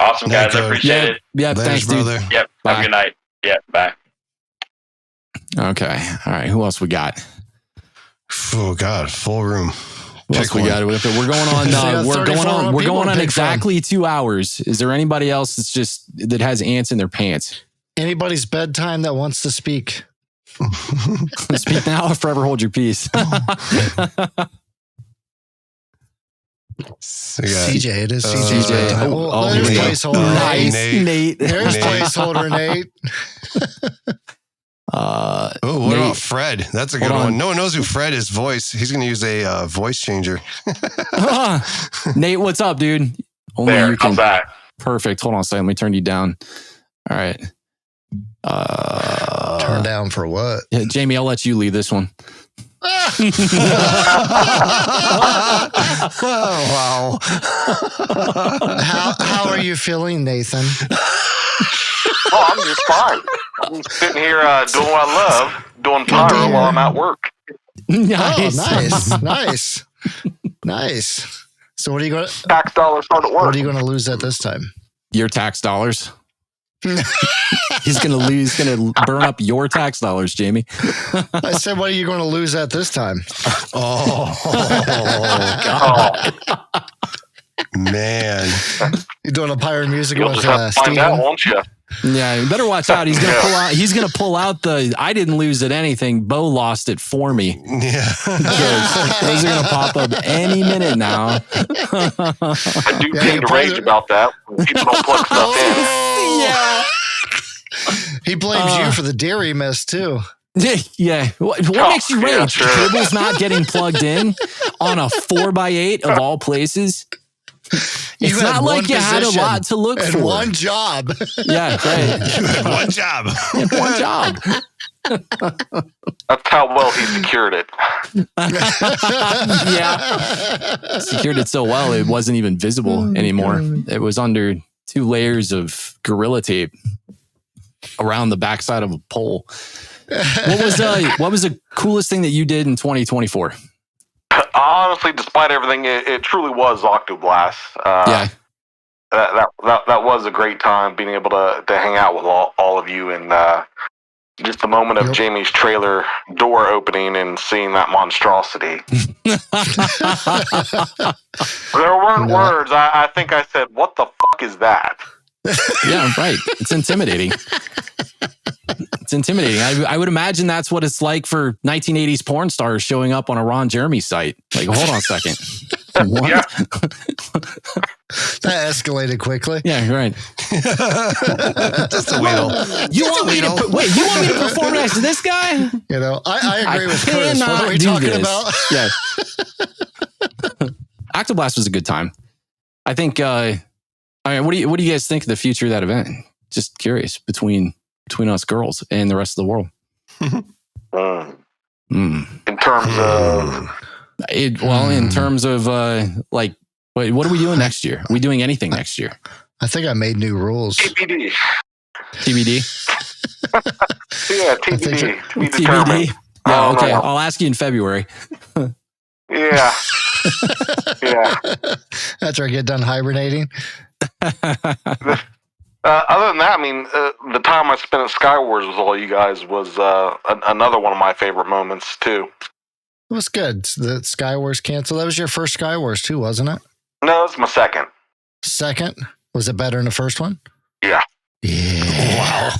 Awesome, guys. I appreciate it. Yeah, thanks, brother. dude. Yep. Bye. Have a good night. Yeah, bye. Okay. All right. Who else we got? Oh God, full room. What else we got? We're going on. We're going on exactly 2 hours. Is there anybody else that has ants in their pants? Anybody's bedtime that wants to speak? Speak now or forever hold your peace. CJ, it is CJ's bedtime. There's placeholder. Nice, Nate. There's placeholder, Nate. What about Fred? That's a good one. No one knows who Fred is. He's going to use a voice changer. Nate, what's up, dude? I'm back. Perfect. Hold on a second. Let me turn you down. All right. Turn down for what? Yeah, Jamie, I'll let you lead this one. Wow. How are you feeling, Nathan? Oh, I'm just fine. I'm sitting here doing what I love, doing pyro while I'm at work. Nice. Oh, nice. So what are you going to... Tax dollars hard at work. What are you going to lose at this time? Your tax dollars. He's going to burn up your tax dollars, Jamie. I said, what are you going to lose at this time? Oh, God. Man. You're doing a pyro music You'll with just have to find out, won't you? Yeah, you better watch out. He's gonna pull out the I didn't lose at anything. Bo lost it for me. Yeah. Those are gonna pop up any minute now. I do tend to rage about that when people don't plug stuff in. Yeah. He blames you for the dairy mess too. Yeah. What makes you rage? Sure. Cable's not getting plugged in on a 4x8 of all places. It's not like you had a lot to look for. One job. Yeah, right. You had one job. One job. That's how well he secured it. Yeah. Secured it so well, it wasn't even visible anymore. It was under 2 layers of Gorilla Tape around the backside of a pole. What was the coolest thing that you did in 2024? Honestly, despite everything, it truly was Octoblast. Yeah. That was a great time being able to hang out with all of you, and just the moment of Jamie's trailer door opening and seeing that monstrosity. There weren't words. I think I said, "What the fuck is that?" Yeah, right. It's intimidating. It's intimidating. I would imagine that's what it's like for 1980s porn stars showing up on a Ron Jeremy site. Like, hold on a second. What? Yeah. That escalated quickly. Yeah, right. Just a wheel. You want me to perform next to this guy? You know, I agree with Chris. What are we talking about? Yeah. Octoblast was a good time. I think. I mean, what do you guys think of the future of that event? Just curious between us girls and the rest of the world. In terms of, in terms of like, wait, what are we doing next year? Are we doing anything next year? I think I made new rules. TBD. Yeah, TBD. TBD. Yeah, okay. I'll ask you in February. Yeah. Yeah. After I get done hibernating. Other than that, I mean, the time I spent at Skywars with all you guys was another one of my favorite moments, too. It was good. The Skywars canceled. That was your first Skywars, too, wasn't it? No, it's my second. Second? Was it better than the first one? Yeah. Yeah. Wow.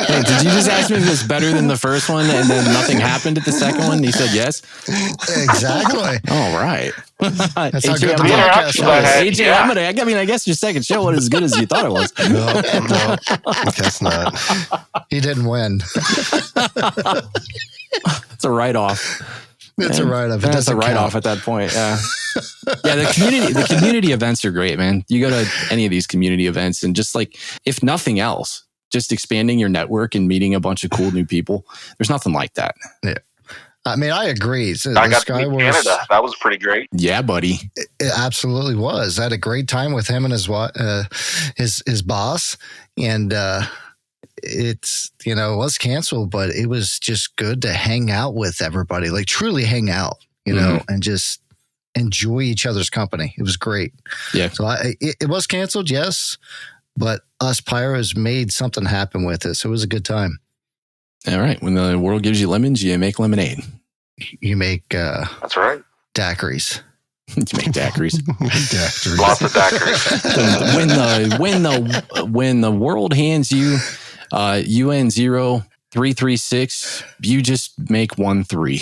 Hey, did you just ask me if it was better than the first one and then nothing happened at the second one? And he said yes? Exactly. All right. That's how AJ, good the podcast was. AJ, yeah. I guess your second show wasn't as good as you thought it was. No, guess not. He didn't win. It's a write-off. It's a write-off. It's a write-off at that point. Yeah. Yeah, the community events are great, man. You go to any of these community events and just like, if nothing else, just expanding your network and meeting a bunch of cool new people. There's nothing like that. Yeah. I mean, I agree. I got to meet Canada. That was pretty great. Yeah, buddy. It absolutely was. I had a great time with him and his boss. And it's, it was canceled, but it was just good to hang out with everybody, like truly hang out, and just enjoy each other's company. It was great. Yeah. So it was canceled, yes, but us Pyros made something happen with it. So it was a good time. All right. When the world gives you lemons, you make lemonade. You make that's right. daiquiris. You make daiquiris. Daiquiris. Lots of daiquiris. when the world hands you UN 0336, you just make 13.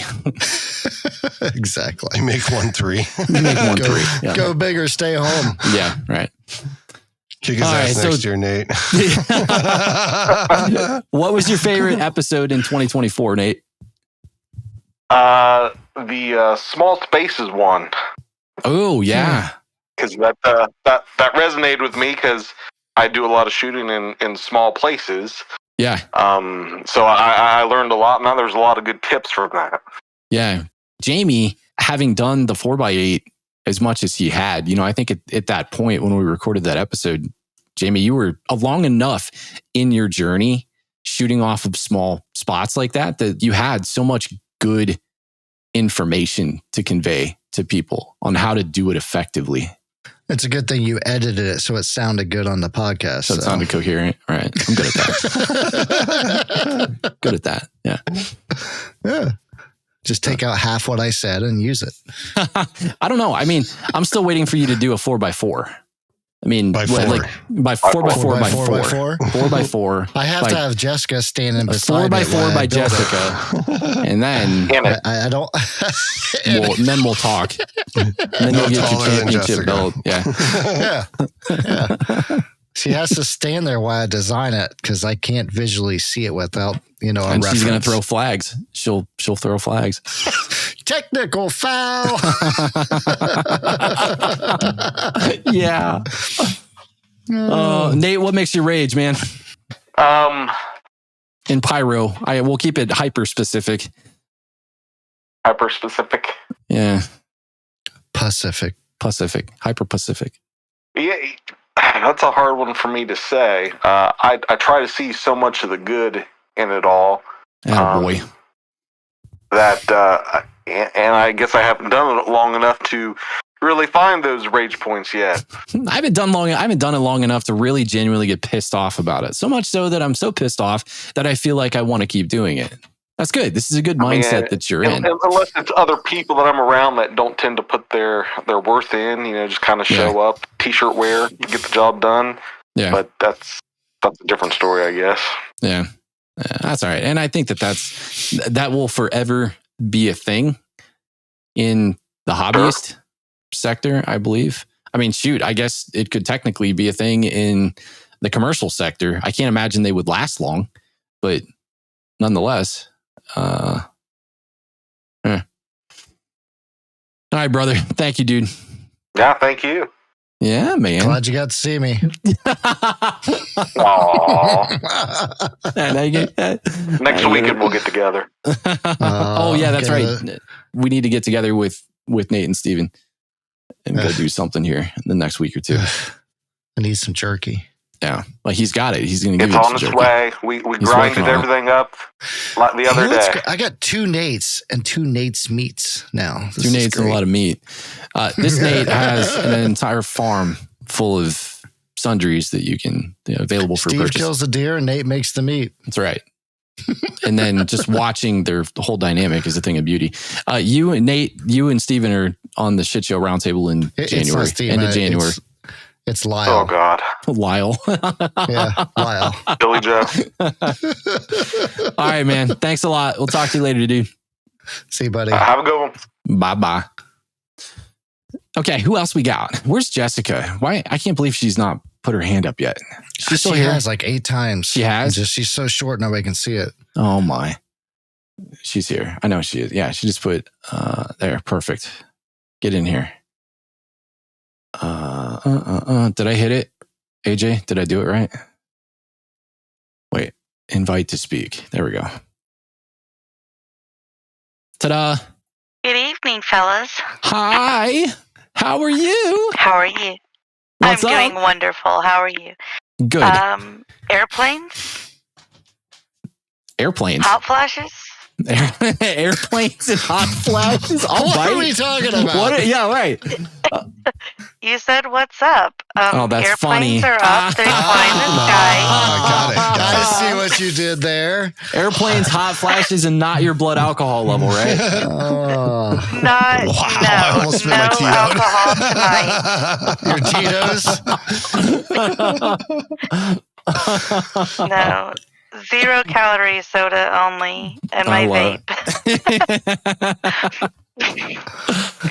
Exactly. You make 13. You make 13. Yeah. Go big or stay home. Yeah, right. Kick his ass next year, Nate. What was your favorite episode in 2024, Nate? The Small Spaces one. Oh, yeah. Because that resonated with me because I do a lot of shooting in small places. Yeah. So I learned a lot. Now there's a lot of good tips from that. Yeah. Jamie, having done the 4x8 as much as he had, I think at that point when we recorded that episode, Jamie, you were long enough in your journey shooting off of small spots like that you had so much good information to convey to people on how to do it effectively. It's a good thing you edited it so it sounded good on the podcast. So it sounded coherent. All right. I'm good at that. Good at that. Yeah. Yeah. Just take out half what I said and use it. I don't know. I mean, I'm still waiting for you to do a 4x4. I mean, by 4 by 4. I have to have Jessica standing beside 4x4 by Jessica, and then I don't. then we'll talk. And then you'll get your championship belt. Yeah. Yeah. She has to stand there while I design it because I can't visually see it without a and reference. She's gonna throw flags. She'll throw flags. Technical foul. Yeah. Nate, what makes you rage, man? In pyro, we'll keep it hyper specific. Hyper specific. Yeah. Pacific. Hyper Pacific. Yeah, that's a hard one for me to say. I try to see so much of the good in it all. Boy. That and I guess I haven't done it long enough to really find those rage points yet. I haven't done it long enough to really genuinely get pissed off about it. So much so that I'm so pissed off that I feel like I want to keep doing it. That's good. This is a good mindset that you're in. Unless it's other people that I'm around that don't tend to put their worth in, just kind of show up, t-shirt wear, get the job done. Yeah. But that's a different story, I guess. Yeah. That's all right. And I think that will forever be a thing in the hobbyist sector, I believe. I mean, shoot, I guess it could technically be a thing in the commercial sector. I can't imagine they would last long, but nonetheless, All right, brother. Thank you, dude. Yeah, thank you. Yeah, man. Glad you got to see me. Next weekend we'll get together. Oh yeah, that's right. We need to get together with Nate and Steven and go do something here in the next week or two. I need some jerky. Yeah, like he's got it. He's going to give it's you on some its jerky. way. We grinded everything up like the other day. I got 2 Nates and 2 Nates meats now. 2 Nates and a lot of meat. This Nate has an entire farm full of sundries that you can available for Steve purchase. kills the deer and Nate makes the meat. That's right. And then just watching the whole dynamic is a thing of beauty. You and Nate, you and Steven are on the Shit Show Roundtable in January. End of January. It's Lyle. Oh, God. Lyle. Yeah, Lyle. Billy Joe. All right, man. Thanks a lot. We'll talk to you later, dude. See you, buddy. Have a good one. Bye-bye. Okay, who else we got? Where's Jessica? Why? I can't believe she's not put her hand up yet. She's still here. Has like 8 times. She has? She's so short, nobody can see it. Oh, my. She's here. I know she is. Yeah, she just put there. Perfect. Get in here. Did I hit it? AJ, did I do it right? Wait, invite to speak. There we go. Ta-da. Good evening, fellas. Hi. How are you? How are you? What's I'm up? doing wonderful. How are you? Good. Airplanes? Airplanes. Hot flashes? Airplanes and hot flashes. What are we talking about? Yeah, right. You said, what's up? Oh, that's airplanes funny. are up. They're flying in the sky. Got it. I see what what you did there. Airplanes, hot flashes, and not your blood alcohol level, right? Not I almost spit my tea out. alcohol tonight. No, 0 calorie soda only, and my vape.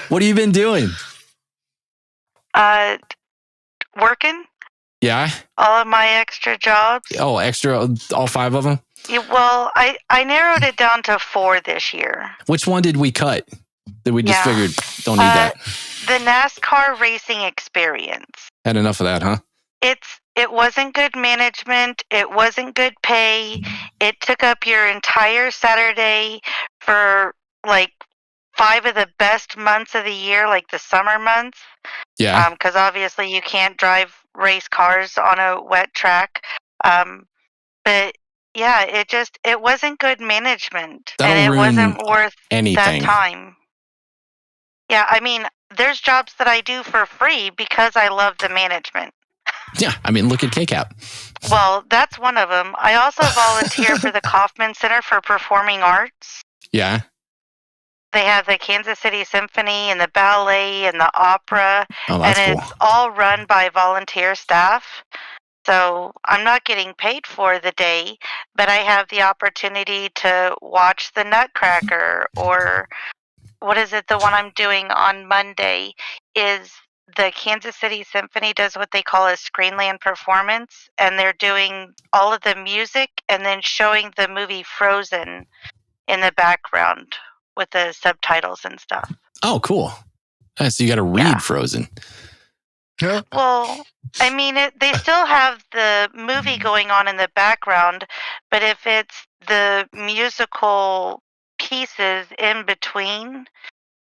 What have you been doing? Working. Yeah. All of my extra jobs. Oh, extra, all 5 of them? Yeah, well, I narrowed it down to 4 this year. Which one did we cut? That we just figured don't need that. The NASCAR racing experience. Had enough of that, huh? It wasn't good management. It wasn't good pay. It took up your entire Saturday for like 5 of the best months of the year, like the summer months. Yeah. Because obviously you can't drive race cars on a wet track. But yeah, it wasn't good management. That'll and it ruin wasn't worth anything. that time. Yeah, I mean, there's jobs that I do for free because I love the management. Yeah, I mean, look at KCAP. Well, that's one of them. I also volunteer for the Kaufman Center for Performing Arts. Yeah. They have the Kansas City Symphony and the ballet and the opera. Oh, that's and cool. it's all run by volunteer staff. So I'm not getting paid for the day, but I have the opportunity to watch the Nutcracker, or what is it? The one I'm doing on Monday is the Kansas City Symphony does what they call a Screenland performance, and they're doing all of the music and then showing the movie Frozen in the background with the subtitles and stuff. Oh, cool. So you got to read Frozen. Well, I mean, they still have the movie going on in the background, but if it's the musical pieces in between,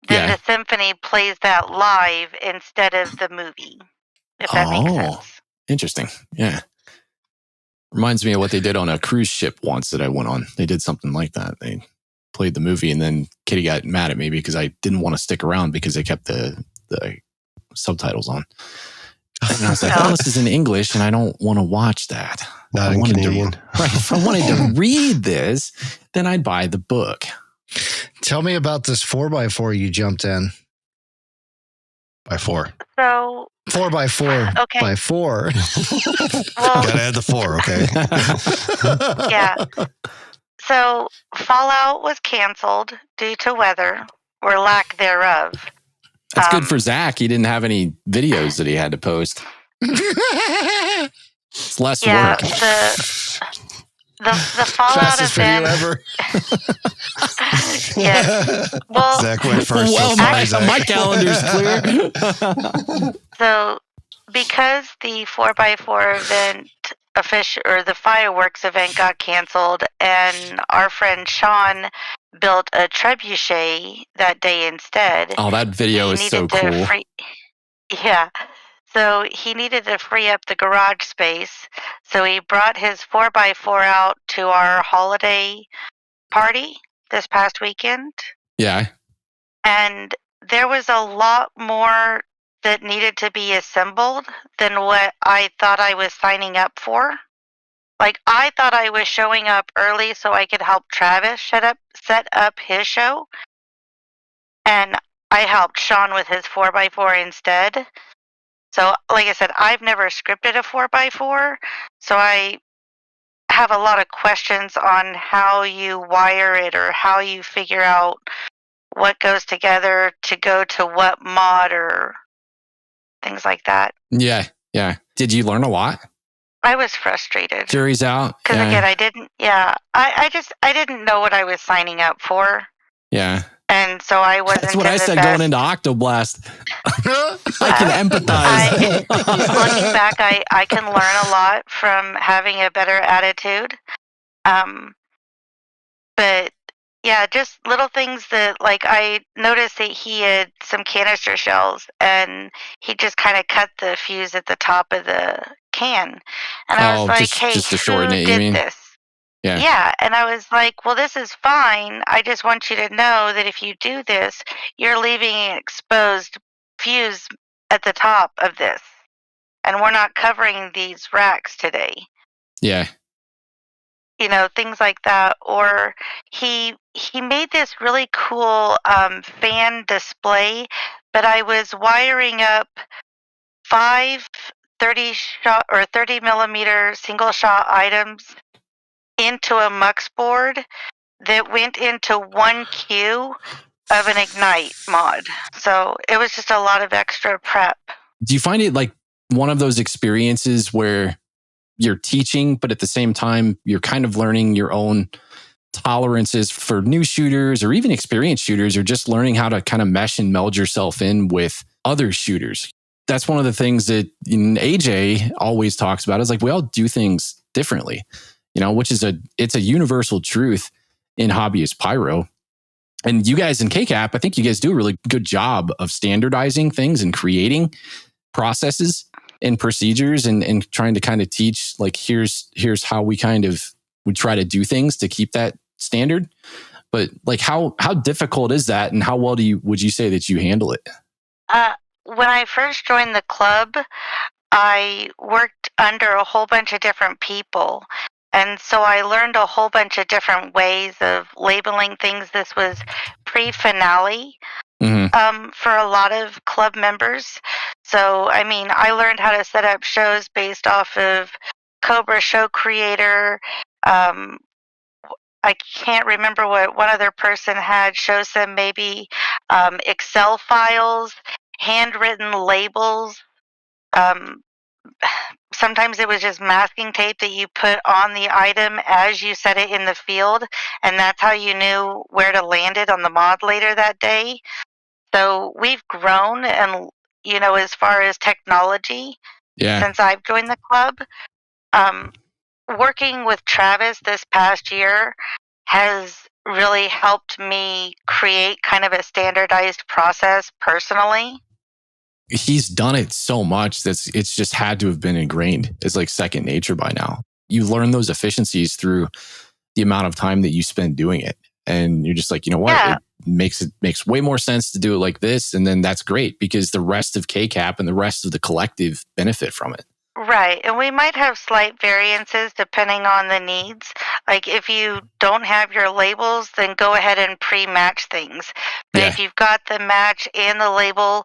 then the symphony plays that live instead of the movie, if that makes sense. Interesting. Yeah. Reminds me of what they did on a cruise ship once that I went on. They did something like that. They played the movie, and then Kitty got mad at me because I didn't want to stick around because they kept the subtitles on. And I was like, this is in English, and I don't want to watch that. Not in Canadian. If I wanted to read this, then I'd buy the book. Tell me about this 4x4 you jumped in. By 4. So 4x4 okay. by 4. Gotta add the 4, okay? Yeah. So Fallout was canceled due to weather or lack thereof. That's good for Zach. He didn't have any videos that he had to post. It's less work. The Fallout Fastest event. video ever. Yeah. Well, Zach went first. Well, my calendar's clear. So, because the 4x4 event or the fireworks event got canceled, and our friend Sean built a trebuchet that day instead. Oh, that video is so cool. Yeah. So he needed to free up the garage space. So he brought his 4x4 out to our holiday party this past weekend. Yeah. And there was a lot more that needed to be assembled than what I thought I was signing up for. Like, I thought I was showing up early so I could help Travis set up his show. And I helped Sean with his 4x4 instead. So, like I said, I've never scripted a 4x4, so I have a lot of questions on how you wire it or how you figure out what goes together to go to what mod or things like that. Yeah, yeah. Did you learn a lot? I was frustrated. Jury's out. Because again, I didn't know what I was signing up for. Yeah. And so I wasn't. That's what I said going into Octoblast. I can empathize. Looking back, I can learn a lot from having a better attitude. But yeah, just little things that, like, I noticed that he had some canister shells and he just kind of cut the fuse at the top of the can. And I was like, hey, just to who shorten it, you mean? did this? Yeah. Yeah, and I was like, well, this is fine. I just want you to know that if you do this, you're leaving an exposed fuse at the top of this. And we're not covering these racks today. Yeah. things like that. Or he made this really cool fan display, but I was wiring up 5 30-shot or 30 millimeter single shot items into a mux board that went into one queue of an Ignite mod. So it was just a lot of extra prep. Do you find it like one of those experiences where you're teaching, but at the same time, you're kind of learning your own tolerances for new shooters or even experienced shooters, or just learning how to kind of mesh and meld yourself in with other shooters? That's one of the things that AJ always talks about, is like, we all do things differently, which is it's a universal truth in hobbyist pyro. And you guys in KCAP, I think you guys do a really good job of standardizing things and creating processes and procedures and trying to kind of teach, like, here's how we try to do things to keep that standard. But like, how difficult is that, and how well would you say that you handle it? When I first joined the club, I worked under a whole bunch of different people. And so I learned a whole bunch of different ways of labeling things. This was pre-finale for a lot of club members. So, I mean, I learned how to set up shows based off of Cobra Show Creator. I can't remember what one other person had. Shows them maybe Excel files, handwritten labels. Sometimes it was just masking tape that you put on the item as you set it in the field, and that's how you knew where to land it on the mod later that day. So we've grown, and as far as technology, since I've joined the club. Working with Travis this past year has really helped me create kind of a standardized process personally. He's done it so much that it's just had to have been ingrained. It's like second nature by now. You learn those efficiencies through the amount of time that you spend doing it. And you're just like, you know what? Yeah. It makes way more sense to do it like this. And then that's great, because the rest of KCAP and the rest of the collective benefit from it. Right. And we might have slight variances depending on the needs. Like if you don't have your labels, then go ahead and pre-match things. But if you've got the match and the label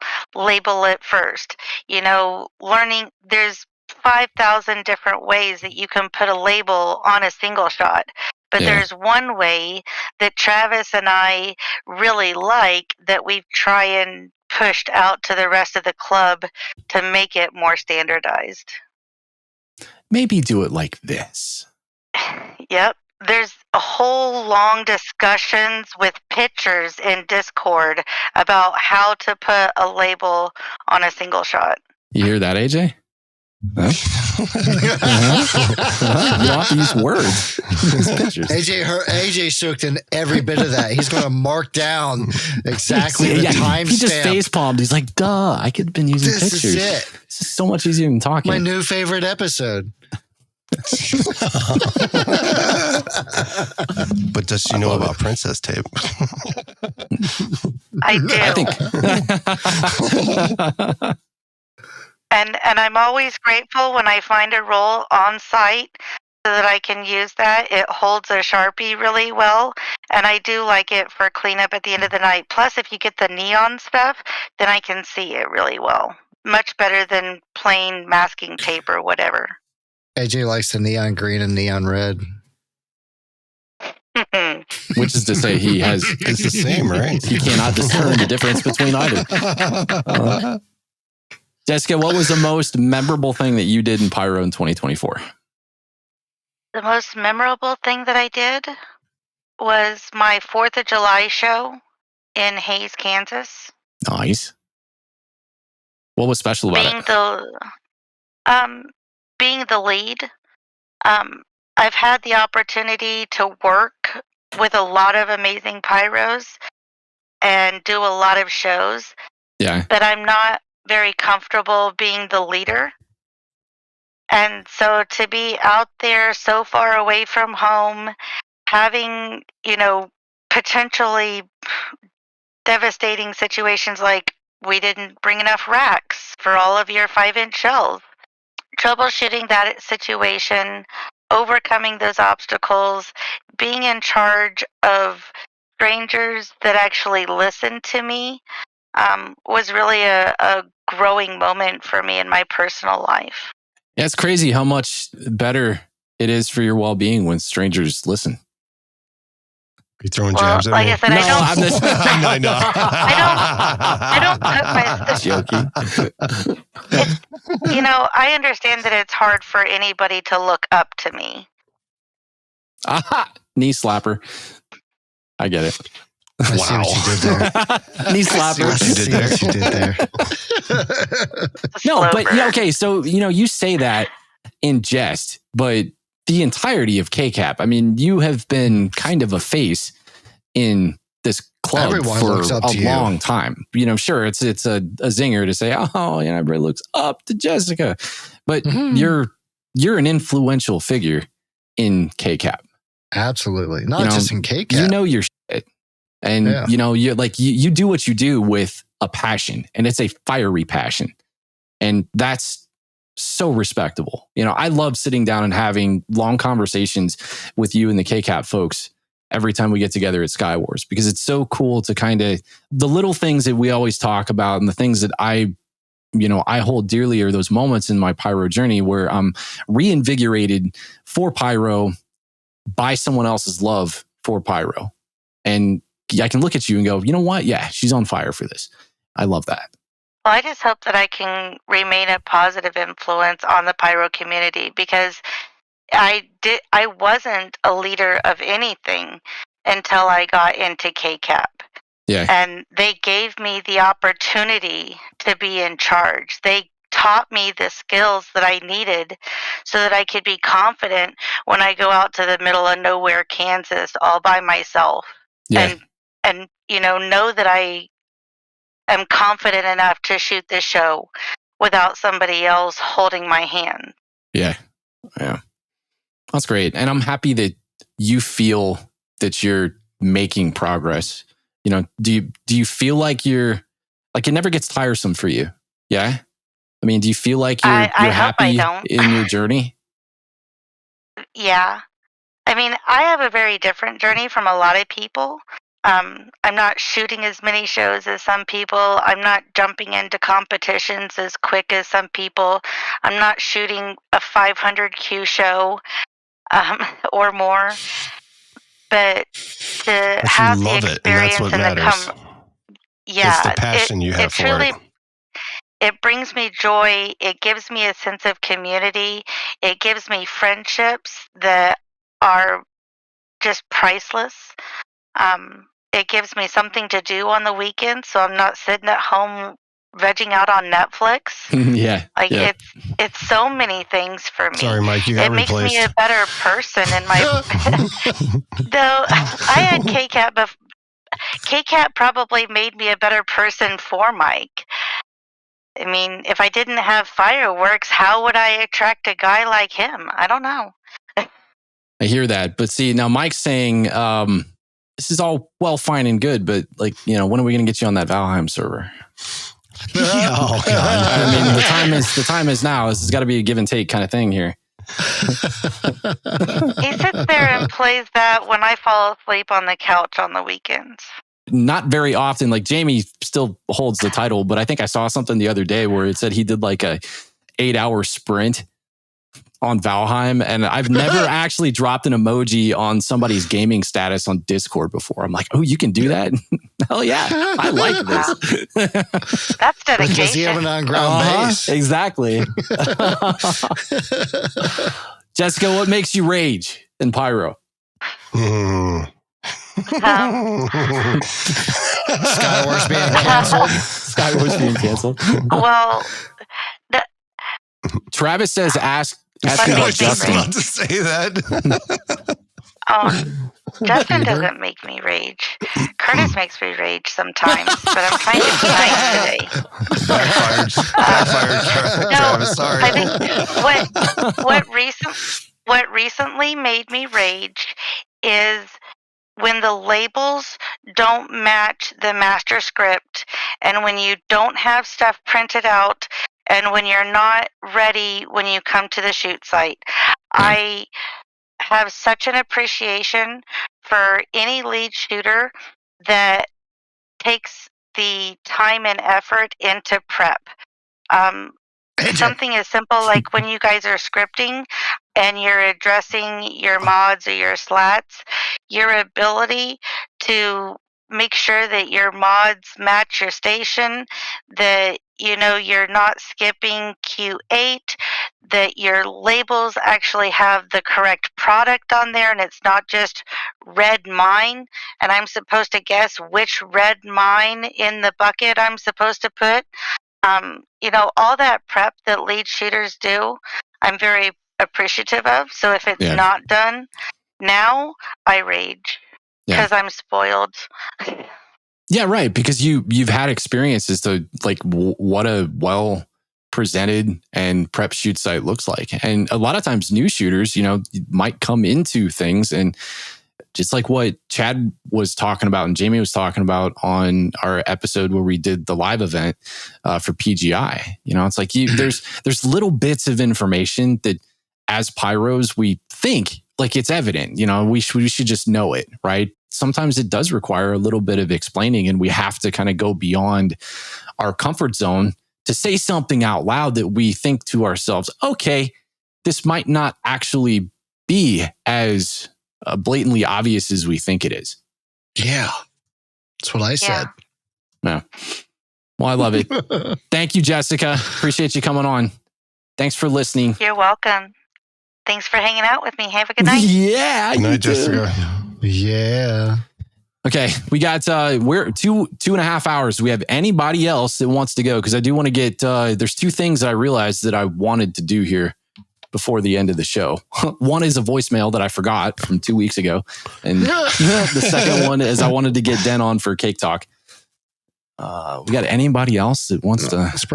it first. Learning, there's 5,000 different ways that you can put a label on a single shot. But there's one way that Travis and I really like that we've tried and pushed out to the rest of the club to make it more standardized. Maybe do it like this. Yep. There's a whole long discussions with pictures in Discord about how to put a label on a single shot. You hear that, AJ? Huh? You don't have to use words. AJ soaked in every bit of that. He's going to mark down exactly the timestamp. He just face palmed. He's like, duh, I could have been using pictures. This is it. This is so much easier than talking. My new favorite episode. But does she know about Princess Tape? I do. I think. And I'm always grateful when I find a roll on site so that I can use that. It holds a Sharpie really well, and I do like it for cleanup at the end of the night. Plus, if you get the neon stuff, then I can see it really well. Much better than plain masking tape or whatever. AJ likes the neon green and neon red. Which is to say it's the same, right? He cannot discern the difference between either. Jessica, what was the most memorable thing that you did in Pyro in 2024? The most memorable thing that I did was my 4th of July show in Hays, Kansas. Nice. What was special about it? Being the lead. I've had the opportunity to work with a lot of amazing pyros and do a lot of shows. Yeah. But I'm not very comfortable being the leader. And so to be out there so far away from home, having, potentially devastating situations like we didn't bring enough racks for all of your 5-inch shells. Troubleshooting that situation overcoming those obstacles, being in charge of strangers that actually listened to me, was really a growing moment for me in my personal life. Yeah, it's crazy how much better it is for your well-being when strangers listen. You throwing jabs at like me? I said, No, I don't. I know. I don't put my. You know, I understand that it's hard for anybody to look up to me. Aha! Knee slapper. I get it. I see what you did there. Knee slapper. I see what you did there. No, but yeah, okay. So, you say that in jest, but the entirety of KCAP, I mean, you have been kind of a face in this club Everyone for looks up a to you. long time. Sure, it's a zinger to say, oh, everybody looks up to Jessica, but you're an influential figure in KCAP. Absolutely. Not just in KCAP. You know your shit. And you're like, you do what you do with a passion, and it's a fiery passion. And that's so respectable. I love sitting down and having long conversations with you and the KCAP folks every time we get together at Sky Wars, because it's so cool to kind of the little things that we always talk about, and the things that I hold dearly are those moments in my pyro journey where I'm reinvigorated for pyro by someone else's love for pyro. And I can look at you and go, you know what? Yeah, she's on fire for this. I love that. Well, I just hope that I can remain a positive influence on the pyro community, because I wasn't a leader of anything until I got into KCAP. Yeah. And they gave me the opportunity to be in charge. They taught me the skills that I needed so that I could be confident when I go out to the middle of nowhere, Kansas, all by myself. Yeah. And know that I am confident enough to shoot this show without somebody else holding my hand. Yeah. That's great. And I'm happy that you feel that you're making progress. Do you feel like it never gets tiresome for you? Yeah. I mean, do you feel like you're happy in your journey? Yeah. I mean, I have a very different journey from a lot of people. I'm not shooting as many shows as some people. I'm not jumping into competitions as quick as some people. I'm not shooting a 500Q show or more. But to have the experience and that's what matters. It's the passion you have for it. It brings me joy. It gives me a sense of community. It gives me friendships that are just priceless. It gives me something to do on the weekends, so I'm not sitting at home vegging out on Netflix. It's so many things for me. Sorry, Mike, you got replaced. It makes me a better person in my. Though I had KCAP, but KCAP probably made me a better person for Mike. I mean, if I didn't have fireworks, how would I attract a guy like him? I don't know. I hear that, but see, now Mike's saying this is all well, fine, and good, but when are we going to get you on that Valheim server? Oh God! I mean, the time is now. This has got to be a give and take kind of thing here. He sits there and plays that when I fall asleep on the couch on the weekends. Not very often. Like Jamie still holds the title, but I think I saw something the other day where it said he did like a 8-hour sprint on Valheim, and I've never actually dropped an emoji on somebody's gaming status on Discord before. I'm like, oh, you can do that? Hell yeah, I like this. That's dedication. Does he have an on-ground base? Exactly. Jessica, what makes you rage in Pyro? Skywars being canceled. Skywars being canceled. Well, Travis says, ask I about was just Justin. about to say that. Justin doesn't make me rage. Curtis makes me rage sometimes, but I'm trying to be nice today. Backfired, Travis. Sorry. I think what recently made me rage is when the labels don't match the master script, and when you don't have stuff printed out, and when you're not ready when you come to the shoot site. have such an appreciation for any lead shooter that takes the time and effort into prep. Something as simple like when you guys are scripting and you're addressing your mods or your slats, your ability to make sure that your mods match your station, that you're not skipping Q8, that your labels actually have the correct product on there and it's not just red mine and I'm supposed to guess which red mine in the bucket I'm supposed to put. All that prep that lead shooters do, I'm very appreciative of. So if it's not done now, I rage because I'm spoiled. Yeah, right. Because you've had experiences to like what a well presented and prep shoot site looks like. And a lot of times new shooters, might come into things and just like what Chad was talking about and Jamie was talking about on our episode where we did the live event for PGI. It's like there's little bits of information that as pyros we think like it's evident. We should just know it, right? Sometimes it does require a little bit of explaining, and we have to kind of go beyond our comfort zone to say something out loud that we think to ourselves, okay, this might not actually be as blatantly obvious as we think it is. Yeah. That's what I said. Yeah. Well, I love it. Thank you, Jessica. Appreciate you coming on. Thanks for listening. You're welcome. Thanks for hanging out with me. Have a good night. Yeah. Good night, Jessica. Yeah. Okay. We got, we're 2.5 hours. Do we have anybody else that wants to go? Because I do want to get, there's two things that I realized that I wanted to do here before the end of the show. One is a voicemail that I forgot from 2 weeks ago. And the second one is I wanted to get Den on for Cake Talk. We got anybody else that wants to? I think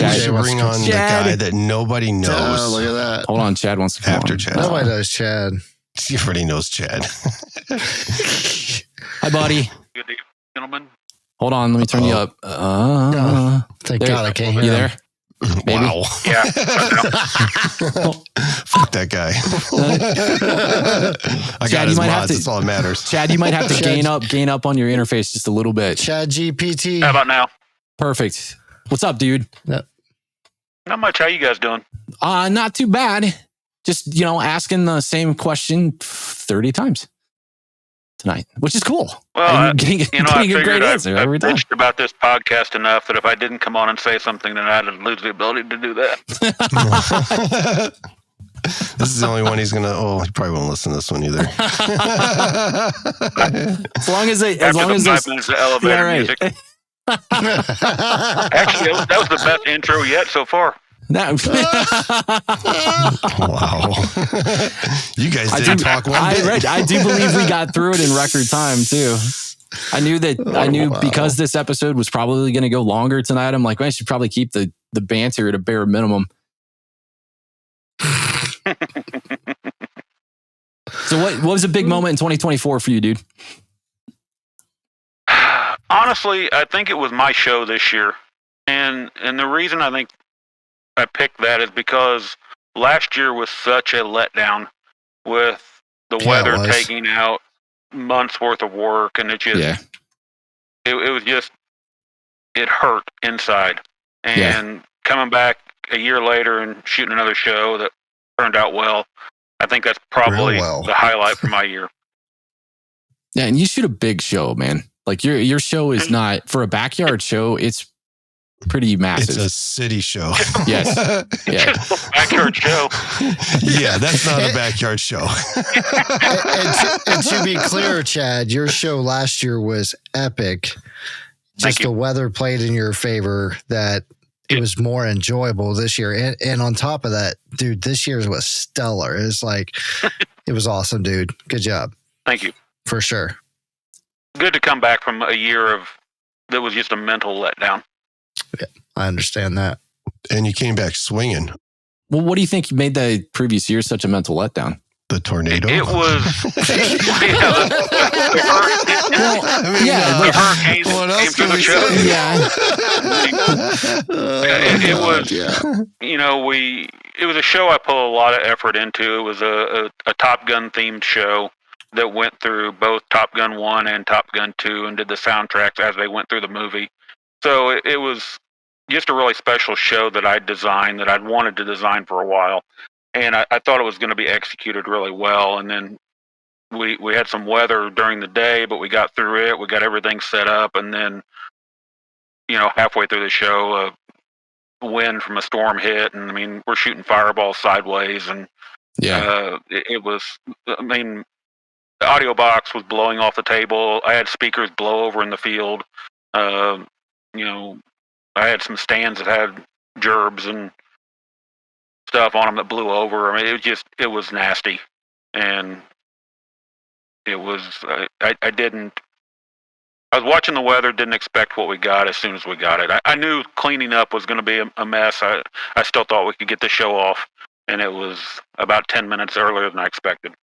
we should bring on the guy that nobody knows. Oh, look at that. Hold on, Chad wants to come after on. Chad. Nobody knows Chad. Everybody knows Chad. Hi, buddy. Good day, gentlemen. Hold on, let me turn you up. Thank God I can't hear you him. there? Maybe? Wow. Yeah. Fuck that guy. I got his mods. That's all that matters. Chad, you might have to gain up on your interface just a little bit. Chad GPT. How about now? Perfect. What's up, dude? Not much. How you guys doing? Not too bad. Just, asking the same question 30 times tonight, which is cool. Well, and getting I a great figured answer every time. bitched about this podcast enough that if I didn't come on and say something, then I'd lose the ability to do that. This is the only one he's gonna. He probably won't listen to this one either. As long as they, After the 5 minutes of elevator music. Actually, that was the best intro yet so far. Wow. You guys didn't talk one bit. I do believe we got through it in record time too. I knew because this episode was probably going to go longer tonight. I'm like, I should probably keep the banter at a bare minimum. So what was a big moment in 2024 for you, dude? Honestly, I think it was my show this year. And the reason I think I picked that is because last year was such a letdown with the weather taking out months worth of work, and it just it was just, it hurt inside. And coming back a year later and shooting another show that turned out well, I think that's probably the highlight for my year. Yeah, and you shoot a big show, man. Like your show is not, for a backyard show, it's pretty massive. It's a city show. Yes. Yeah. Backyard show. Yeah, that's not a backyard show. and to be clear, Chad, your show last year was epic. Just the weather played in your favor that it was more enjoyable this year. And on top of that, dude, this year's was stellar. It's like, it was awesome, dude. Good job. Thank you. For sure. Good to come back from a year that was just a mental letdown. Yeah, I understand that. And you came back swinging. Well, what do you think made the previous year such a mental letdown? The tornado? It was. The hurricanes came through the show. It was, it was a show I put a lot of effort into. It was a Top Gun themed show that went through both Top Gun 1 and Top Gun 2 and did the soundtracks as they went through the movie. So it was just a really special show that I designed, that I'd wanted to design for a while. And I thought it was going to be executed really well. And then we had some weather during the day, but we got through it. We got everything set up. And then, halfway through the show, wind from a storm hit. And I mean, we're shooting fireballs sideways. And it was, the audio box was blowing off the table. I had speakers blow over in the field. I had some stands that had gerbs and stuff on them that blew over. I mean, it was nasty. And it was, I was watching the weather, didn't expect what we got as soon as we got it. I knew cleaning up was going to be a mess. I still thought we could get the show off, and it was about 10 minutes earlier than I expected.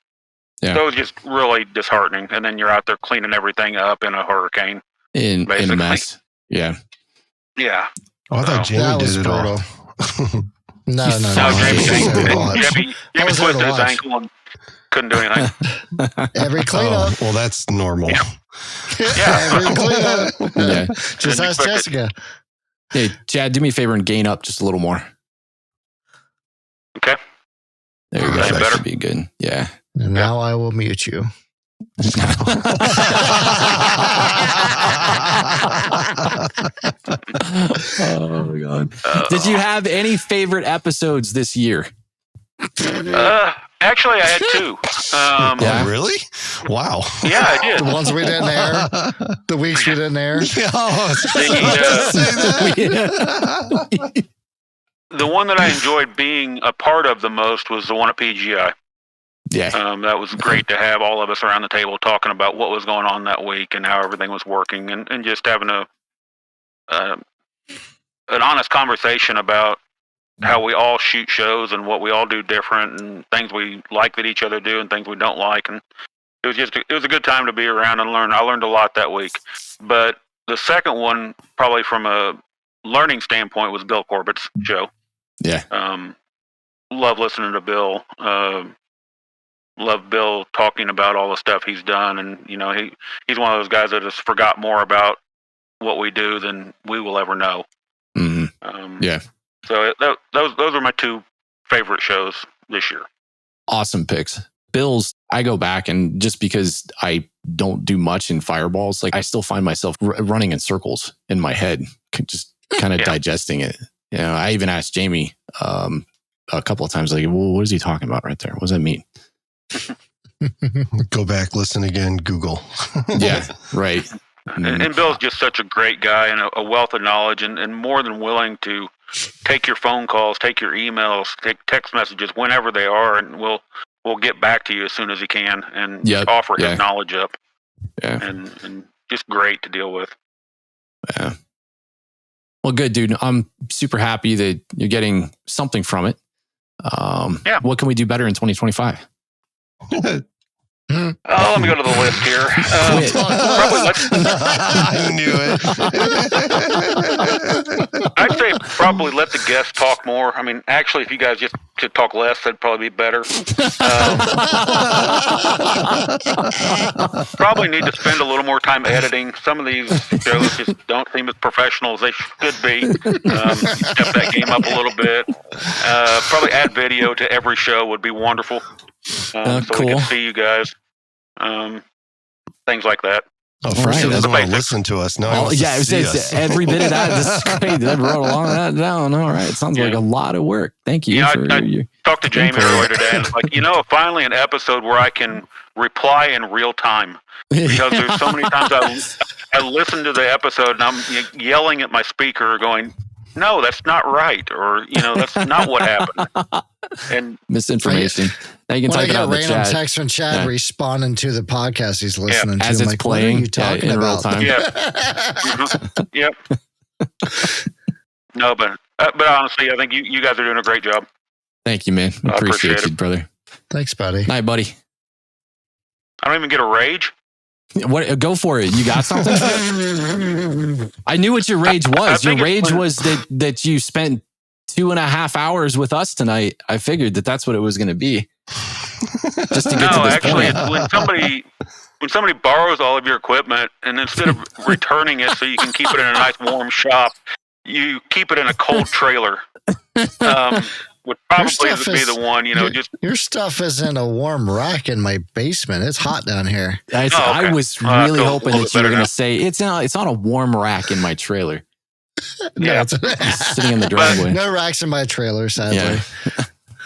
Yeah. So it was just really disheartening. And then you're out there cleaning everything up in a hurricane. In a mess. Yeah. Yeah. Oh, I thought Jamie did it all. No. Jamie twisted his ankle and couldn't do anything. Every cleanup. Well, that's normal. Yeah. Every cleanup. Yeah. Just ask Jessica. Hey, Chad, do me a favor and gain up just a little more. Okay. There you go. That should be good. Yeah. And now I will mute you. Oh my God. Did you have any favorite episodes this year? Actually, I had two. Really? Wow. Yeah, I did. The ones we didn't air. The weeks we didn't air. The one that I enjoyed being a part of the most was the one at PGI. Yeah. That was great to have all of us around the table talking about what was going on that week and how everything was working, and just having an honest conversation about how we all shoot shows and what we all do different and things we like that each other do and things we don't like. And it was a good time to be around and learn. I learned a lot that week. But the second one, probably from a learning standpoint, was Bill Corbett's show. Yeah. Love listening to Bill. Love Bill talking about all the stuff he's done, and he's one of those guys that has forgot more about what we do than we will ever know. Mm-hmm. Yeah. So those are my two favorite shows this year. Awesome picks. Bill's, I go back, and just because I don't do much in fireballs, like I still find myself running in circles in my head, just kind of digesting it. I even asked Jamie a couple of times, like, well, what is he talking about right there? What does that mean? Go back, listen again, Google. Yeah, right. And Bill's just such a great guy and a wealth of knowledge, and more than willing to take your phone calls, take your emails, take text messages whenever they are, and we'll get back to you as soon as he can and offer his knowledge up. Yeah. And just great to deal with. Yeah. Well, good, dude. I'm super happy that you're getting something from it. What can we do better in 2025? Let me go to the list here. I knew it. I'd say probably let the guests talk more. I mean, actually, if you guys just could talk less, that'd probably be better. Probably need to spend a little more time editing. Some of these shows just don't seem as professional as they should be. Step that game up a little bit. Probably add video to every show would be wonderful. So we can see you guys. Things like that. Oh, first he doesn't want to listen to us. No, it was every bit of that. This is great. I wrote all that down. All right. It sounds like a lot of work. Thank you. I talked to Jamie earlier today, and it's like, finally an episode where I can reply in real time. Because there's so many times I listen to the episode and I'm yelling at my speaker going, no, that's not right. Or, that's not what happened. And misinformation. Now you can type it out in the chat. Random text from Chad responding to the podcast he's listening to. As it's playing, what are you talking in about? real time. Yep. No, but honestly, I think you guys are doing a great job. Thank you, man. Appreciate you, brother. Thanks, buddy. Night, buddy. I don't even get a rage. What? Go for it. You got something? I knew what your rage was. Your rage was that you spent 2.5 hours with us tonight. I figured that's what it was going to be. Just to get to this actually, point. when somebody borrows all of your equipment and instead of returning it so you can keep it in a nice warm shop, you keep it in a cold trailer. Would probably be the one, your stuff is in a warm rack in my basement. It's hot down here. I was really hoping that you were going to say it's on a warm rack in my trailer. Yeah, it's sitting in the driveway. No racks in my trailer, sadly. Yeah.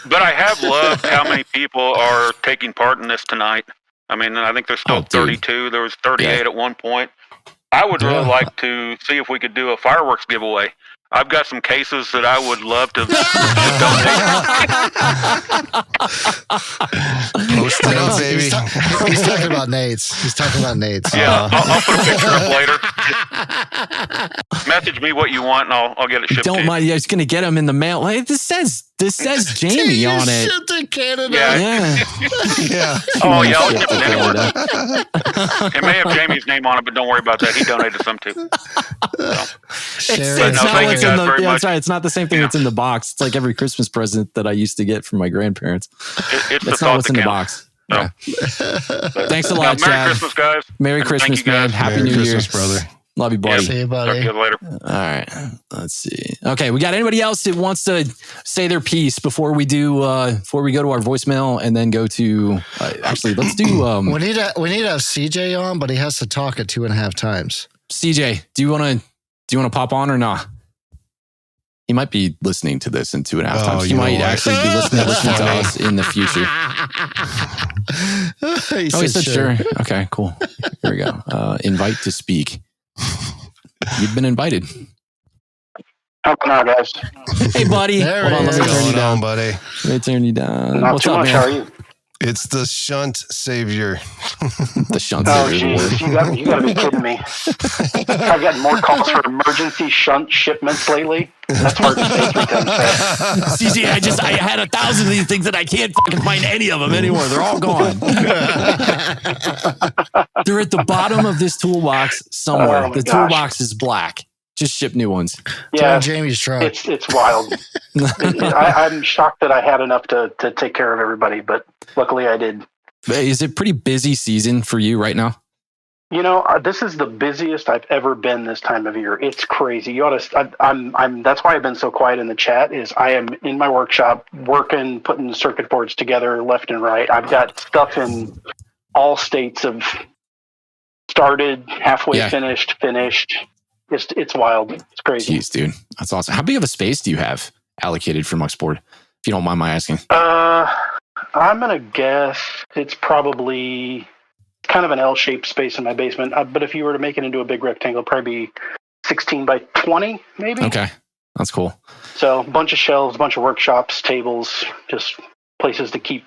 But I have loved how many people are taking part in this tonight. I mean, I think there's still 32. There was 38 at one point. I would really like to see if we could do a fireworks giveaway. I've got some cases that I would love to donate. Post it, baby. He's talking about Nate's. Yeah, I'll put a picture up later. Message me what you want, and I'll get it shipped. Don't mind. I was going to get them in the mail. Hey, this says Jamie on it. Ship to Canada. Yeah. Oh yeah, I'll ship it anywhere. It may have Jamie's name on it, but don't worry about that. He donated some too. It's not the same thing that's in the box. It's like every Christmas present that I used to get from my grandparents. That's not what's in the box. No. Thanks a lot, Merry Chad. Christmas, guys. Merry Christmas, man. Happy New Year, brother. Love you, buddy. See you, buddy. Talk to you later. All right. Let's see. Okay, we got anybody else that wants to say their piece before we go to our voicemail and then go to actually let's do we need to have CJ on, but he has to talk at 2.5 times. CJ, do you want to pop on or not? He might be listening to this in 2.5 times. He might actually be listening to us in the future. He said sure. Okay, cool. Here we go. Invite to speak. You've been invited. How about now, guys? Hey, buddy. Hold on, let me turn you down, buddy. Let me turn you down. Not What's too up, much. man? How are you? It's the shunt savior. The shunt Oh, savior. jeez. You got to be kidding me. I've gotten more calls for emergency shunt shipments lately. That's hard to say 3 times fast. CJ, I had 1,000 of these things and I can't fucking find any of them anymore. They're all gone. They're at the bottom of this toolbox somewhere. Oh, the toolbox is black. Just ship new ones. Yeah, Jamie's truck. It's wild. I'm shocked that I had enough to take care of everybody, but luckily I did. Is it pretty busy season for you right now? This is the busiest I've ever been this time of year. It's crazy. You ought to. I'm. That's why I've been so quiet in the chat. Is I am in my workshop working, putting circuit boards together left and right. I've got stuff in all states of started, halfway finished. It's wild. It's crazy. Jeez, dude, that's awesome. How big of a space do you have allocated for Muxboard? If you don't mind my asking. I'm gonna guess it's probably kind of an L-shaped space in my basement. But if you were to make it into a big rectangle, it'd probably be 16 by 20, maybe. Okay, that's cool. So a bunch of shelves, a bunch of workshops, tables, just places to keep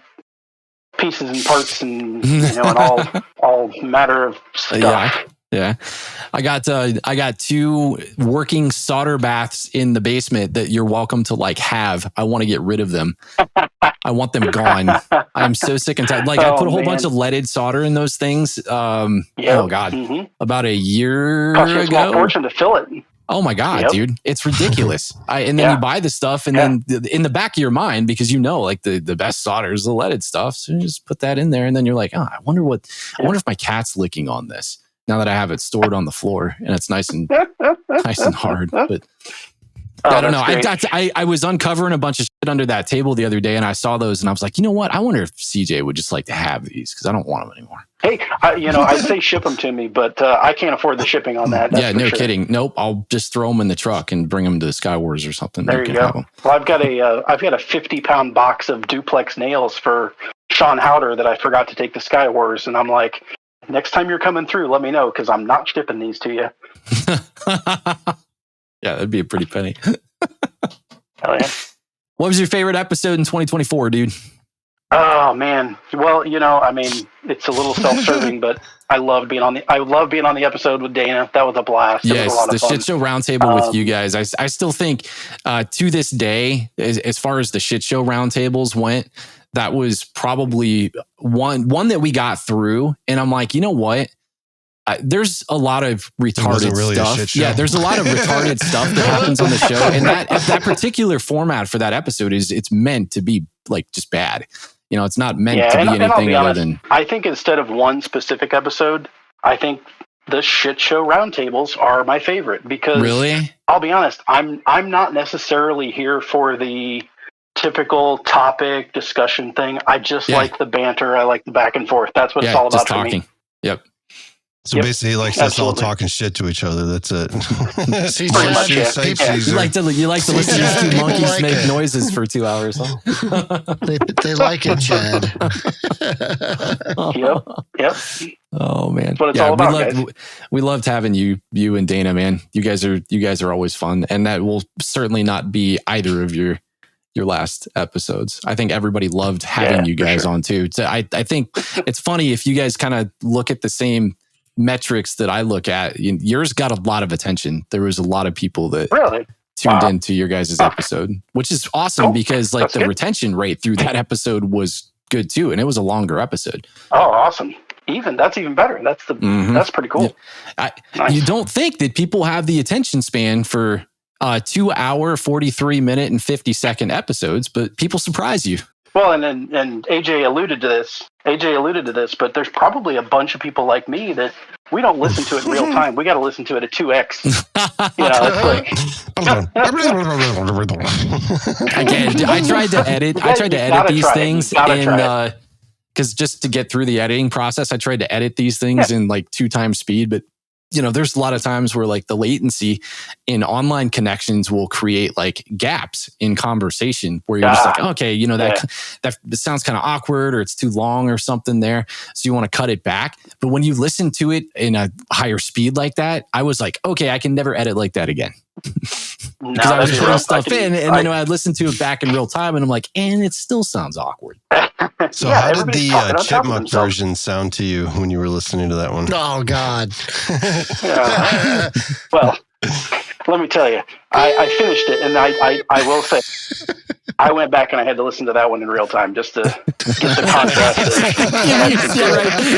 pieces and parts and and all matter of stuff. Yeah. I got 2 working solder baths in the basement that you're welcome to have. I want to get rid of them. I want them gone. I'm so sick and tired. I put a whole bunch of leaded solder in those things. Oh God. About a year Cost you a small ago. fortune to fill it. Oh my God, dude. It's ridiculous. And then you buy the stuff and then in the back of your mind, because the best solder is the leaded stuff. So you just put that in there and then you're like, I wonder if my cat's licking on this. Now that I have it stored on the floor and it's nice and hard, but I don't know. I was uncovering a bunch of shit under that table the other day and I saw those and I was like, you know what? I wonder if CJ would just like to have these because I don't want them anymore. Hey, I'd say ship them to me, but I can't afford the shipping on that. Yeah, no kidding. Nope. I'll just throw them in the truck and bring them to Sky Wars or something. There you go. Well, I've got a 50-pound box of duplex nails for Sean Howder that I forgot to take to Sky Wars, and I'm like, next time you're coming through, let me know because I'm not shipping these to you. Yeah, that'd be a pretty penny. Hell yeah. What was your favorite episode in 2024, dude? Oh man. Well, it's a little self-serving, but I love being on the episode with Dana. That was a blast. Yes, it was a lot of fun. Shit Show Roundtable with you guys. I still think to this day, as far as the Shit Show Roundtables went, that was probably one that we got through. And I'm like, you know what? There's a lot of retarded really stuff. Yeah, there's a lot of retarded stuff that happens on the show. And that particular format for that episode it's meant to be like just bad. You know, it's not meant to be anything other than. I think instead of one specific episode, I think the shit show roundtables are my favorite because really, I'll be honest, I'm not necessarily here for the typical topic discussion thing. I just like the banter. I like the back and forth. That's what it's all about for me. Yep. So basically, he likes us all talking shit to each other. That's it. You like to listen to these two monkeys make noises for 2 hours. Huh? They like it, Chad. Yep. Oh man, that's what it's all about, we loved having you and Dana, man. You guys are always fun, and that will certainly not be either of your last episodes. I think everybody loved having you guys on too. So I think it's funny if you guys kind of look at the same metrics that I look at. Yours got a lot of attention. There was a lot of people that tuned into your guys' episode, which is awesome because like the retention rate through that episode was good too, and it was a longer episode. Oh, awesome! That's even better. That's that's pretty cool. Yeah. You don't think that people have the attention span for 2 hour, 43 minute, and 50-second episodes, but people surprise you. Well, and AJ alluded to this, but there's probably a bunch of people like me that we don't listen to it in real time. We got to listen to it at 2x. It's like again, I tried to edit these things in because just to get through the editing process, I tried to edit these things in like 2 times speed, but there's a lot of times where like the latency in online connections will create like gaps in conversation where you're just like, okay, that sounds kind of awkward or it's too long or something there. So you want to cut it back. But when you listen to it in a higher speed like that, I was like, okay, I can never edit like that again. Because I was putting stuff in and then I'd listen to it back in real time and I'm like, and it still sounds awkward. So how did the Chipmunk version sound to you when you were listening to that one? Oh, God. Well, let me tell you, I finished it, and I will say, I went back and I had to listen to that one in real time just to get the contrast.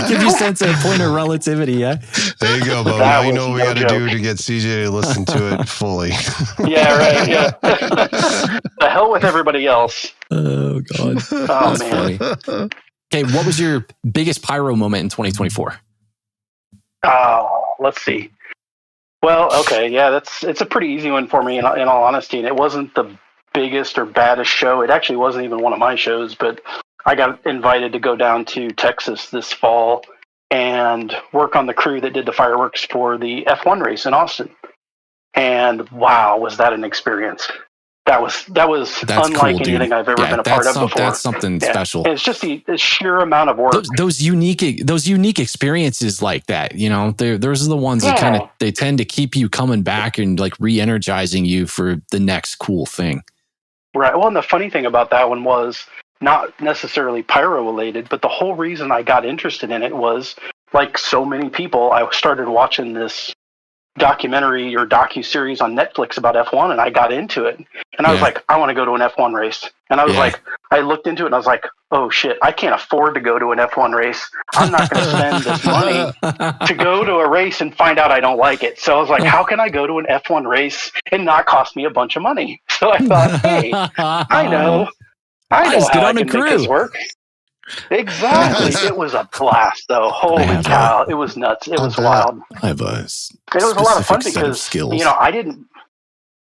Give you a sense of point of relativity, yeah? There you go, Bo. Now you know what we got to do to get CJ to listen to it fully. Yeah, right, yeah. The hell with everybody else. Oh, God. That's funny. Okay, what was your biggest pyro moment in 2024? Let's see. Well, okay, yeah, it's a pretty easy one for me in all honesty, and it wasn't the biggest or baddest show. It actually wasn't even one of my shows, but I got invited to go down to Texas this fall and work on the crew that did the fireworks for the F1 race in Austin. And wow, was that an experience. That was that's unlike cool, anything I've ever been a part of before. That's something special. It's just the sheer amount of work. Those unique experiences like that, those are the ones that they tend to keep you coming back and like re-energizing you for the next cool thing. Right. Well, and the funny thing about that one was not necessarily pyro related, but the whole reason I got interested in it was like so many people, I started watching this documentary or docu-series on Netflix about F1 and I got into it and I was like, I want to go to an F1 race. And I was like, I looked into it and I was like, oh shit, I can't afford to go to an F1 race. I'm not going to spend this money to go to a race and find out I don't like it. So I was like, how can I go to an F1 race and not cost me a bunch of money? So I thought, hey, I know how I can make this work. Exactly. It was a blast, though. Holy cow! It was nuts. It was wild. It was a lot of fun because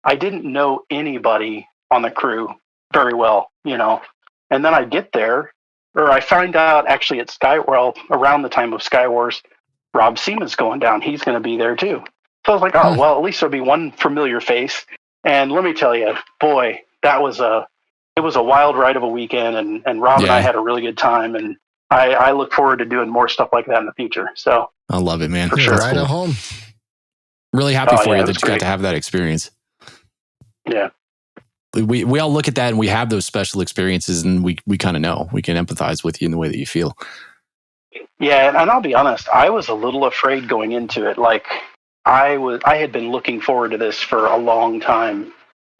I didn't know anybody on the crew very well, And then I get there, or I find out actually at around the time of Sky Wars, Rob Seaman's going down. He's going to be there too. So I was like, oh well, at least there'll be one familiar face. And let me tell you, boy, it was a wild ride of a weekend, and Rob and I had a really good time, and I look forward to doing more stuff like that in the future. So I love it, man. For sure. Right at home. Really happy for you that you got to have that experience. Yeah. We all look at that and we have those special experiences and we kind of know. We can empathize with you in the way that you feel. Yeah, and I'll be honest, I was a little afraid going into it. Like I had been looking forward to this for a long time.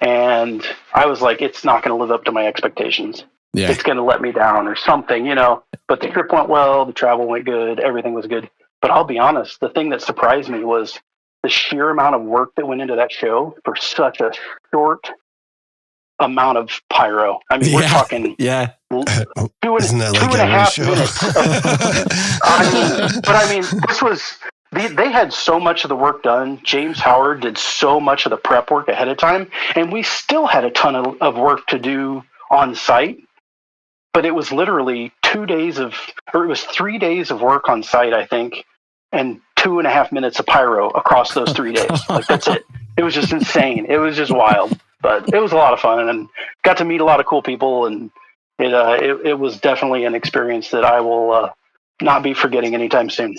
And I was like, it's not going to live up to my expectations. it's going to let me down or something, you know. But the trip went well, the travel went good, everything was good. But I'll be honest, the thing that surprised me was the sheer amount of work that went into that show for such a short amount of pyro. I mean, we're talking 2.5 minutes. But I mean, this was, they had so much of the work done. James Howard did so much of the prep work ahead of time, and we still had a ton of work to do on site. But it was literally 3 days of work on site, I think, and 2.5 minutes of pyro across those 3 days. Like, that's it. It was just insane. It was just wild, but it was a lot of fun, and got to meet a lot of cool people, and it was definitely an experience that I will not be forgetting anytime soon.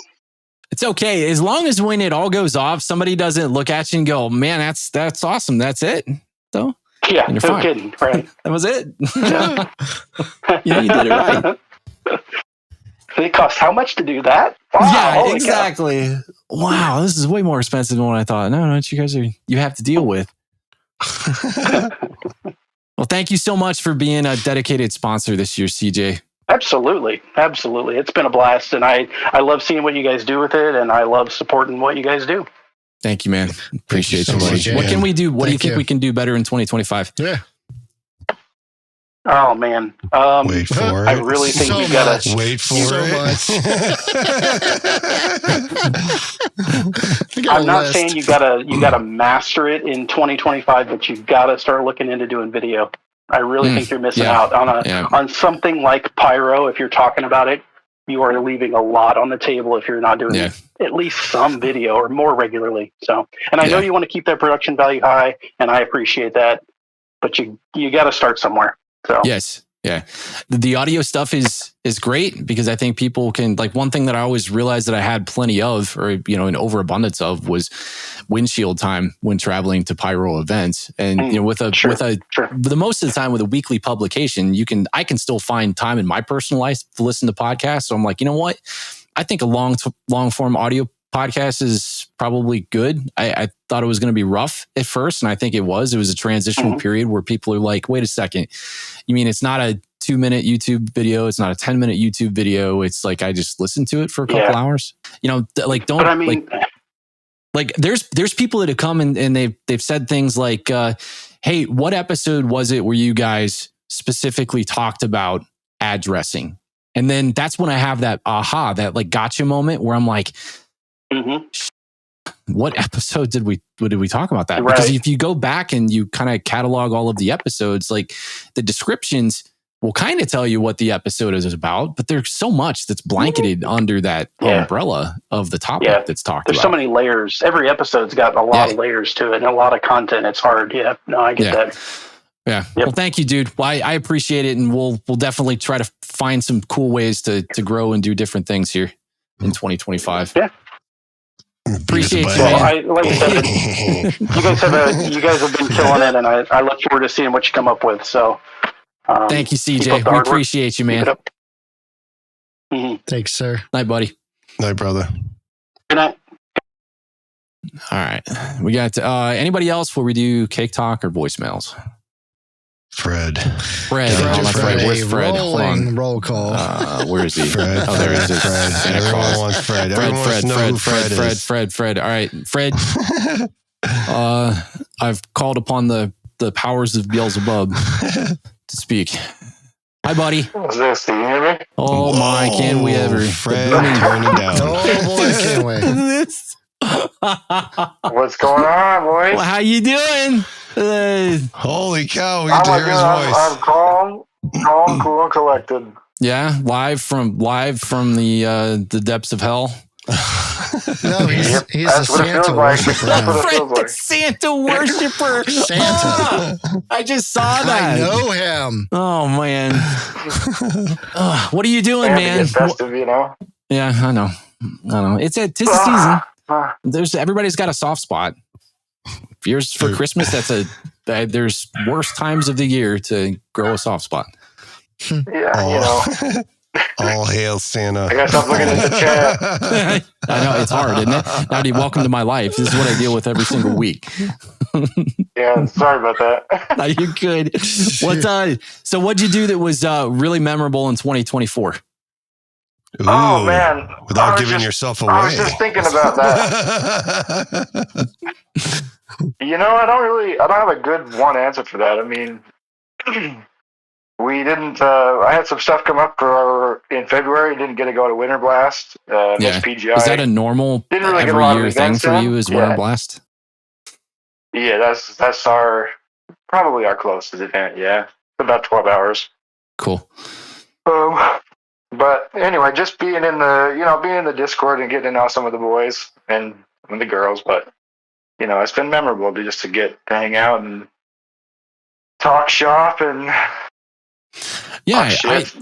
It's okay. As long as when it all goes off, somebody doesn't look at you and go, man, that's awesome. That's it. So yeah, no kidding. Right. That was it. Yeah, you did it right. It costs how much to do that? Wow, yeah, exactly. Cow. Wow, this is way more expensive than what I thought. No, you guys you have to deal with. Well, thank you so much for being a dedicated sponsor this year, CJ. Absolutely. It's been a blast, and I love seeing what you guys do with it, and I love supporting what you guys do. Thank you, man. Appreciate you. What can we do? What do you think we can do better in 2025? Yeah. Oh man. Wait for it. I really think you gotta wait for it. I'm not saying you gotta master it in 2025, but you gotta start looking into doing video. I really think you're missing out on something like pyro. If you're talking about it, you are leaving a lot on the table if you're not doing at least some video or more regularly. So, and I know you want to keep that production value high, and I appreciate that, but you got to start somewhere. So yes. Yeah. The audio stuff is great because I think people can, like, one thing that I always realized that I had plenty of, or, you know, an overabundance of, was windshield time when traveling to pyro events. And, you know, with the most of the time with a weekly publication, I can still find time in my personal life to listen to podcasts. So I'm like, you know what? I think a long form audio podcast is probably good. I thought it was going to be rough at first, and I think it was. It was a transitional period where people are like, wait a second, you mean it's not a 2-minute YouTube video? It's not a 10-minute YouTube video. It's like, I just listened to it for a couple hours. You know, like, don't, but I mean, like there's people that have come and they've said things like, hey, what episode was it where you guys specifically talked about addressing? And then that's when I have that that like gotcha moment where I'm like, what episode did we talk about that? Right. Because if you go back and you kind of catalog all of the episodes, like, the descriptions will kind of tell you what the episode is about, but there's so much that's blanketed under that umbrella of the topic that's talked about. There's so many layers. Every episode's got a lot of layers to it and a lot of content. It's hard. Yeah, no, I get that. Yeah. Yep. Well, thank you, dude. Well, I appreciate it, and we'll definitely try to find some cool ways to grow and do different things here in 2025. Yeah. Appreciate you, man. Like I said, you guys have been killing it, and I look forward to seeing what you come up with. So, thank you, CJ. We appreciate you, man. Thanks, sir. Night, buddy. Night, brother. Good night. All right, we got anybody else before we do cake talk or voicemails? Fred. Where's Fred? Rolling roll call. Where is he? Fred. Oh, there he is. Fred. Everyone wants Fred. Fred. All right, Fred. I've called upon the powers of Beelzebub to speak. Hi, buddy. What's this? Do you hear me? Oh, my, can we ever? Fred burning down. Oh, boy, can't wait. What's going on, boys? Well, how you doing? Holy cow, we get to hear his voice. I'm calm, cool, and collected. Yeah, live from the depths of hell. No, he's a Santa worshiper. Fred, Santa worshiper. Santa. I just saw that. I know him. Oh, man. What are you doing, man? Festive, you know? Yeah, I know. It's a season. Everybody's got a soft spot. If yours for Christmas, there's worse times of the year to grow a soft spot. Yeah, all hail Santa. I guess I'm looking at the chat. I know, it's hard, isn't it? Howdy, welcome to my life. This is what I deal with every single week. Yeah, sorry about that. No, you're good. So what'd you do that was really memorable in 2024? Oh man! Without giving yourself away. I was just thinking about that. I don't have a good one answer for that. I mean, we didn't. I had some stuff come up in February. Didn't get to go to Winter Blast. Missed PGI. Is that a normal every year thing for you? Is Winter Blast? Yeah, that's probably our closest event. Yeah, about 12 hours. Cool. But anyway, just being in the Discord and getting to know some of the boys and the girls, but it's been memorable to get to hang out and talk shop and yeah. talk shit.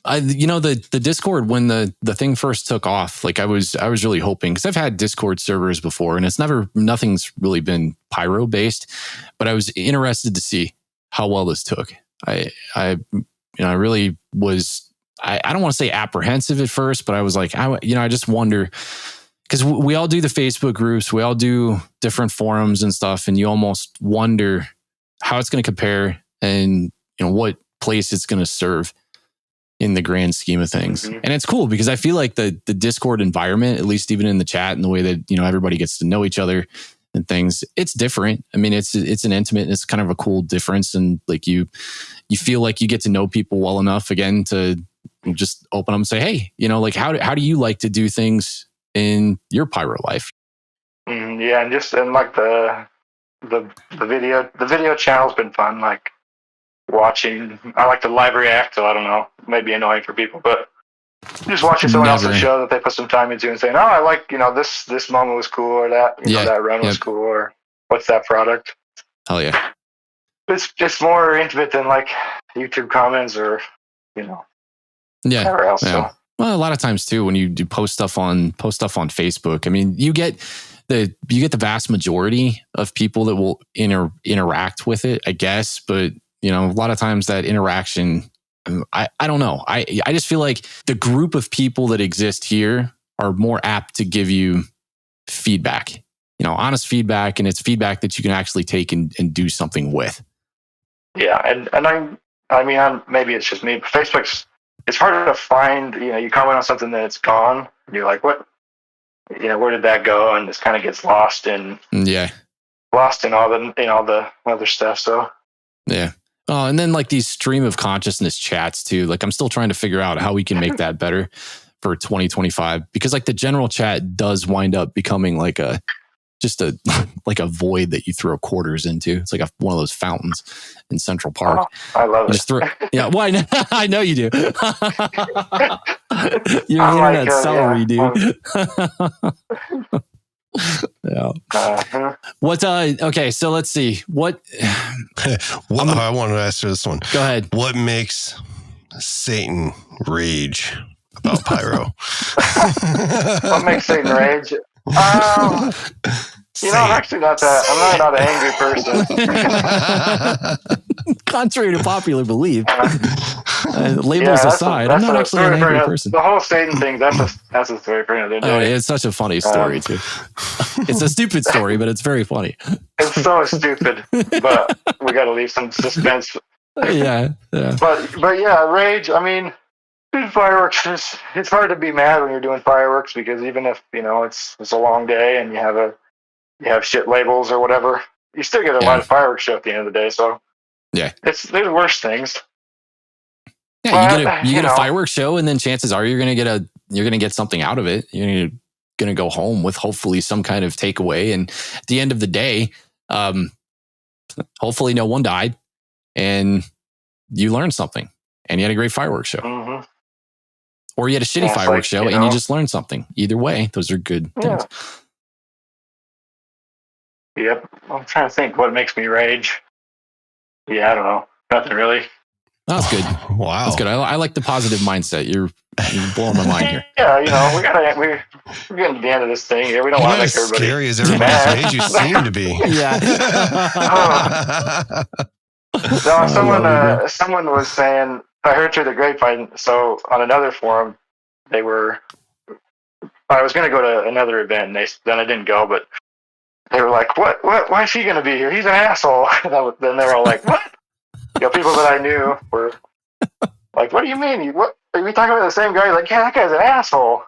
The Discord, when the thing first took off, like I was really hoping, because I've had Discord servers before and nothing's really been pyro based, but I was interested to see how well this took. I really was. I don't want to say apprehensive at first, but I was like, I just wonder, because we all do the Facebook groups, we all do different forums and stuff, and you almost wonder how it's going to compare and what place it's going to serve in the grand scheme of things. Mm-hmm. And it's cool because I feel like the Discord environment, at least even in the chat and the way that everybody gets to know each other and things, it's different. I mean, it's an intimate, it's kind of a cool difference, and like you feel like you get to know people well enough again to just open up and say, hey, like how do you like to do things in your pyro life? Yeah, and like the video channel's been fun. Like watching, I like to live react, so I don't know, it may be annoying for people, but just watching someone else's show that they put some time into and saying, oh, I like this moment was cool, or that that run was cool, or what's that product? Hell yeah! It's more intimate than like YouTube comments or whatever else. Yeah. So. Well, a lot of times too, when you do post stuff on Facebook, I mean, you get the vast majority of people that will interact with it, I guess. But a lot of times that interaction, I don't know. I just feel like the group of people that exist here are more apt to give you feedback, honest feedback, and it's feedback that you can actually take and do something with. Yeah, and I mean, maybe it's just me, but Facebook's. It's harder to find, you comment on something that's gone. And you're like, what? Where did that go? And this kind of gets lost in all the other stuff. So yeah. Oh, and then like these stream of consciousness chats too. Like I'm still trying to figure out how we can make that better for 2025, because like the general chat does wind up becoming like a void that you throw quarters into. It's like one of those fountains in Central Park. Oh, I love it. Just yeah, why? I know you do. You're internet celery, dude. Yeah. What? Okay, so let's see. What? I wanted to ask you this one. Go ahead. What makes Satan rage about pyro? What makes Satan rage? I'm actually not that. I'm not an angry person. Contrary to popular belief, labels aside, I'm not actually an angry person. The whole Satan thing, that's a story for another day. Oh, it's such a funny story too. It's a stupid story, but it's very funny. It's so stupid, but we got to leave some suspense. Yeah. But yeah, rage. I mean, doing fireworks it's hard to be mad when you're doing fireworks, because even if it's a long day and you have shit labels or whatever, you still get a lot of fireworks show at the end of the day. So yeah, there's worse things. Yeah, you get a fireworks show, and then chances are you're gonna get something out of it. You're gonna go home with hopefully some kind of takeaway, and at the end of the day, hopefully no one died, and you learned something, and you had a great fireworks show. Mm-hmm. Or you had a shitty fireworks show and you just learned something. Either way, those are good things. Yep. I'm trying to think what makes me rage. Yeah, I don't know. Nothing really. That's good. Wow. That's good. I like the positive mindset. You're blowing my mind here. Yeah, we're getting to the end of this thing here. We don't want to make everybody scary as everybody's age you seem to be. Yeah. No, someone was saying, I heard through the grapevine, so on another forum, I was going to go to another event, and then I didn't go, but they were like, what, why is he going to be here? He's an asshole. Then they were all like, what? People that I knew were like, what do you mean? What are we talking about the same guy? He's like, yeah, that guy's an asshole.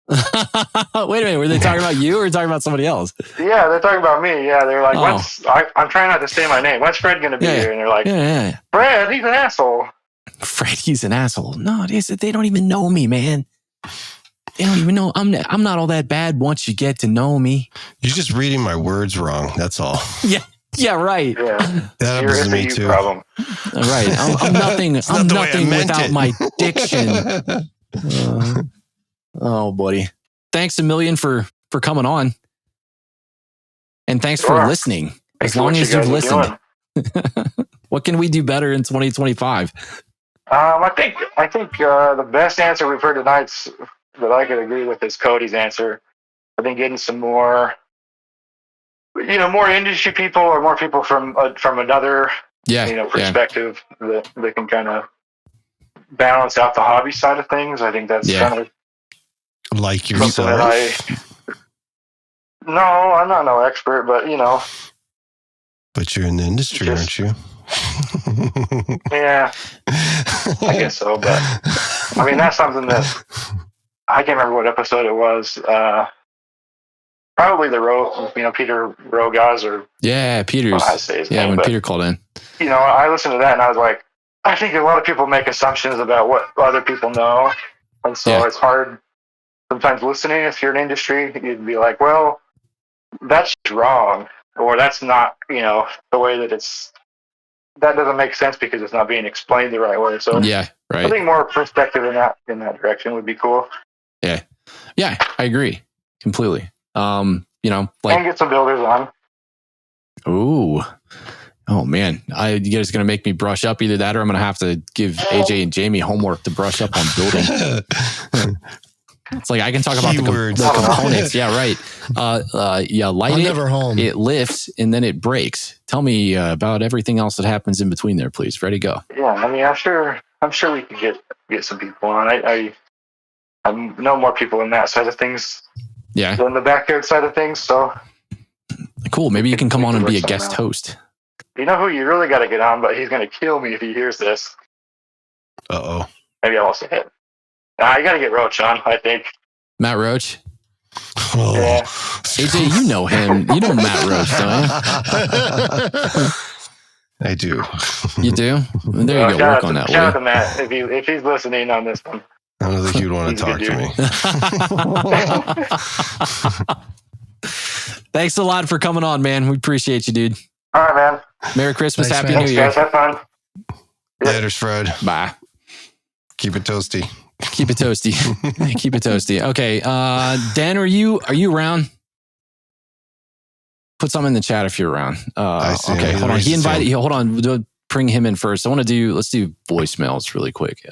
Wait a minute, were they talking about you or talking about somebody else? Yeah, they're talking about me. Yeah, they're like, I'm trying not to say my name. When's Fred going to be here? And they're like, Fred, he's an asshole. Fred, he's an asshole. No, they don't even know me, man. They don't even know. I'm not all that bad once you get to know me. You're just reading my words wrong. That's all. Yeah, right. Yeah. That happens to me too. Problem. Right. I'm nothing. I'm nothing without my diction. Oh, buddy. Thanks a million for coming on. And thanks for listening. As long as you've listened. What can we do better in 2025? I think the best answer we've heard tonight that I could agree with is Cody's answer. I think getting some more, more industry people or more people from another, perspective that can kind of balance out the hobby side of things. I think that's kind of like yourself. No, I'm not no expert, but But you're in the industry, aren't you? Yeah, I guess so. But I mean, that's something that I can't remember what episode it was. Probably the Peter Rogaz or Peter's. I say his name, when but, Peter called in. I listened to that and I was like, I think a lot of people make assumptions about what other people know, and so it's hard sometimes listening. If you're in industry, you'd be like, well, that's wrong, or that's not, the way that that doesn't make sense because it's not being explained the right way. So right. I think more perspective in that direction would be cool. Yeah, I agree completely. And get some builders on. Oh man, you guys gonna make me brush up either that, or I'm gonna have to give AJ and Jamie homework to brush up on building. It's like I can talk about the components. Yeah, right. Light I'm it. Never home. It lifts and then it breaks. Tell me about everything else that happens in between there, please. Ready, go. Yeah, I mean, I'm sure we can get some people on. I know more people in that side of things. Yeah. Than the backyard side of things. So cool. Maybe you can come on and be a guest host. You know who you really got to get on, but he's going to kill me if he hears this. Uh-oh. Maybe I won't say it. You got to get Roach on, I think. Matt Roach? Oh. Yeah. AJ, you know him. You know Matt Roach, don't you? I do. You do? Well, there you go. Work on that. Shout out to Matt if he's listening on this one. I don't think you'd want to talk to me. Thanks a lot for coming on, man. We appreciate you, dude. All right, man. Merry Christmas. Thanks, Happy man. New Year. Guys, have fun. Later, Fred. Bye. Keep it toasty. Keep it toasty. Keep it toasty. Okay. Dan, are you around? Put something in the chat if you're around. Okay, hold on. He invited you. Hold on. We'll bring him in first. Let's do voicemails really quick.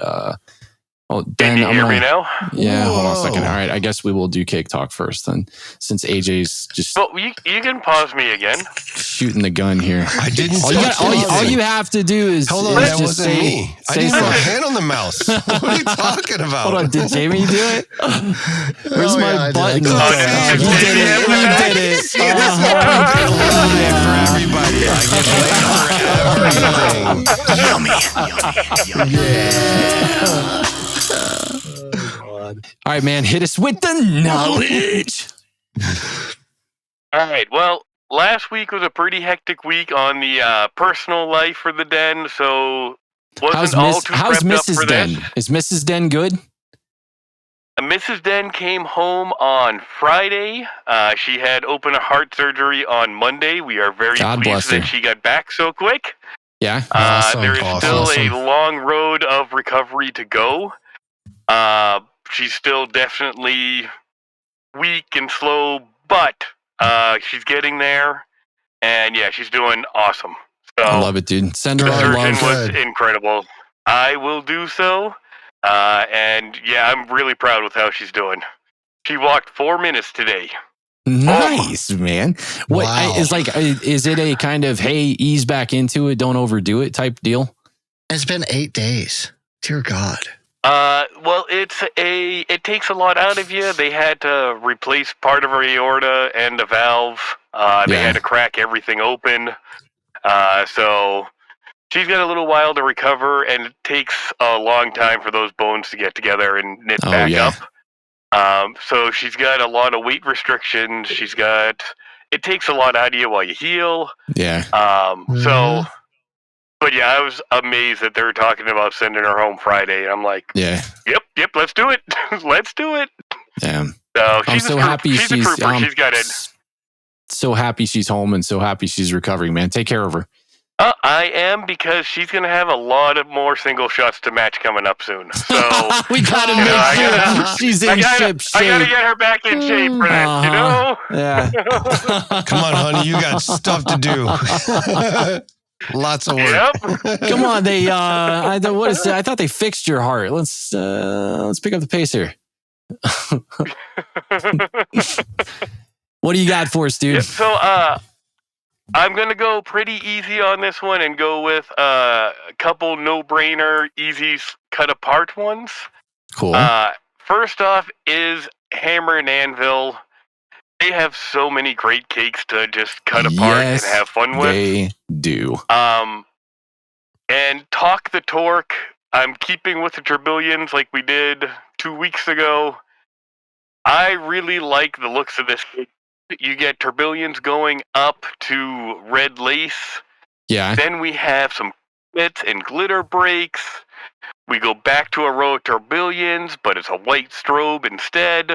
Dan, can you hear me now? Yeah, hold on a second. All right, I guess we will do cake talk first then, since AJ's just. Well, you can pause me again. Shooting the gun here. I didn't. All you have to do is. Hold on, that wasn't me. I didn't have a hand on the mouse. What are you talking about? Hold on, did Jamie do it? Where's my button? You did it. You did it. See, this is for everybody. I get for everything. Yummy. All right, man, hit us with the knowledge. All right. Well, last week was a pretty hectic week on the personal life for the den, so wasn't all too prepped up for Den? this. Is Mrs. Den good? Mrs. Den came home on Friday. She had open heart surgery on Monday. We are very pleased that she got back so quick. Yeah. There is still a long road of recovery to go. She's still definitely weak and slow, but she's getting there. And yeah, she's doing awesome. So I love it, dude. Send her the our surgeon love. was incredible. I will do so. And yeah, I'm really proud with how she's doing. She walked 4 minutes today. Nice, man. What is it a kind of, hey, ease back into it, don't overdo it type deal? It's been 8 days. Dear God. Well, it takes a lot out of you. They had to replace part of her aorta and a valve. They had to crack everything open. So she's got a little while to recover, and it takes a long time for those bones to get together and knit back up. So she's got a lot of weight restrictions. It takes a lot out of you while you heal. Yeah. So, but yeah, I was amazed that they were talking about sending her home Friday. I'm like, yep, let's do it. Let's do it. Damn. So I'm so happy she's a trooper. She's got it. So happy she's home and so happy she's recovering, man. Take care of her. I am, because she's going to have a lot of more single shots to match coming up soon. So we gotta make sure she's in shape. I gotta get her back in shape for that, you know? Yeah. Come on, honey, you got stuff to do. Lots of work. Come on, I thought they fixed your heart. Let's pick up the pace here. What do you got for us, dude? So, I'm going to go pretty easy on this one and go with a couple no-brainer, easy cut-apart ones. Cool. First off is Hammer and Anvil. They have so many great cakes to just cut apart and have fun with. They do. And Talk the Torque. I'm keeping with the Turbillions like we did 2 weeks ago. I really like the looks of this cake. You get Turbillions going up to red lace. Yeah. Then we have some bits and glitter breaks. We go back to a row of Turbillions, but it's a white strobe instead.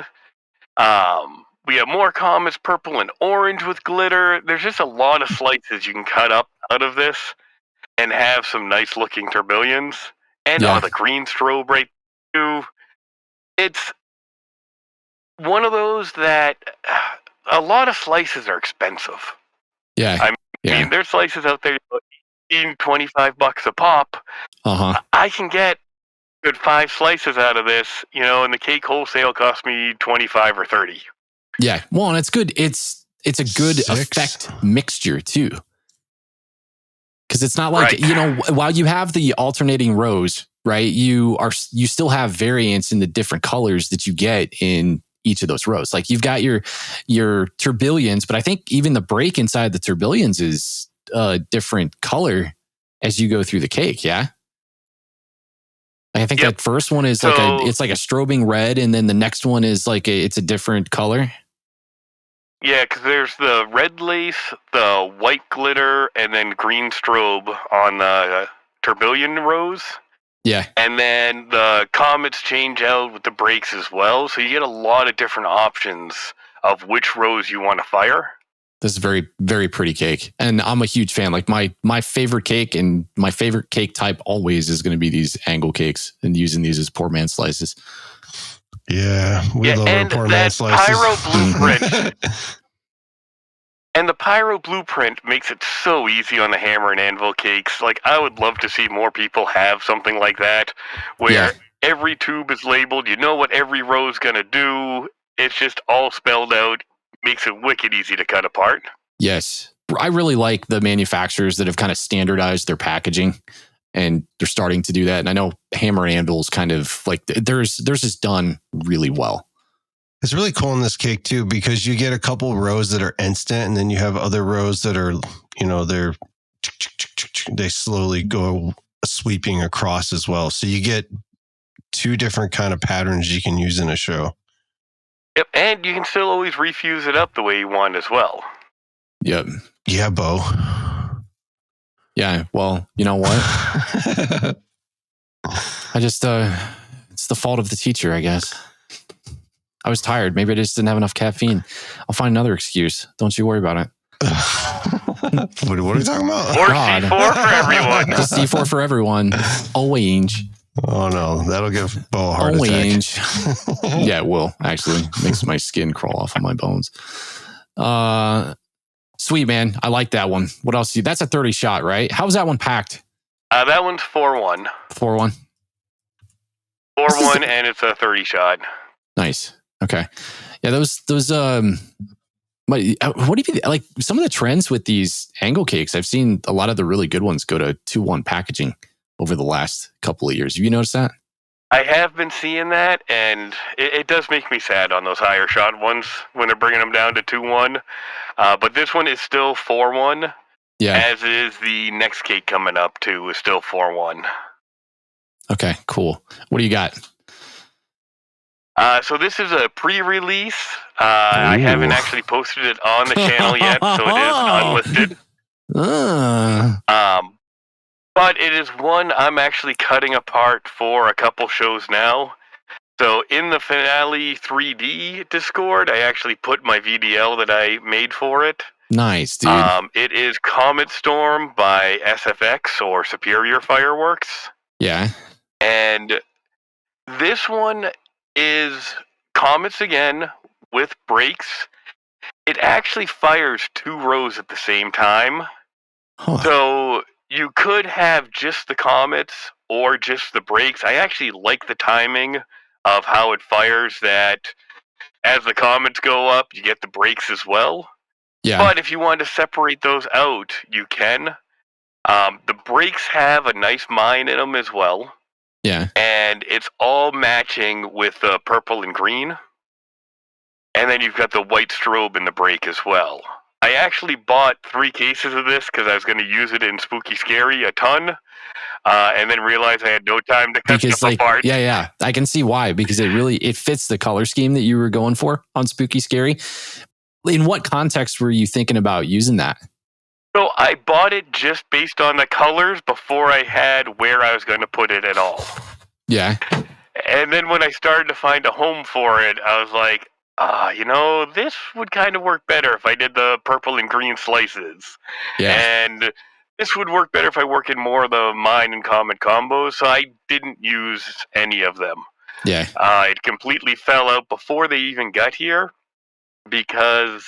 We have more comets, purple and orange with glitter. There's just a lot of slices you can cut up out of this and have some nice looking Turbillions. And the green strobe right too. It's one of those that a lot of slices are expensive. Yeah. I mean, there's slices out there $25 a pop. I can get good 5 slices out of this, and the cake wholesale cost me 25 or 30. Yeah. Well, and it's good. It's a good effect mixture too. Because it's not like, while you have the alternating rows, right? You still have variants in the different colors that you get in each of those rows. Like you've got your Turbillions, but I think even the break inside the Turbillions is a different color as you go through the cake. Yeah. I think that first one is it's like a strobing red, and then the next one is it's a different color. Yeah, because there's the red lace, the white glitter, and then green strobe on the Turbillion rows. Yeah. And then the comets change out with the breaks as well. So you get a lot of different options of which rows you want to fire. This is very, very pretty cake. And I'm a huge fan. Like my favorite cake and my favorite cake type always is going to be these angle cakes and using these as poor man slices. Yeah. We love our poor man slices. Pyro blueprint. And the Pyro blueprint makes it so easy on the Hammer and Anvil cakes. Like, I would love to see more people have something like that, where every tube is labeled, you know what every row is going to do. It's just all spelled out, makes it wicked easy to cut apart. Yes. I really like the manufacturers that have kind of standardized their packaging, and they're starting to do that. And I know Hammer and Anvil is kind of like, theirs is done really well. It's really cool in this cake too, because you get a couple rows that are instant, and then you have other rows that are, they slowly go sweeping across as well. So you get 2 different kind of patterns you can use in a show. Yep, and you can still always refuse it up the way you want as well. Yep. Yeah, Bo. Yeah, well, you know what? I just, it's the fault of the teacher, I guess. I was tired. Maybe I just didn't have enough caffeine. I'll find another excuse. Don't you worry about it. What are you talking about? Or C4 for everyone. Just C4 for everyone. Orange. Oh no, that'll give Bo a heart attack. Yeah, it will. Actually, makes my skin crawl off of my bones. Sweet, man. I like that one. What else? That's a 30 shot, right? How was that one packed? That one's 4-1. 4-1. 4-1, and it's a 30 shot. Nice. Okay. Yeah, those what do you like? Some of the trends with these angle cakes, I've seen a lot of the really good ones go to 2-1 packaging over the last couple of years. Have you noticed that? I have been seeing that, and it does make me sad on those higher shot ones when they're bringing them down to 2-1. But this one is still 4-1. Yeah. As is the next cake coming up, too, is still 4-1. Okay, cool. What do you got? So this is a pre-release. I haven't actually posted it on the channel yet, so it is unlisted. But it is one I'm actually cutting apart for a couple shows now. So in the Finale 3D Discord, I actually put my VDL that I made for it. Nice, dude. It is Comet Storm by SFX or Superior Fireworks. Yeah. And this one is Comets again with brakes. It actually fires 2 rows at the same time. Huh. So you could have just the Comets or just the brakes. I actually like the timing of how it fires, that as the Comets go up, you get the brakes as well. Yeah. But if you want to separate those out, you can. The brakes have a nice mine in them as well. Yeah. And it's all matching with the purple and green. And then you've got the white strobe in the brake as well. I actually bought 3 cases of this because I was going to use it in Spooky Scary a ton. And then realized I had no time to cut stuff apart. Yeah. I can see why, because it fits the color scheme that you were going for on Spooky Scary. In what context were you thinking about using that? So I bought it just based on the colors before I had where I was going to put it at all. Yeah. And then when I started to find a home for it, I was like, this would kind of work better if I did the purple and green slices. Yeah. And this would work better if I work in more of the mine and comet combos, so I didn't use any of them. Yeah. It completely fell out before they even got here because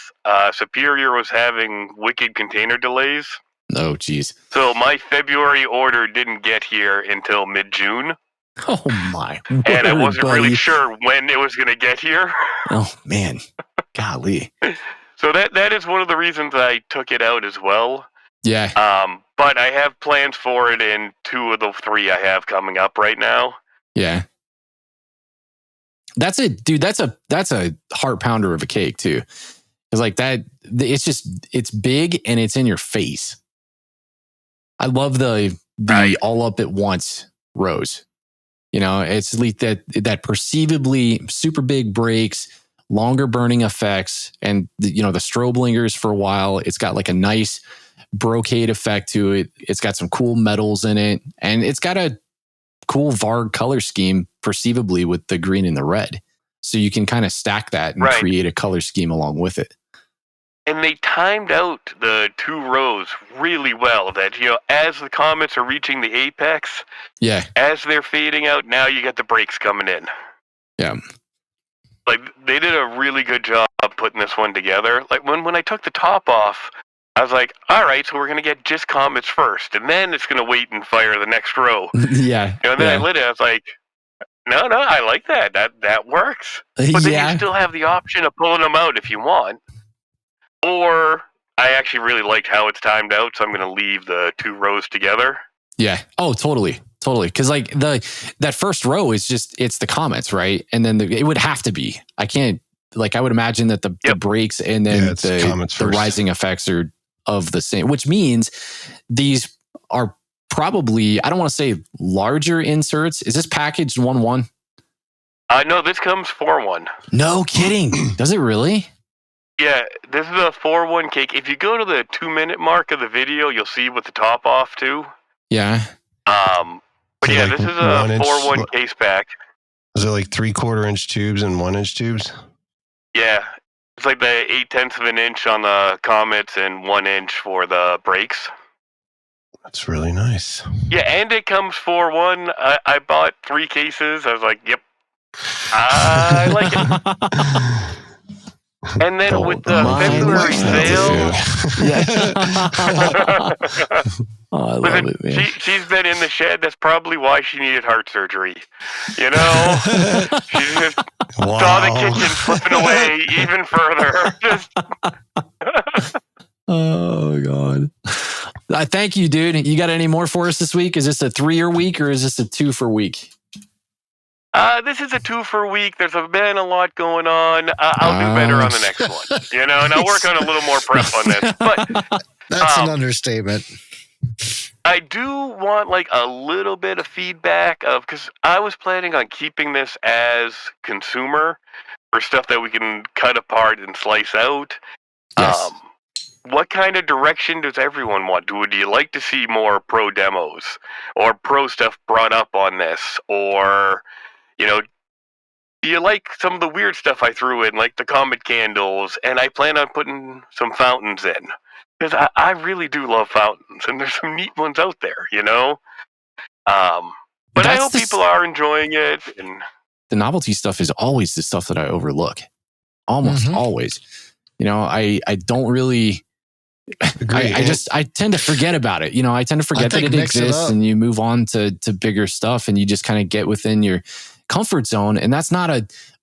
Superior was having wicked container delays. Oh, geez. So my February order didn't get here until mid-June. Oh, my. And I wasn't buddy. really sure when it was going to get here. Oh, man. Golly. So that is one of the reasons I took it out as well. Yeah. But I have plans for it in 2 of the 3 I have coming up right now. Yeah. That's it, dude. That's a heart pounder of a cake too. It's like that. It's big and it's in your face. I love the all up at once rows. You know, it's like that perceivably super big brakes, longer burning effects, and the strobe lingers for a while. It's got like a nice brocade effect to it. It's got some cool metals in it, and it's got a cool Varg color scheme perceivably with the green and the red. So you can kind of stack that and create a color scheme along with it. And they timed out the 2 rows really well, that, as the comets are reaching the apex, as they're fading out, now you got the brakes coming in. Yeah. Like, they did a really good job putting this one together. Like, when I took the top off, I was like, all right, so we're going to get just comets first, and then it's going to wait and fire the next row. Yeah. And then I lit it, I was like, no, I like that. That works. But then you still have the option of pulling them out if you want. Or I actually really liked how it's timed out, so I'm going to leave the 2 rows together. Yeah. Oh, totally. Because like that first row is it's the comets, right? And then it would have to be. I can't, like, I would imagine that the brakes and then the rising effects are of the same, which means these are probably, I don't want to say larger inserts. Is this packaged 1-1? No, this comes 4-1. No kidding. Does it really? Yeah, this is a 4-1 cake. If you go to the 2-minute mark of the video, you'll see with the top off too. Yeah. But yeah, this is a 4-1 case pack. Is it like 3/4 inch tubes and 1 inch tubes? Yeah. It's like the 0.8 of an inch on the comets and 1 inch for the brakes. That's really nice. Yeah, and it comes 4-1. I bought 3 cases. I was like, yep. I like it. And then with the February sale, I love it, man. She's been in the shed. That's probably why she needed heart surgery. She just saw the kitchen slipping away even further. Oh God! Thank you, dude. You got any more for us this week? Is this a 3-year week or is this a 2 for week? this is a 2-for-week. There's been a lot going on. I'll do better on the next one. You know, and I'll work on a little more prep on this. But that's an understatement. I do want like a little bit of feedback because I was planning on keeping this as consumer for stuff that we can cut apart and slice out. Yes. What kind of direction does everyone want? Would you like to see more pro demos or pro stuff brought up on this? Or, you know, do you like some of the weird stuff I threw in, like the comet candles? And I plan on putting some fountains in. Because I really do love fountains, and there's some neat ones out there, you know? But I hope people are enjoying it. And the novelty stuff is always the stuff that I overlook. Almost always. You know, I don't really... I tend to forget about it. You know, I tend to forget that it exists and you move on to bigger stuff and you just kind of get within your comfort zone. And that's not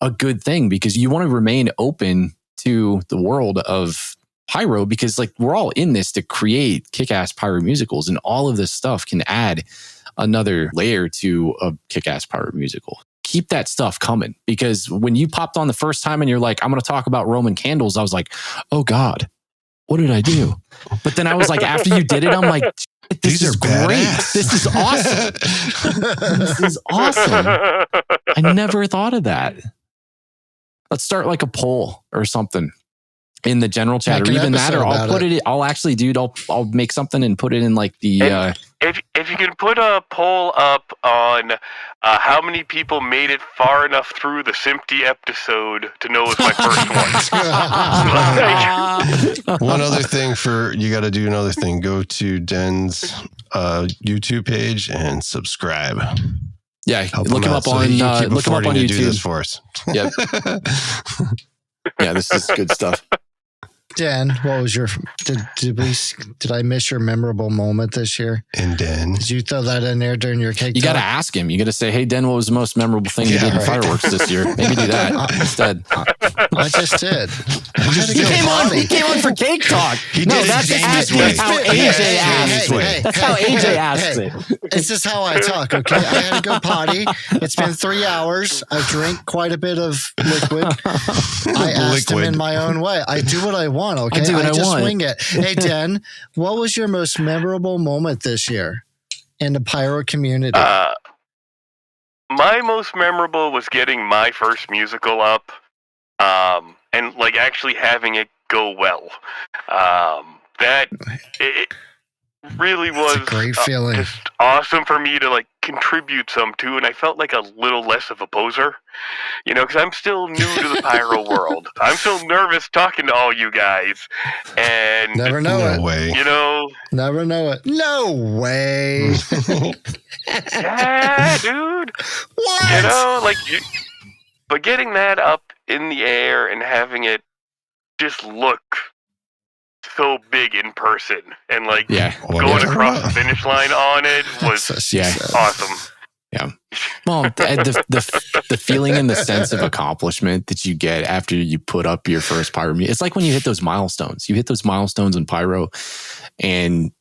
a good thing because you want to remain open to the world of pyro because like we're all in this to create kick-ass pyro musicals and all of this stuff can add another layer to a kick-ass pyro musical. Keep that stuff coming because when you popped on the first time and you're like, I'm going to talk about Roman candles. I was like, oh God. What did I do? But then I was like, after you did it, I'm like, this is great. This is awesome. This is awesome. I never thought of that. Let's start like a poll or something in the general chat or even that, or I'll put it, I'll actually, dude, I'll make something and put it in like the, if you can put a poll up on how many people made it far enough through the Simpty episode to know it's my first one. One other thing you got to do another thing. Go to Den's YouTube page and subscribe. Yeah, look him up on YouTube. Do this for us. Yep. Yeah, this is good stuff. Dan, what was your did I miss your memorable moment this year? And Dan, did you throw that in there during your cake? You got to ask him. You got to say, "Hey, Dan, what was the most memorable thing you did in fireworks this year?" Maybe do that instead. I just did. He came on for cake talk. That's how AJ asks it. That's how AJ asks it. This is how I talk. Okay, I had to go potty. It's been 3 hours. I drank quite a bit of liquid. I asked him in my own way. I do what I want. Okay, I just wing it. Hey, Den, what was your most memorable moment this year in the pyro community? My most memorable was getting my first musical up, and like actually having it go well. That it really was a great feeling. Just awesome for me to like contribute some to, and I felt like a little less of a poser, you know, because I'm still new to the pyro world. I'm still nervous talking to all you guys, and never know no way. You know, never know it. No way. Yeah, dude. What? You know, like, but getting that up in the air and having it just look so big in person and like going across the finish line on it was awesome. Yeah. Well, the feeling and the sense of accomplishment that you get after you put up your first pyro, it's like when you hit those milestones. You hit those milestones in pyro, and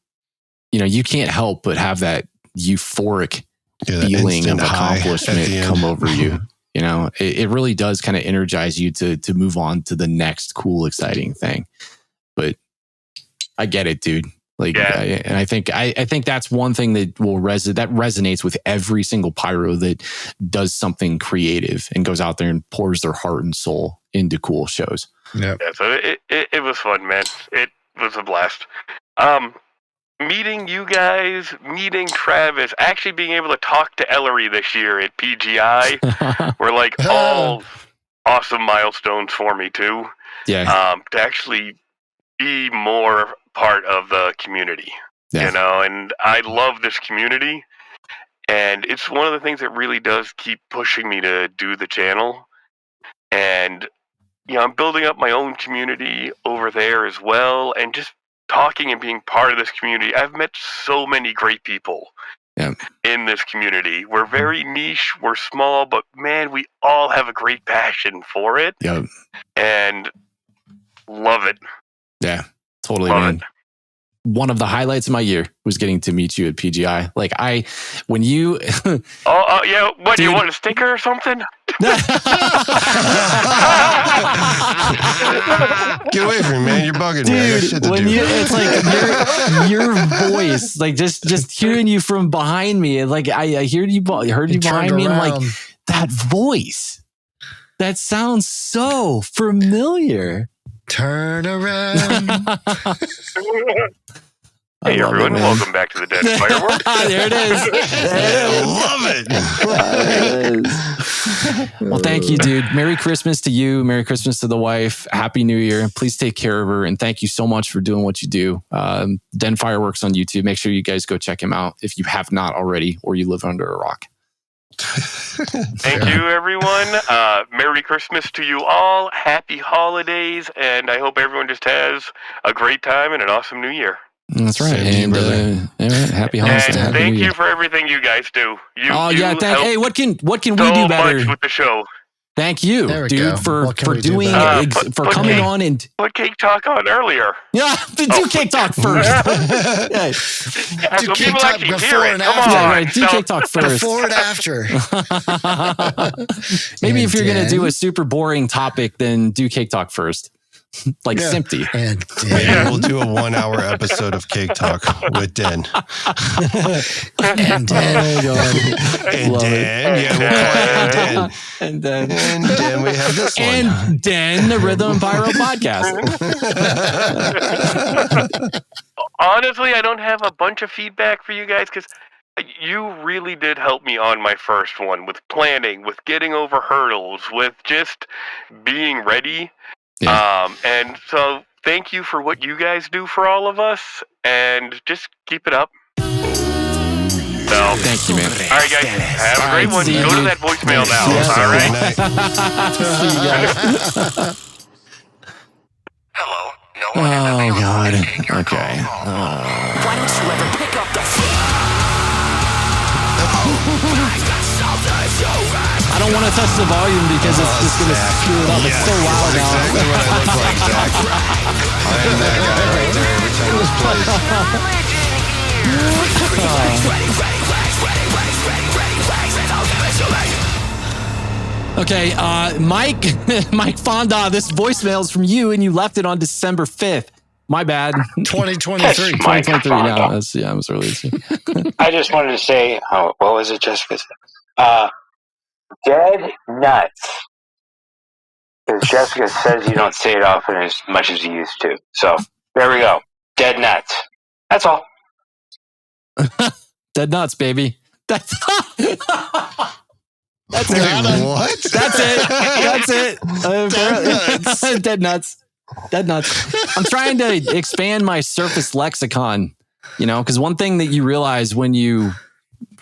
you know you can't help but have that euphoric feeling of accomplishment come over you. You know, it really does kind of energize you to move on to the next cool, exciting thing. But I get it, dude. Like, and I think that's one thing that will resonates with every single pyro that does something creative and goes out there and pours their heart and soul into cool shows. Yeah. So it was fun, man. It was a blast. Meeting you guys, meeting Travis, actually being able to talk to Ellery this year at PGI were like all awesome milestones for me too. Yeah. To actually be more part of the community, you know, and I love this community, and it's one of the things that really does keep pushing me to do the channel. And you know, I'm building up my own community over there as well, and just talking and being part of this community. I've met so many great people in this community. We're very niche, we're small, but man, we all have a great passion for it. And love it. Yeah, totally, man. one of the highlights of my year was getting to meet you at PGI. Like when you, yeah. What, dude, you want a sticker or something? Get away from me, man. You're bugging me. I got shit to do. It's like your voice, like just hearing you from behind me. And like I heard you behind me. And I'm like, that voice, that sounds so familiar. Turn around. Hey everyone, welcome back to the Dead Fireworks. There it is. I love it. Well, thank you, dude. Merry Christmas to you. Merry Christmas to the wife. Happy New Year. Please take care of her. And thank you so much for doing what you do. Den Fireworks on YouTube. Make sure you guys go check him out if you have not already or you live under a rock. Thank you, everyone. Merry Christmas to you all. Happy holidays. And I hope everyone just has a great time and an awesome New Year. That's right. And happy holidays. And thank you for everything you guys do. Hey, what can we do better much with the show? Thank you, dude, for doing for coming on and put Cake Talk on earlier. Yeah, do Cake Talk first. Do Cake Talk before and after. Yeah, right. Do Cake Talk first. Before and after. Maybe if you're gonna do a super boring topic, then do Cake Talk first. Like Simpty. And maybe we'll do a 1 hour episode of Cake Talk with Den. And Den. And Den. Yeah, we'll play Den. And then we have this one. And Den, the RHYTHM Pyro Podcast. Honestly, I don't have a bunch of feedback for you guys because you really did help me on my first one with planning, with getting over hurdles, with just being ready. Yeah. And so thank you for what you guys do for all of us, and just keep it up. So, thank you, man. All right, guys. Have a great one. Go to that voicemail now. Yes. All right. See you guys. Hello. Oh God. Okay. Why don't you ever pick up the phone? I don't want to touch the volume because it's just going to screw it up. It's so loud now. Exactly what I look like, Zach. I am that guy right there every time this plays. Okay, Mike Fonda, this voicemail is from you and you left it on December 5th. My bad. 2023. 2023 now. I was early. I just wanted to say, what was it, Jessica? Dead nuts. Because Jessica says you don't say it often as much as you used to. So, there we go. Dead nuts. That's all. Dead nuts, baby. That's it. What? That's it. Dead nuts. Dead nuts. I'm trying to expand my surface lexicon, because one thing that you realize when you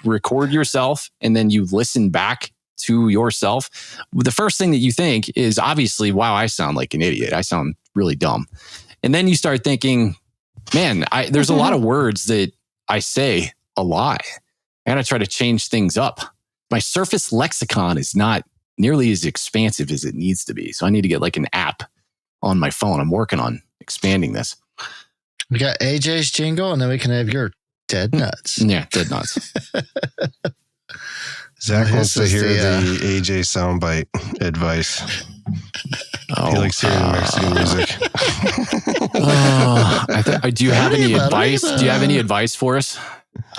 record yourself and then you listen back to yourself, the first thing that you think is obviously, wow, I sound like an idiot. I sound really dumb. And then you start thinking, man, there's a lot of words that I say a lot. I gotta try to change things up. My surface lexicon is not nearly as expansive as it needs to be. So I need to get like an app on my phone. I'm working on expanding this. We got AJ's jingle and then we can have your dead nuts. Yeah, dead nuts. Zach wants to hear the AJ soundbite advice. He likes hearing Mexican music. Do you have any advice? Do you have any advice for us?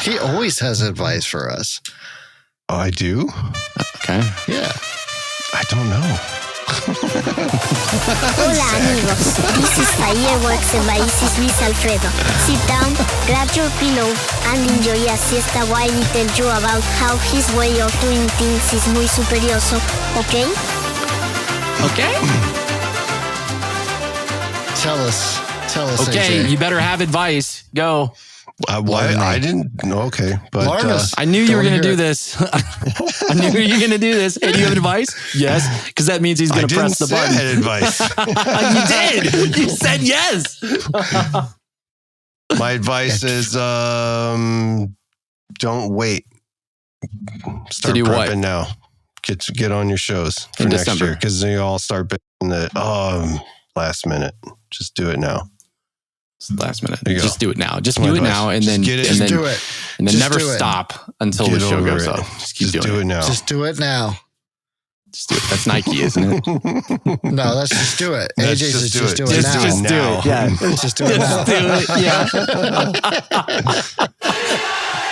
He always has advice for us. Oh, I do? Okay. Yeah. I don't know. Hola amigos, this is Fireworks and by this is Luis Alfredo. Sit down, grab your pillow, and enjoy a siesta while we tell you about how his way of doing things is muy superioso, okay? Okay. Tell us, okay, AJ. you better have advice. Go. Why? I didn't know. Okay, but I knew you were going to do this. I knew you were going to do this. Hey, do you have advice? Yes, because that means he's going to press the button. I had advice. You did. You said yes. My advice is don't wait. Start do prepping what? now. Get on your shows for In next December. year because they all start bitching that last minute. Just do it now. Last minute. Just do it now. Just do it now, and then do it, and then never stop until the show goes up. Just keep doing it now. Just do it now. Just do it. That's Nike, isn't it? No, let's just do it. AJ says just do it now. Just do it. Yeah. Just do it now.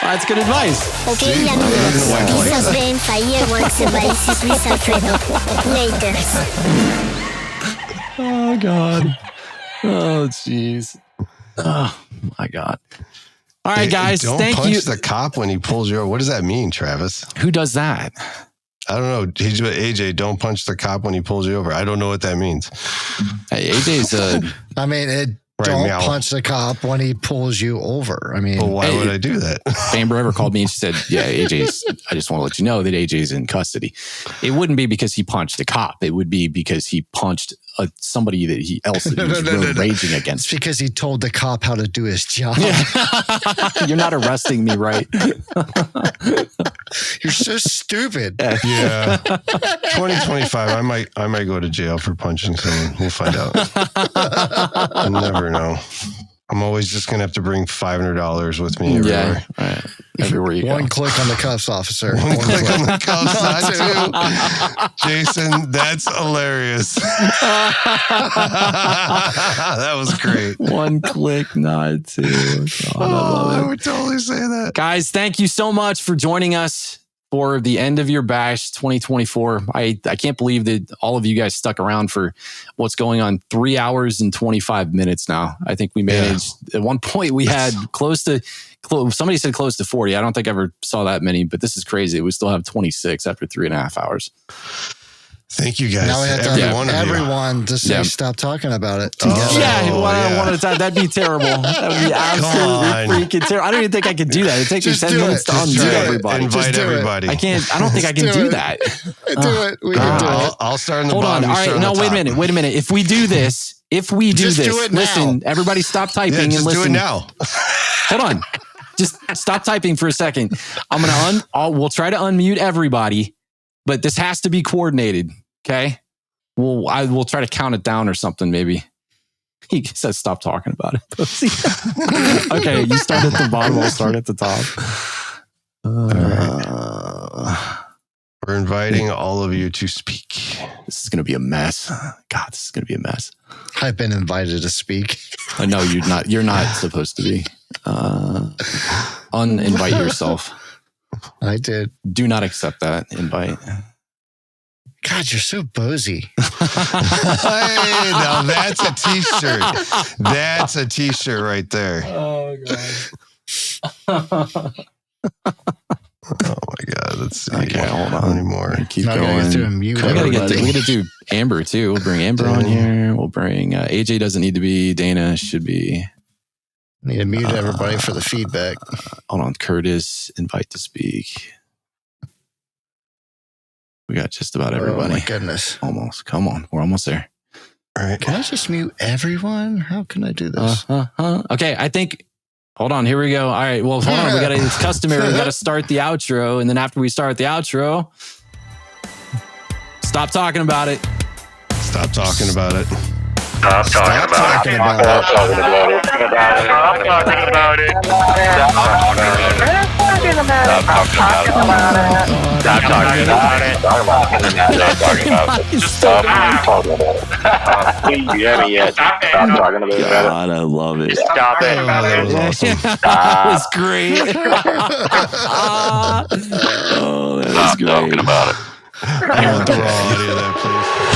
That's good advice. Ok, amigos. This has been Fireworks and Vices with Alfredo. Laters. Oh, God. Oh, jeez. Oh, my God. All right, guys. Thank you. Don't punch the cop when he pulls you over. What does that mean, Travis? Who does that? I don't know. AJ, don't punch the cop when he pulls you over. I don't know what that means. Hey, AJ's I mean, don't punch the cop when he pulls you over. I mean, well, why would I do that? Amber ever called me and she said, yeah, I just want to let you know that AJ's in custody. It wouldn't be because he punched the cop. It would be because he punched somebody that he was raging against. It's because he told the cop how to do his job. Yeah. You're not arresting me, right? You're so stupid. Yeah. 2025, I might go to jail for punching someone. We'll find out. You never know. I'm always just going to have to bring $500 with me everywhere. Yeah, right. Everywhere you go. One click on the cuffs, officer. One click on the cuffs. Jason, that's hilarious. That was great. One click, not two. I would totally say that. Guys, thank you so much for joining us for the end of your bash 2024. I can't believe that all of you guys stuck around for what's going on 3 hours and 25 minutes now. I think we managed at one point we had somebody said close to 40. I don't think I ever saw that many, but this is crazy. We still have 26 after 3.5 hours. Thank you guys. Now we have to everyone to say stop talking about it together. One at a time. That'd be terrible. That would be absolutely freaking terrible. I don't even think I could do that. It takes me 10 minutes to unmute everybody. Invite everybody. I can't. I don't think I can do that. Do it. We can do it. I'll start in the Hold bottom. on. All right. No, wait a minute. If we do this, listen, everybody stop typing and listen. Do it now. Hold on. Just stop typing for a second. We'll try to unmute everybody, but this has to be coordinated. Okay. We'll try to count it down or something. Maybe he says, stop talking about it. Okay. You start at the bottom. I'll start at the top. We're inviting all of you to speak. This is going to be a mess. God, this is going to be a mess. I've been invited to speak. No, you're not supposed to be. Uninvite yourself. I did. Do not accept that invite. God, you're so bozy. Hey, now that's a t-shirt. That's a t-shirt right there. Oh, God. Oh, my God. Let's see. Okay, hold on. Anymore. Keep going. We got to do Amber, too. We'll bring Amber on here. We'll bring AJ doesn't need to be. Dana should be. Need to mute everybody for the feedback. Hold on. Curtis, invite to speak. We got just about everybody. Oh, my goodness. Almost. Come on. We're almost there. All right. Can I just mute everyone? How can I do this? Okay. I think. Hold on. Here we go. All right. Well, hold on. It's customary. We got to start the outro. And then after we start the outro, stop talking about it. Stop talking about it. Stop talking about it. Stop talking about it. Stop talking about it. Stop talking about it. Stop talking about it. Stop talking about it. Just stop talking about it. Please, you haven't yet. Stop talking about it. God, I love it. Stop it. That was awesome. That was great. Oh, that was great. Stop talking about it. I want the raw audio of that, please.